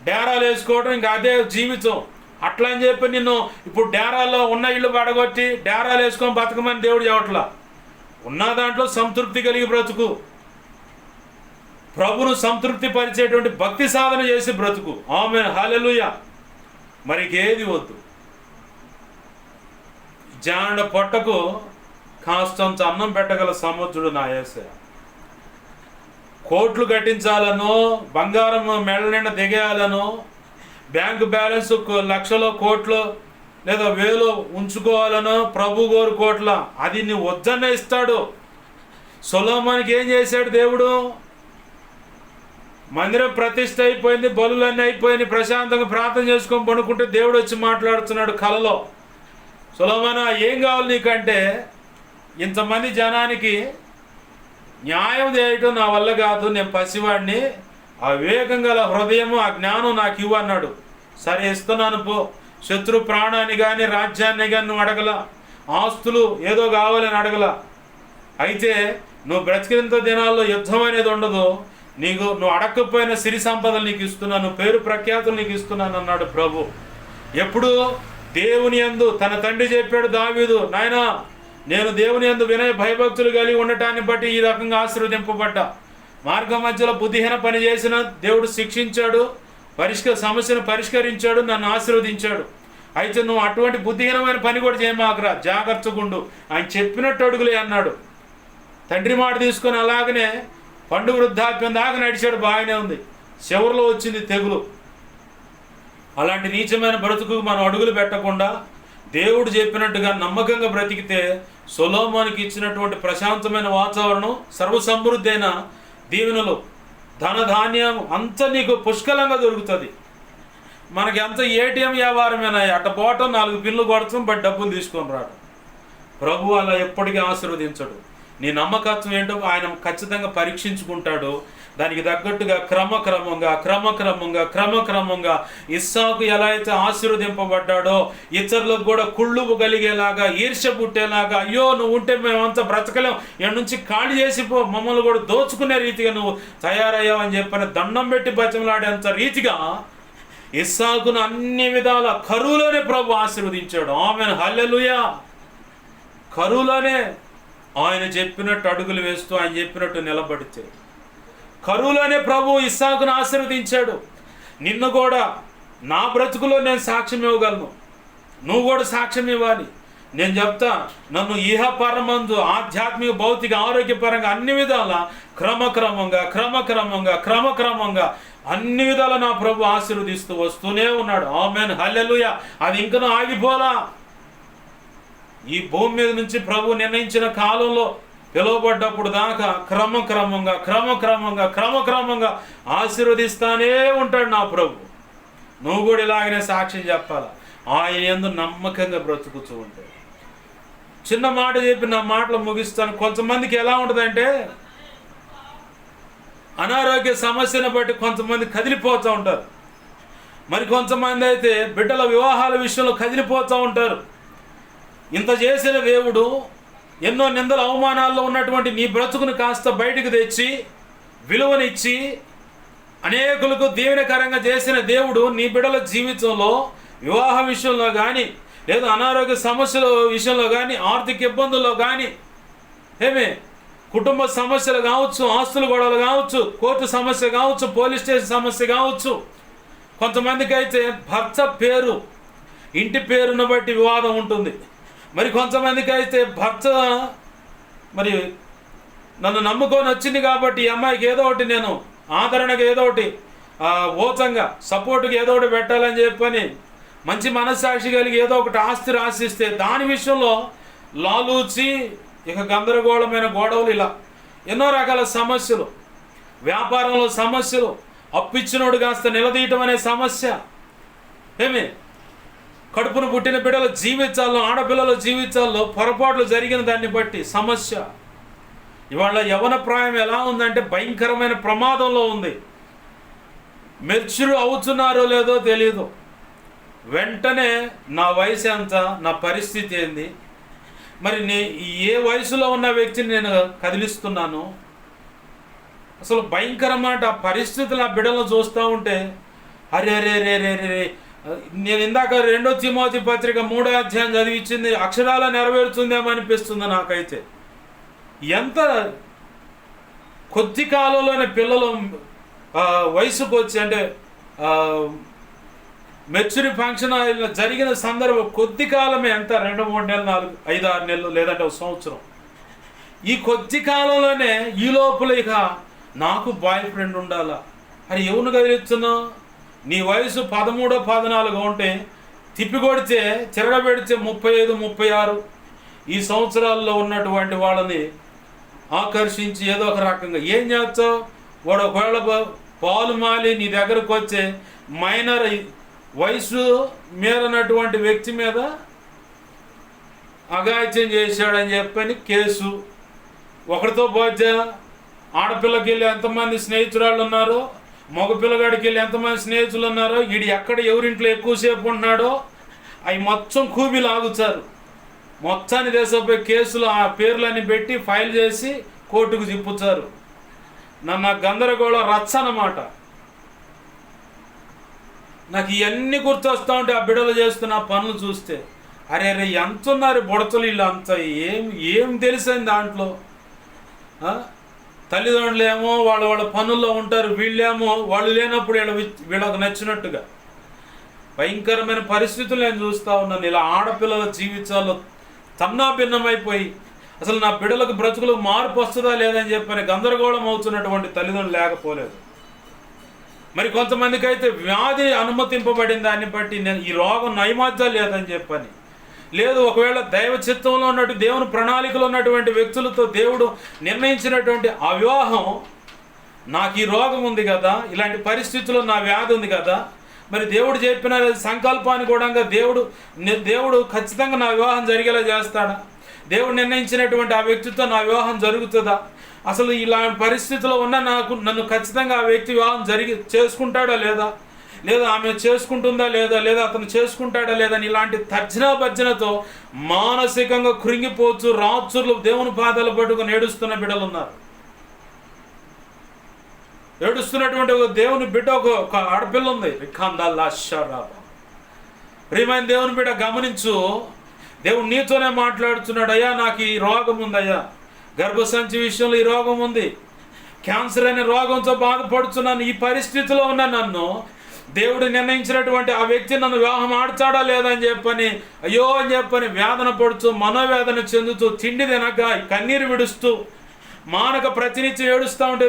డేరాలు వేసుకోవడం, ఇంకా అదే జీవితం. అట్లా అని చెప్పి నిన్ను ఇప్పుడు డేరాల్లో ఉన్న ఇల్లు పడగొట్టి డేరాలు వేసుకొని బతకమని దేవుడు చెప్పట్లా. ఉన్న దాంట్లో సంతృప్తి కలిగి బ్రతుకు. ప్రభును సంతృప్తి పరిచేటువంటి భక్తి సాధన చేసి బ్రతుకు. ఆమేన్, హల్లెలూయా. మరికేది వద్దు. జాండ పొట్టకు కాస్తంత అన్నం పెట్టగల సముద్రుడు నా యేసయ్య. కోట్లు కట్టించాలనో, బంగారం మెడ నిండా దిగేయాలనో, బ్యాంకు బ్యాలెన్స్ లక్షలో కోట్లు లేదా వేలు ఉంచుకోవాలనో ప్రభు కోరుకోట్ల. అది నీ వద్దనే ఇస్తాడు. సొలొమోనుకి ఏం చేశాడు దేవుడు? మందిరం ప్రతిష్ఠ అయిపోయింది, బలులన్నీ అయిపోయింది, ప్రశాంతంగా ప్రార్థన చేసుకొని పడుకుంటే దేవుడు వచ్చి మాట్లాడుతున్నాడు కలలో. సొలొమోనా, ఏం కావాలి నీకంటే? ఇంతమంది జనానికి న్యాయం చేయటం నా వల్ల కాదు, నేను పసివాడిని, ఆ వివేకం గల హృదయము, ఆ జ్ఞానం నాకు ఇవ్వు అన్నాడు. సరే ఇస్తున్నాను పో. శత్రు ప్రాణాన్ని కానీ రాజ్యాన్ని కానీ నువ్వు అడగల, ఆస్తులు ఏదో కావాలని అడగల. అయితే నువ్వు బ్రతికినంత దినాల్లో యుద్ధం అనేది ఉండదు. నువ్వు అడగకపోయిన సిరి సంపదలు నీకు ఇస్తున్నాను, పేరు ప్రఖ్యాతులు నీకు ఇస్తున్నాను అన్నాడు ప్రభు. ఎప్పుడు? దేవుని యందు. తన తండ్రి చెప్పాడు దావీదు, నాయనా నేను దేవుని యందు వినయ భయభక్తులు కలిగి ఉండటాన్ని బట్టి ఈ రకంగా ఆశీర్వదింపబడ్డా. మార్గం మధ్యలో బుద్ధిహీన పని చేసిన దేవుడు శిక్షించాడు, సమస్యను పరిష్కరించాడు, నన్ను ఆశీర్వదించాడు. అయితే నువ్వు అటువంటి బుద్ధిహీనమైన పని కూడా చేయమాకరా, జాగ్రత్తగుండు, ఆయన చెప్పినట్టు అడుగులే అన్నాడు. తండ్రి మాట తీసుకొని అలాగనే పండు వృద్ధాప్యం దాకా నడిచాడు, బాగానే ఉంది. చివరిలో వచ్చింది తెగులు. అలాంటి నీచమైన బ్రతుకు మనం అడుగులు పెట్టకుండా దేవుడు చెప్పినట్టుగా నమ్మకంగా బ్రతికితే సొలొమోనుకి ఇచ్చినటువంటి ప్రశాంతమైన వాతావరణం, సర్వసమృద్ధి అయిన దీవెనలు, ధనధాన్యం అంతా నీకు పుష్కలంగా దొరుకుతుంది. మనకి అంత ఏటీఎం వ్యాపారమేనా? అట్ట పోవటం, 4 పిన్లు కొడతాం, బట్ డబ్బులు తీసుకొని రావడం. ప్రభు అలా ఎప్పటికీ ఆశీర్వదించడు. నీ నమ్మకత్వం ఏంటో ఆయన ఖచ్చితంగా పరీక్షించుకుంటాడు. దానికి తగ్గట్టుగా క్రమక్రమంగా ఇస్సాకు ఎలా అయితే ఆశీర్వదింపబడ్డాడో ఇతరులకు కూడా కుళ్ళు కలిగేలాగా, ఈర్ష్య పుట్టేలాగా, అయ్యో నువ్వు ఉంటే మేమంతా బ్రతకలేం, ఎక్కడి నుంచి ఖాళీ చేసిపో, మమ్మల్ని కూడా దోచుకునే రీతిగా నువ్వు తయారయ్యావు అని చెప్పని దండం పెట్టి బతిమలాడేంత రీతిగా ఇస్సాకును అన్ని విధాల కరువులోనే ప్రభు ఆశీర్వదించాడు. ఆమేన్, హల్లెలూయా. కరువులోనే ఆయన చెప్పినట్టు అడుగులు వేస్తూ ఆయన చెప్పినట్టు నిలబడితే కరువులోనే ప్రభు ఇస్సాకును ఆశీర్వదించాడు. నిన్ను కూడా నా బ్రతుకులో నేను సాక్ష్యం ఇవ్వగలను, నువ్వు కూడా సాక్ష్యం ఇవ్వాలి. నేను చెప్తా, నన్ను ఇహపరమందు ఆధ్యాత్మిక, భౌతిక, ఆరోగ్యపరంగా అన్ని విధాల క్రమక్రమంగా అన్ని విధాల నా ప్రభు ఆశీర్వదిస్తూ వస్తూనే ఉన్నాడు. ఆమేన్, హల్లెలూయా. అది ఇంకనూ ఆగిపోలా. ఈ భూమి మీద నుంచి ప్రభు నిర్ణయించిన కాలంలో పిలువబడ్డప్పుడు దాకా క్రమక్రమంగా ఆశీర్వదిస్తానే ఉంటాడు నా ప్రభు. నువ్వు కూడా ఇలాగనే సాక్ష్యం చెప్పాలా. ఆయన యందు నమ్మకంగా బ్రతుకుతూ ఉంటాడు. చిన్న మాట చెప్పి నా మాటలు ముగిస్తాను. కొంతమందికి ఎలా ఉంటుందంటే అనారోగ్య సమస్యను బట్టి కొంతమంది కదిలిపోతూ ఉంటారు. మరి కొంతమంది అయితే బిడ్డల వివాహాల విషయంలో కదిలిపోతూ ఉంటారు. ఇంత చేసిన దేవుడు ఎన్నో నిందల అవమానాల్లో ఉన్నటువంటి నీ బ్రతుకును కాస్త బయటికి తెచ్చి విలువనిచ్చి అనేకులకు దీవెనకరంగా చేసిన దేవుడు నీ బిడ్డల జీవితంలో వివాహ విషయంలో కానీ, లేదా అనారోగ్య సమస్యల విషయంలో కానీ, ఆర్థిక ఇబ్బందుల్లో కానీ, కుటుంబ సమస్యలు కావచ్చు, ఆస్తుల గొడవలు కావచ్చు, కోర్టు సమస్య కావచ్చు, పోలీస్ స్టేషన్ సమస్య కావచ్చు. కొంతమందికి అయితే భర్త పేరు, ఇంటి పేరును బట్టి వివాదం ఉంటుంది. మరి కొంతమందికి అయితే భర్త మరి నన్ను నమ్ముకొని వచ్చింది కాబట్టి ఈ అమ్మాయికి ఏదో ఒకటి నేను ఆదరణగా ఏదో ఒకటి ఓచంగా సపోర్ట్గా ఏదో ఒకటి పెట్టాలని చెప్పని మంచి మనస్సాక్షి కలిగి ఏదో ఒకటి ఆస్తి రాసిస్తే దాని విషయంలో లాలూచి ఇక గందరగోళమైన గొడవలు, ఇలా ఎన్నో రకాల సమస్యలు, వ్యాపారంలో సమస్యలు, అప్పిచ్చినోడు కాస్త నిలదీయటం అనే సమస్య, కడుపును పుట్టిన బిడ్డల జీవితాల్లో, ఆడపిల్లల జీవితాల్లో పొరపాట్లు జరిగిన దాన్ని బట్టి సమస్య. ఇవాళ యవ్వన ప్రాయం ఎలా ఉందంటే భయంకరమైన ప్రమాదంలో ఉంది. మెచ్యూర్ అవుతున్నారో లేదో తెలియదు. వెంటనే నా వయసు ఎంత, నా పరిస్థితి ఏంది, మరి ఏ వయసులో ఉన్న వ్యక్తిని నేను కదిలిస్తున్నాను, అసలు భయంకరమాట పరిస్థితులు ఆ బిడ్డలను చూస్తూ ఉంటే అరే రే రే రే రే నేను ఇందాక 2 తిమోతి పత్రిక 3వ అధ్యాయం చదివించింది అక్షరాల నెరవేరుతుందేమో అనిపిస్తుంది నాకైతే. ఎంత కొద్ది కాలంలోనే పిల్లలు వయసుకు వచ్చి అంటే మెచ్యూరి ఫంక్షన్ జరిగిన సందర్భం కొద్ది కాలమే, ఎంత 2-3 నెలలు, 4-5-6 నెలలు, లేదంటే 1 సంవత్సరం. ఈ కొద్ది కాలంలోనే ఈ లోపల ఇక నాకు బాయ్ ఫ్రెండ్ ఉండాలా అని ఎవరిని కదిలిస్తున్నావు? నీ వయసు 13-14 ఉంటే తిప్పికొడితే తిరగబెడితే 35-36 ఈ సంవత్సరాల్లో ఉన్నటువంటి వాళ్ళని ఆకర్షించి ఏదో ఒక రకంగా ఏం చేస్తావు? వాడు ఒకవేళ పాలు మాలి నీ దగ్గరకు వచ్చే మైనర్ వయసు మీరనటువంటి వ్యక్తి మీద అఘాయిత్యం చేశాడని చెప్పని కేసు, ఒకరితో పోతే ఆడపిల్లకి వెళ్ళి ఎంతమంది స్నేహితురాళ్ళు ఉన్నారో, మగపిల్లగాడికి వెళ్ళి ఎంతమంది స్నేహితులు ఉన్నారో, వీడు ఎక్కడ ఎవరింట్లో ఎక్కువసేపు ఉంటున్నాడో అవి మొత్తం కూబి లాగుతారు. మొత్తాన్ని దేశంపై కేసులు ఆ పేర్లన్నీ పెట్టి ఫైల్ చేసి కోర్టుకు తిప్పుతారు. నన్ను గందరగోళ రచ్చ అన్నమాట. నాకు ఇవన్నీ గుర్తొస్తూ ఉంటే ఆ బిడ్డలు చేస్తున్న పనులు చూస్తే అరే అరే ఎంత ఉన్నారు బుడతలు వీళ్ళు, అంత ఏం తెలిసింది దాంట్లో. తల్లిదండ్రులు ఏమో వాళ్ళ పనుల్లో ఉంటారు, వీళ్ళేమో వాళ్ళు లేనప్పుడు వీళ్ళకు నచ్చినట్టుగా భయంకరమైన పరిస్థితులు నేను చూస్తూ ఉన్నాను. ఇలా ఆడపిల్లల జీవితాల్లో తన్నాభిన్నమైపోయి అసలు నా బిడ్డలకు బ్రతుకులకు మార్పు వస్తుందా లేదని చెప్పని గందరగోళం అవుతున్నటువంటి తల్లిదండ్రులు లేకపోలేదు. మరి కొంతమందికి అయితే వ్యాధి అనుమతింపబడిన దాన్ని బట్టి నేను ఈ రోగం నయమాధ్యం లేదని చెప్పని, లేదు ఒకవేళ దైవ చిత్తంలో ఉన్నట్టు దేవుని ప్రణాళికలో ఉన్నటువంటి వ్యక్తులతో దేవుడు నిర్ణయించినటువంటి ఆ వివాహం, నాకు ఈ రోగం ఉంది కదా, ఇలాంటి పరిస్థితుల్లో నా వ్యాధి ఉంది కదా, మరి దేవుడు చెప్పిన సంకల్పాన్ని కూడా దేవుడు ఖచ్చితంగా నా వివాహం జరిగేలా చేస్తాడా? దేవుడు నిర్ణయించినటువంటి ఆ వ్యక్తితో నా వివాహం జరుగుతుందా? అసలు ఇలాంటి పరిస్థితిలో ఉన్న నన్ను ఖచ్చితంగా ఆ వ్యక్తి వివాహం చేసుకుంటాడా లేదా, లేదా ఆమె చేసుకుంటుందా లేదా, లేదా అతను చేసుకుంటాడా లేదా అని ఇలాంటి తర్జనా భర్జనతో మానసికంగా కృంగిపోతూ రాత్రులు దేవుని పాదాలు పట్టుకుని ఏడుస్తున్న బిడ్డలు ఉన్నారు. ఏడుస్తున్నటువంటి ఒక దేవుని బిడ్డ, ఒక ఆడపిల్ల ఉంది. ప్రియమైన దేవుని బిడ్డ గమనించు, దేవుడు నీతోనే మాట్లాడుతున్నాడు. అయ్యా నాకు ఈ రోగం ఉందయ్యా, గర్భసంచి విషయంలో ఈ రోగం ఉంది, క్యాన్సర్ అనే రోగంతో బాధపడుతున్నాను, ఈ పరిస్థితిలో ఉన్న నన్ను దేవుడు నిర్ణయించినటువంటి ఆ వ్యక్తి నన్ను వివాహం ఆడతాడా లేదా అని చెప్పని అయ్యో అని చెప్పని వేదన పడుతూ మనోవేదన చెందుతూ తిండి తినక కన్నీరు విడుస్తూ మానక ప్రతినిత్యం ఏడుస్తూ ఉంటే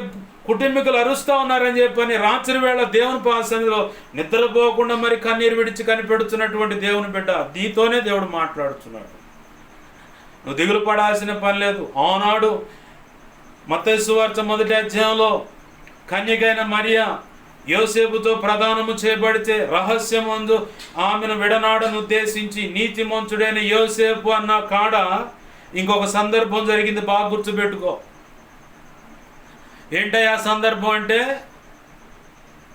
కుటుంబీకులు అరుస్తూ ఉన్నారని చెప్పని రాత్రి వేళ దేవుని పాసనిలో నిద్రపోకుండా మరి కన్నీరు విడిచి కనిపెడుతున్నటువంటి దేవుని బిడ్డ, నీతోనే దేవుడు మాట్లాడుతున్నాడు. నువ్వు దిగులు పడాల్సిన పని లేదు. ఆనాడు మత్తయి సువార్త 1వ అధ్యాయంలో కన్యకైన మరియా యోసేపుతో ప్రదానము చేయబడితే రహస్యమందు ఆమెను విడనాడను ఉద్దేశించి నీతిమంతుడైన యోసేపు అన్న కాడ ఇంకొక సందర్భం జరిగింది, బాగా గుర్తుపెట్టుకో. ఏంటయ్యా సందర్భం అంటే,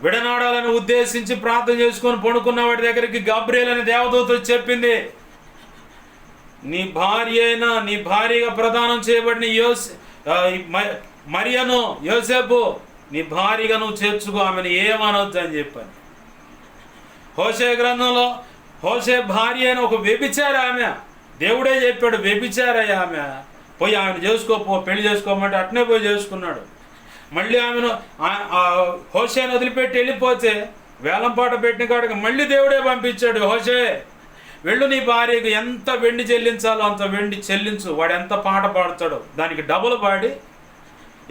విడనాడాలని ఉద్దేశించి ప్రార్థన చేసుకొని పడుకున్న వాడి దగ్గరికి గబ్రియేల్ అనే దేవదూత వచ్చి చెప్పింది, నీ భార్యగా ప్రదానం చేయబడిన మరియను, యోసేపు నీ భార్యగా నువ్వు చేర్చుకో, ఆమెను ఏమనొద్దు అని చెప్పాను. హోషే గ్రంథంలో హోషే భార్య అయిన ఒక వ్యభిచారి ఆమె, దేవుడే చెప్పాడు వ్యభిచారయ్య ఆమె, పోయి ఆమెను చేసుకోపో, పెళ్లి చేసుకోమంటే అట్నే పోయి చేసుకున్నాడు. మళ్ళీ ఆమెను హోషేను వదిలిపెట్టి వెళ్ళిపోతే వేలంపాట పెట్టిన కాడికి మళ్ళీ దేవుడే పంపించాడు, హోషే వెళ్ళు, నీ భార్యకు ఎంత వెండి చెల్లించాలో అంత వెండి చెల్లించు, వాడు ఎంత పాట పాడతాడో దానికి డబుల్ పాడి,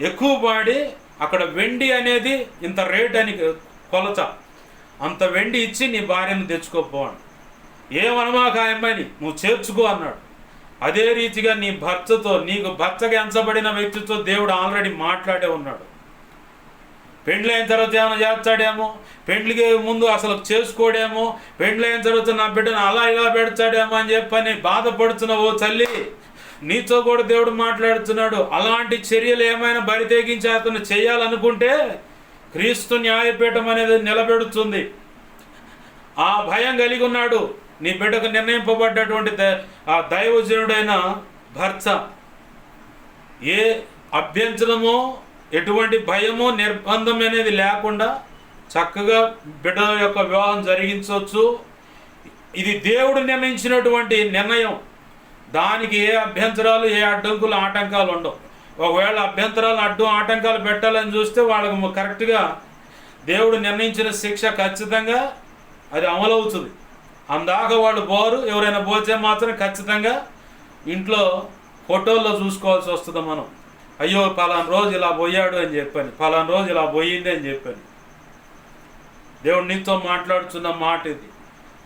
ఎక్కువ పాడి, అక్కడ వెండి అనేది ఇంత రేట్ అని కొలత, అంత వెండి ఇచ్చి నీ భార్యను తెచ్చుకోపో అని. ఏమనమాక అమ్మాయిని నువ్వు చేర్చుకో అన్నాడు. అదే రీతిగా నీ భర్తతో, నీకు భర్తగా ఎంచబడిన వ్యక్తితో దేవుడు ఆల్రెడీ మాట్లాడే ఉన్నాడు. పెండ్లైన తర్వాత ఏమైనా చేస్తాడేమో, పెండ్లికి ముందు అసలు చేసుకోడేమో, పెండ్లైన తర్వాత నా బిడ్డను అలా ఇలా పెడతాడేమో అని చెప్పని బాధపడుతున్నావు తల్లి, నీతో కూడా దేవుడు మాట్లాడుతున్నాడు. అలాంటి చర్యలు ఏమైనా బరి తెగించి అతను చేయాలనుకుంటే క్రీస్తు న్యాయపీఠం అనేది నిలబెడుతుంది. ఆ భయం కలిగి ఉన్నాడు నీ బిడ్డకు నిర్ణయింపబడ్డటువంటి ఆ దైవజనుడైన భర్త. ఏ అభ్యంతరమో, ఎటువంటి భయమో, నిర్బంధం అనేది లేకుండా చక్కగా బిడ్డ యొక్క వివాహం జరిగించవచ్చు. ఇది దేవుడు నిర్ణయించినటువంటి నిర్ణయం. దానికి ఏ అభ్యంతరాలు, ఏ అడ్డంకులు, ఆటంకాలు ఉండవు. ఒకవేళ అభ్యంతరాలు, ఆటంకాలు పెట్టాలని చూస్తే వాళ్ళకు కరెక్ట్గా దేవుడు నిర్ణయించిన శిక్ష ఖచ్చితంగా అది అమలవుతుంది. అందాక వాళ్ళు పోరు. ఎవరైనా పోతే మాత్రం ఖచ్చితంగా ఇంట్లో ఫోటోల్లో చూసుకోవాల్సి వస్తుంది. మనం అయ్యో పలానా రోజు ఇలా పోయాడు అని చెప్పని, పలానా రోజు ఇలా పోయింది అని చెప్పని. దేవుడు నీతో మాట్లాడుతున్న మాట ఇది.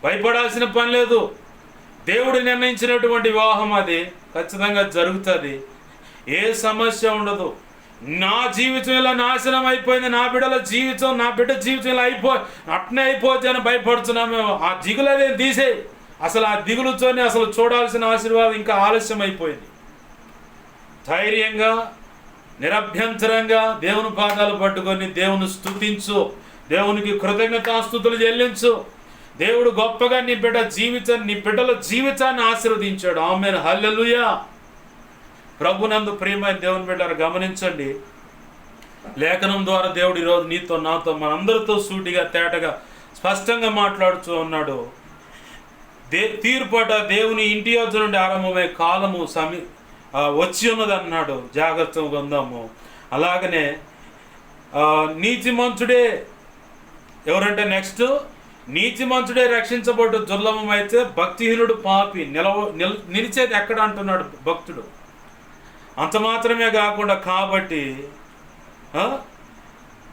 భయపడాల్సిన పని లేదు. దేవుడు నిర్ణయించినటువంటి వివాహం అది ఖచ్చితంగా జరుగుతుంది. ఏ సమస్య ఉండదు. నా జీవితం ఇలా నాశనం అయిపోయింది, నా బిడ్డ జీవితం ఇలా అట్నే అయిపోతే అని భయపడుతున్నామేమో. ఆ దిగులు అదే తీసే. అసలు ఆ దిగులుతోనే అసలు చూడాల్సిన ఆశీర్వాదం ఇంకా ఆలస్యం అయిపోయింది. ధైర్యంగా, నిరభ్యంతరంగా దేవుని పాదాలు పట్టుకొని దేవుని స్తుతించు, దేవునికి కృతజ్ఞతాస్తుతులు చెల్లించు. దేవుడు గొప్పగా నీ బిడ్డల జీవితాన్ని ఆశీర్వదించాడు. ఆమేన్, హల్లెలూయా. ప్రభునందు ప్రియమైన దేవుని బిడ్డలు గమనించండి. లేఖనం ద్వారా దేవుడు ఈరోజు నీతో, నాతో, మనందరితో సూటిగా, తేటగా, స్పష్టంగా మాట్లాడుతూ ఉన్నాడు. తీర్పట దేవుని ఇంటి యొద్ద నుండి ఆరంభమై కాలము వచ్చి ఉన్నది అన్నాడు. జాగ్రత్తగా ఉందాము. అలాగనే నీతిమంతుడే ఎవరంటే నెక్స్ట్, నీతిమంతుడే రక్షించబడ్డు దుర్లభం అయితే భక్తిహీనుడు పాపి నిలిచేది ఎక్కడ అంటున్నాడు భక్తుడు. అంత మాత్రమే కాకుండా కాబట్టి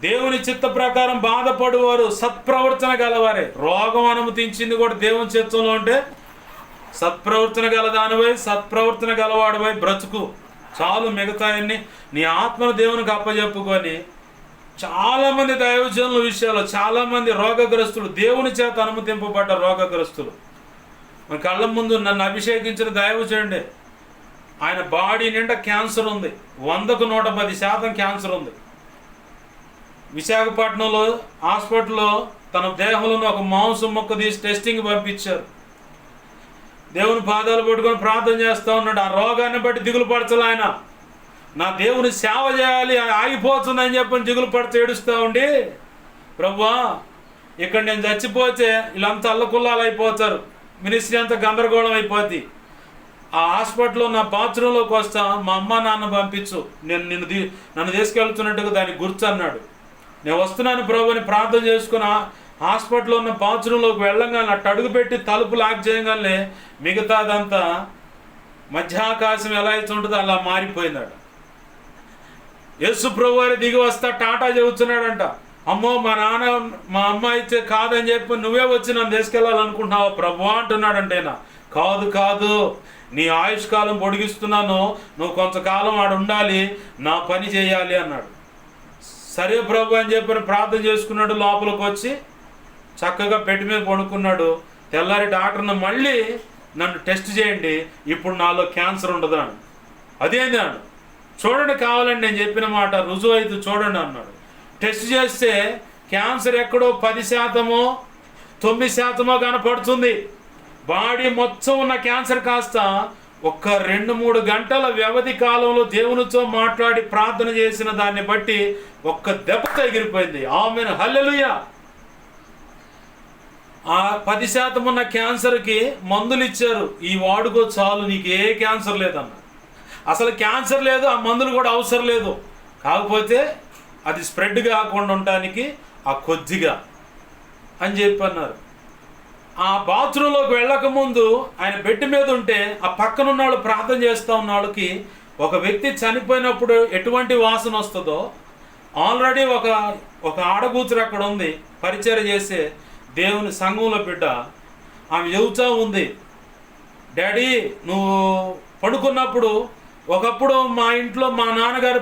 దేవుని చిత్త ప్రకారం బాధపడువారు సత్ప్రవర్తన గలవారే. రోగం అనుమతించింది కూడా దేవుని చిత్తంలో ఉంటే సత్ప్రవర్తన గలదానివై, సత్ప్రవర్తన గలవాడివై బ్రతుకు చాలు. మిగతాయన్ని నీ ఆత్మను దేవునికి అప్పచెప్పుకొని, చాలామంది దైవజనుల విషయాల్లో చాలామంది రోగగ్రస్తులు, దేవుని చేత అనుమతింపబడ్డ రోగగ్రస్తులు, మన కళ్ళ ముందు నన్ను అభిషేకించిన దైవజనుడే. ఆయన బాడీ నిండా క్యాన్సర్ ఉంది, 100కు 110% క్యాన్సర్ ఉంది. విశాఖపట్నంలో హాస్పిటల్లో తన దేహంలో ఒక మాంసం మొక్క తీసి టెస్టింగ్ పంపించారు. దేవుని పాదాలు పట్టుకొని ప్రార్థన చేస్తూ ఉన్నాడు. ఆ రోగాన్ని బట్టి దిగులు పడచలు ఆయన. నా దేవుని సేవ చేయాలి, ఆగిపోతుందని చెప్పని దిగులు పడితే ఏడుస్తూ ఉండి, ప్రభువా ఇక్కడ నేను చచ్చిపోతే వీళ్ళంతా అల్లకుల్లాలు అయిపోతారు, మినిస్ట్రీ అంతా గందరగోళం అయిపోద్ది. ఆ హాస్పిటల్లో నా బాత్రూంలోకి వస్తా, మా అమ్మ నాన్న పంపించు, నేను నన్ను తీసుకెళ్తున్నట్టుగా దానికి గుర్తు అన్నాడు. నేను వస్తున్నాను ప్రభు అని ప్రార్థన చేసుకుని హాస్పిటల్లో ఉన్న బాత్రూంలోకి వెళ్ళంగానే అట్టు అడుగు పెట్టి తలుపు లాక్ చేయగానే మిగతాదంతా మధ్యాకాశం ఎలా అయితే ఉంటుందో అలా మారిపోయిందట. యేసు ప్రభు వారి దిగి వస్తా టాటా చెబుతున్నాడంట. అమ్మో మా అమ్మ అయితే కాదని చెప్పి నువ్వే వచ్చి నన్ను తీసుకెళ్ళాలనుకుంటున్నావా ప్రభు అంటున్నాడంటే, కాదు నీ ఆయుష్కాలం పొడిగిస్తున్నాను, నువ్వు కొంతకాలం ఆడు ఉండాలి, నా పని చేయాలి అన్నాడు. సరే ప్రభు అని చెప్పి ప్రార్థన చేసుకున్నాడు. లోపలికి వచ్చి చక్కగా పెట్టి మీద పడుకున్నాడు. తెల్లారి డాక్టర్ను మళ్ళీ నన్ను టెస్ట్ చేయండి, ఇప్పుడు నాలో క్యాన్సర్ ఉండదు అన్నాడు. అదేంది అన్నాడు. చూడండి కావాలండి నేను చెప్పిన మాట రుజువు అయితే చూడండి అన్నాడు. టెస్ట్ చేస్తే క్యాన్సర్ ఎక్కడో 10%, 9% కనపడుతుంది. బాడీ మొత్తం ఉన్న క్యాన్సర్ కాస్త ఒక్క 2-3 గంటల వ్యవధి కాలంలో దేవునితో మాట్లాడి ప్రార్థన చేసిన దాన్ని బట్టి ఒక్క దెబ్బతో ఎగిరిపోయింది. ఆమేన్, హల్లెలూయా. ఆ 10% ఉన్న క్యాన్సర్కి మందులు ఇచ్చారు. ఈ వాడుకో చాలు, నీకు ఏ క్యాన్సర్ లేదన్నారు. అసలు క్యాన్సర్ లేదు, ఆ మందులు కూడా అవసరం లేదు. కాకపోతే అది స్ప్రెడ్ కాకుండా ఉండటానికి ఆ కొద్దిగా అని చెప్పి అన్నారు. ఆ బాత్రూంలోకి వెళ్ళకముందు ఆయన బెడ్ మీద ఉంటే ఆ పక్కన ఉన్న వాళ్ళు ప్రార్థన చేస్తూ ఉన్న వాళ్ళకి ఒక వ్యక్తి చనిపోయినప్పుడు ఎటువంటి వాసన వస్తుందో ఆల్రెడీ ఒక ఆడకూతురు అక్కడ ఉంది, పరిచయం చేసే దేవుని సంఘంలో బిడ్డ. ఆమె చెబుతూ ఉంది, డాడీ నువ్వు పడుకున్నప్పుడు ఒకప్పుడు మా ఇంట్లో మా నాన్నగారు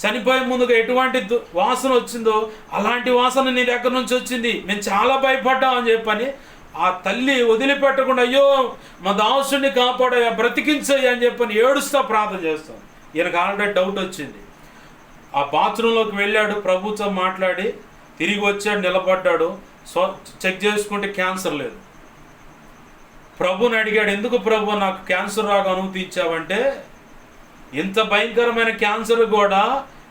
చనిపోయే ముందుగా ఎటువంటి వాసన వచ్చిందో అలాంటి వాసన నీ దగ్గర నుంచి వచ్చింది, మేము చాలా భయపడ్డాం అని చెప్పని ఆ తల్లి వదిలిపెట్టకుండా అయ్యో మా దాసుడిని కాపాడయ్యా, బ్రతికించయ్యా అని చెప్పని ఏడుస్తా ప్రార్థన చేస్తాం. ఈయనకు ఆల్రెడీ డౌట్ వచ్చింది. ఆ బాత్రూంలోకి వెళ్ళాడు, ప్రభుతో మాట్లాడి తిరిగి వచ్చాడు, నిలబడ్డాడు. చెక్ చేసుకుంటే క్యాన్సర్ లేదు. ప్రభుని అడిగాడు, ఎందుకు ప్రభు నాకు క్యాన్సర్ రాగా అనుమతించావంటే, ఇంత భయంకరమైన క్యాన్సర్ కూడా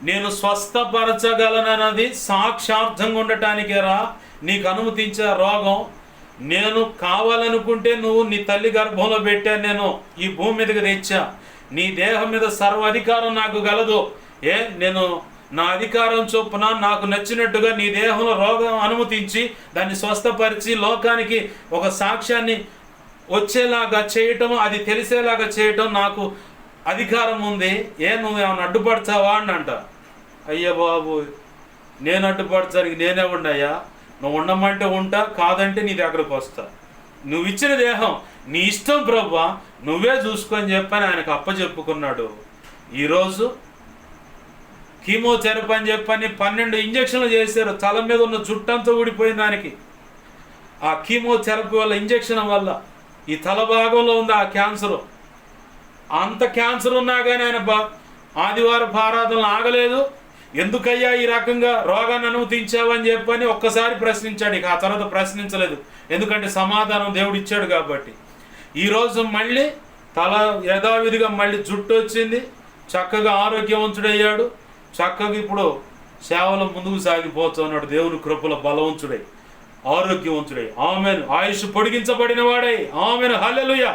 నేను స్వస్థపరచగలనన్నది సాక్షార్థంగా ఉండటానికేరా నీకు అనుమతించే రోగం. నేను కావాలనుకుంటే నువ్వు నీ తల్లి గర్భంలో పెట్టాను, నేను ఈ భూమి మీదకి తెచ్చా. నీ దేహం మీద సర్వ అధికారం నాకు గలదు. నేను నా అధికారం చొప్పున నాకు నచ్చినట్టుగా నీ దేహంలో రోగం అనుమతించి దాన్ని స్వస్థపరిచి లోకానికి ఒక సాక్ష్యాన్ని వచ్చేలాగా చేయటం, అది తెలిసేలాగా చేయటం నాకు అధికారం ఉంది. నువ్వు ఏమైనా అడ్డుపడతావా అని అంట. అయ్యా బాబు, నేను అడ్డుపడతానికి నేనే ఉండయ్యా, నువ్వు ఉండమంటే ఉంటా, కాదంటే నీ దగ్గరకు వస్తా. నువ్వు ఇచ్చిన దేహం నీ ఇష్టం ప్రభువా, నువ్వే చూసుకొని చెప్పని ఆయనకు అప్పచెప్పుకున్నాడు. ఈరోజు కీమోథెరపీ అని చెప్పని 12 ఇంజక్షన్లు చేశారు. తల మీద ఉన్న జుట్టంతా ఊడిపోయింది దానికి. ఆ కీమోథెరపీ వల్ల, ఇంజక్షన్ వల్ల ఈ తల భాగంలో ఉంది ఆ క్యాన్సరు. అంత క్యాన్సర్ ఉన్నా కానీ ఆయన ఆదివారం ఆరాధనలు ఆగలేదు. ఎందుకయ్యా ఈ రకంగా రోగాన్ని అనుమతించావని చెప్పని ఒక్కసారి ప్రశ్నించాడు. ఇక ఆ తర్వాత ప్రశ్నించలేదు, ఎందుకంటే సమాధానం దేవుడు ఇచ్చాడు కాబట్టి. ఈరోజు మళ్ళీ తల యథావిధిగా మళ్ళీ జుట్టు వచ్చింది, చక్కగా ఆరోగ్యవంతుడయ్యాడు. చక్కగా ఇప్పుడు సేవలో ముందుకు సాగిపోతున్నాడు. దేవుని కృపలో బలవంతుడై ఆరోగ్యవంతుడై ఆమెను ఆయుష్ పొడిగించబడిన వాడై ఆమెను, హల్లెలూయా.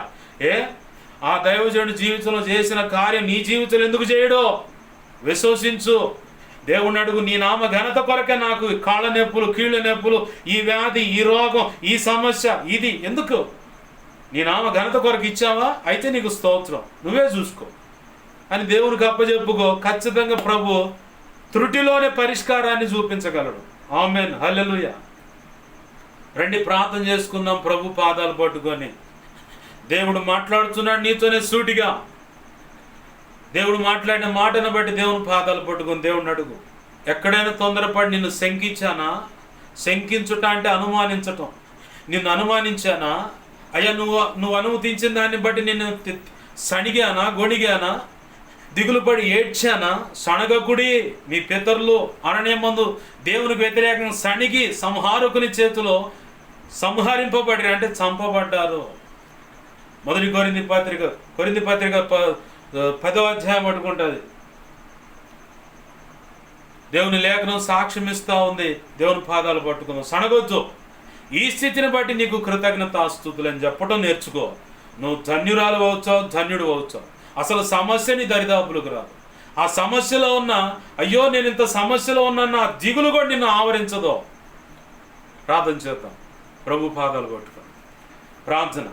ఆ దైవజనుడి జీవితంలో చేసిన కార్యం నీ జీవితంలో ఎందుకు చేయడో విశ్వసించు. దేవుని అడుగు, నీ నామ ఘనత కొరకే నాకు కాళ్ళ నొప్పులు, కీళ్ళ నొప్పులు, ఈ వ్యాధి, ఈ రోగం, ఈ సమస్య, ఇది ఎందుకు? నీ నామ ఘనత కొరకు ఇచ్చావా? అయితే నీకు స్తోత్రం, నువ్వే చూసుకో అని దేవునికి అప్పచెప్పుకో. ఖచ్చితంగా ప్రభు త్రుటిలోనే పరిష్కారాన్ని చూపించగలడు. ఆమేన్, హల్లెలూయా. రండి ప్రార్థన చేసుకుందాం ప్రభు పాదాలు పట్టుకొని. దేవుడు మాట్లాడుతున్నాడు నీతోనే సూటిగా. దేవుడు మాట్లాడిన మాటను బట్టి దేవుని పాదాలు పట్టుకొని దేవుడిని అడుగు. ఎక్కడైనా తొందరపడి నిన్ను శంకించానా? శంకించుట అంటే అనుమానించటం. నిన్ను అనుమానించానా? అయ్యా నువ్వు అనుమతించిన దాన్ని బట్టి నిన్ను సణిగానా, గొణిగానా, దిగులు పడి ఏడ్చానా? సణగకుడి మీ పితరులు అరణ్యమందు దేవునికి వ్యతిరేకంగా సణిగి సంహారకుని చేతిలో సంహరింపబడి అంటే చంపబడ్డారు. మొదటి కొరింథీ పత్రిక 10వ అధ్యాయం పట్టుకుంటుంది. దేవుని లేఖనం సాక్ష్యం ఇస్తూ ఉంది. దేవుని పాదాలు పట్టుకుందాం. సణగొద్దు. ఈ స్థితిని బట్టి నీకు కృతజ్ఞతాస్తుతులు అని చెప్పడం నేర్చుకో. నువ్వు ధన్యురాలు అవుతావు, ధన్యుడు అవుతావు. అసలు సమస్య నీ దరిదాపులకు రాదు. ఆ సమస్యలో ఉన్న అయ్యో నేను ఇంత సమస్యలో ఉన్నా దిగులు కూడా నిన్ను ఆవరించదో. ప్రార్థన చేద్దాం. ప్రభు పాదాలు పట్టుకొని ప్రార్థన.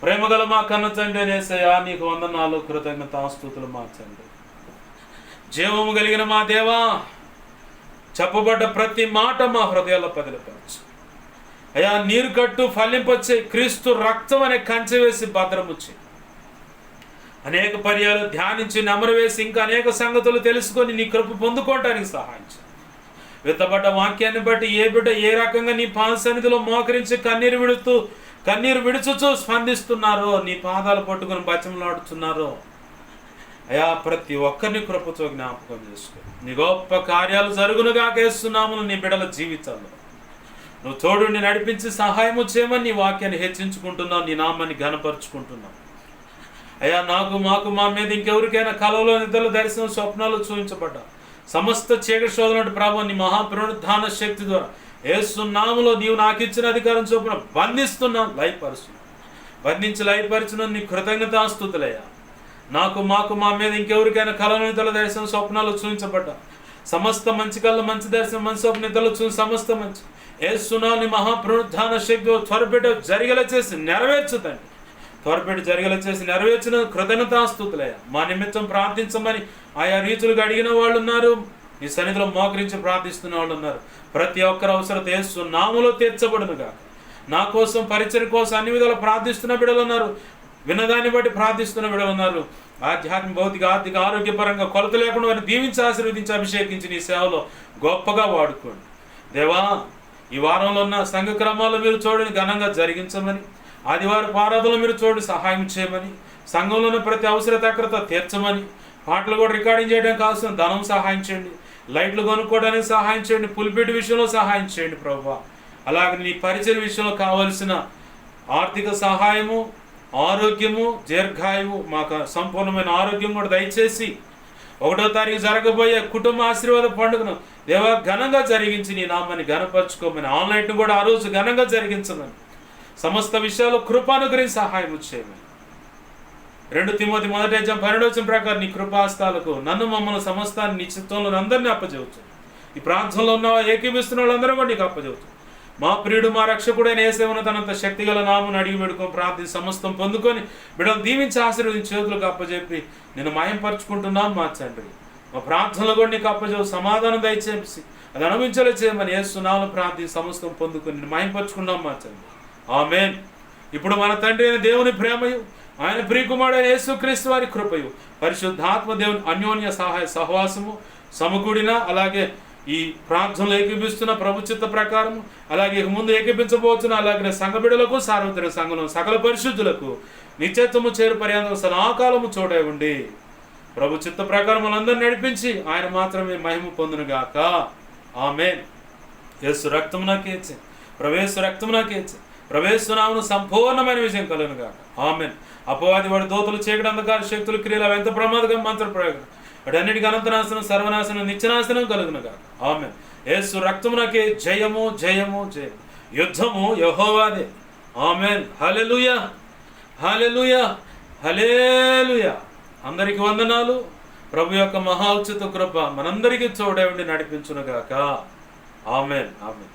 ప్రేమగల మా కన్న తండ్రి యేసయ్యా, నీకు వందనాలు, కృతజ్ఞతాస్తుతులు మా తండ్రి. జీవము కలిగిన మా దేవా, చెప్పబడ్డ ప్రతి మాట మా హృదయాల్లో పదిలపరచు అయ్యా. నీరు కట్టు ఫలింపొచ్చే క్రీస్తు రక్తం అనే కంచె వేసి భద్రముచ్చి అనేక పర్యాలు ధ్యానించి నెమరవేసి ఇంకా అనేక సంగతులు తెలుసుకొని నీ కృప పొందుకోవటానికి సహాయం చేయి. విత్తబడ్డ వాక్యాన్ని బట్టి ఏ బిడ్డ ఏ రకంగా నీ పాద సన్నిధిలో మోకరించి కన్నీరు విడుతూ కన్నీరు విడుచుచూ స్పందిస్తున్నారో, నీ పాదాలు పట్టుకుని బతిమలాడుతున్నారో, అయా ప్రతి ఒక్కరిని కృపతో జ్ఞాపకం చేసుకో. నీ గొప్ప కార్యాలు జరుగునుగా కేస్తున్నాము. నీ బిడ్డల జీవితాల్లో నువ్వు తోడుని నడిపించి సహాయము చేయమని నీ వాక్యాన్ని హెచ్చించుకుంటున్నావు, నీ నామాన్ని ఘనపరుచుకుంటున్నావు. అయ్యా మాకు మా మీద ఇంకెవరికైనా కలలో నిద్రలు దర్శనం స్వప్నాలు చూపించబడ్డా సమస్త చీకటి శోధన ప్రభు నీ మహాపునరుద్ధాన శక్తి ద్వారా యేసు నామములో నీవు నాకు ఇచ్చిన అధికారం చొప్పున బంధిస్తున్నాను, బంధించి లయపరిచిన నీ కృతజ్ఞతాస్తుతులయ్యా. మాకు మా మీద ఇంకెవరికైనా కలలో నిద్రల దర్శనం స్వప్నాలు చూపించబడ్డా సమస్త మంచి కళ్ళ మంచి దర్శనం మంచి స్వప్న నిద్రలు చూసి సమస్త మంచి యేసు నీ మహాపునరుద్ధాన శక్తి త్వరపెట్టి జరిగేలా చేసి నెరవేర్చుతండి. త్వరపెట్టి జరిగేలా చేసి నెరవేర్చిన కృతజ్ఞతాస్తుతులయ్యా. మా నిమిత్తం ప్రార్థించమని ఆయా రీతులుగా అడిగిన వాళ్ళు ఉన్నారు, నీ సన్నిధిలో మోకరించి ప్రార్థిస్తున్న వాళ్ళు ఉన్నారు. ప్రతి ఒక్కరి అవసరత యేసు నామములో తీర్చబడునుగా. నా కోసం పరిచయం కోసం అన్ని విధాలు ప్రార్థిస్తున్న బిడ్డలు ఉన్నారు, విన్నదాన్ని బట్టి ప్రార్థిస్తున్న బిడ్డలు ఉన్నారు. ఆధ్యాత్మిక భౌతిక ఆర్థిక ఆరోగ్యపరంగా కొలత లేకుండా వారిని దీవించి ఆశీర్వదించి అభిషేకించి నీ సేవలో గొప్పగా వాడుకోండి దేవా. ఈ వారంలో ఉన్న సంఘ క్రమాలు మీరు చూడని ఘనంగా జరిగించమని, ఆదివారం ఆరాధనలు మీరు చూడండి సహాయం చేయమని, సంఘంలో ఉన్న ప్రతి అవసరత అక్రత తీర్చమని, పాటలు కూడా రికార్డింగ్ చేయడానికి కావాల్సిన ధనం సహాయం చేయండి, లైట్లు కొనుక్కోవడానికి సహాయం చేయండి, పులిపిటి విషయంలో సహాయం చేయండి ప్రభువా. అలాగే నీ పరిచయ విషయంలో కావలసిన ఆర్థిక సహాయము, ఆరోగ్యము, దీర్ఘాయువు, మాకు సంపూర్ణమైన ఆరోగ్యం కూడా దయచేసి 1వ తారీఖు జరగబోయే కుటుంబ ఆశీర్వాద పండుగను దేవా ఘనంగా జరిగించి నీ నామాన్ని ఘనపరచుకోమని, ఆన్లైన్ కూడా ఆ రోజు ఘనంగా జరిగించమని, సమస్త విషయాలు కృపానుగ్రహించి సహాయం చేయమని. 2 తిమోతి 1:12 ప్రకారం నీ కృపాస్తాలకు నన్ను మమ్మల్ని సమస్తాన్ని నీ చిత్తంలో అందరినీ అప్పచెబుతుంది. ఈ ప్రాంతంలో ఉన్న ఏకీపిస్తున్న వాళ్ళందరూ కూడా నీకు అప్పచెబుతుంది. మా ప్రియుడు మా రక్షకుడైన యేసేవును తనంత శక్తిగల నామమును అడిగి పెడుకొని ప్రార్థించి సమస్తం పొందుకొని బిడ్డలు దీవించి ఆశీర్వదించి చేతులకు అప్పచెప్పి నేను మాయంపరుచుకుంటున్నాను మా తండ్రి. మా ప్రార్థనలు కూడా నీకు అప్పచెప్పు సమాధానం దయచేసి అది అనుభవించేలా చేయమని యేసు నామములో ప్రార్థించి సమస్తం పొందుకొని నేను మాయంపరుచుకున్నాం మా తండ్రి. ఆమేన్. ఇప్పుడు మన తండ్రి అయిన దేవుని ప్రేమయు ఆయన ప్రియకుమారుడైన యేసుక్రీస్తు వారి కృపయు పరిశుద్ధాత్మ దేవుని అన్యోన్య సహాయ సహవాసము సమకూడిన, అలాగే ఈ ప్రార్థనలు ఏకీపిస్తున్న ప్రభు చిత్త ప్రకారం, అలాగే ముందు ఏకీపించబోతున్న అలాగే సంఘ బిడ్డలకు సార్వత్రిక సంఘంలో సకల పరిశుద్ధులకు నిత్యత్వము చేరు పర్యంతం సదాకాలము చోటే ఉండి ప్రభు చిత్త ప్రకారం మనందరినీ నడిపించి ఆయన మాత్రమే మహిమ పొందునుగాక. ఆమేన్. యేసు రక్తము నాకేచి ప్రవేశ రక్తము నాకేచి ప్రవేశనామను సంపూర్ణమైన విజయం కలుగునుగాక. ఆమేన్. అపవాది వాడి దోతలు చీకటి అంధకార శక్తులు క్రియలు ఎంత ప్రమాదకం మంత్ర ప్రయోగం వాటన్నిటికీ అనంతనాశనం సర్వనాశనం నిత్యనాశనం కలుగునుగాక. ఆమేన్. యేసు రక్తమునకే జయము జయము జయము. యుద్ధము యెహోవాదే. ఆమేన్. హల్లెలూయా హల్లెలూయా హల్లెలూయా. అందరికి వందనాలు. ప్రభు యొక్క మహా ఉచిత కృప మనందరికీ తోడై ఉండి నడిపించునుగాక. ఆమేన్ ఆమేన్.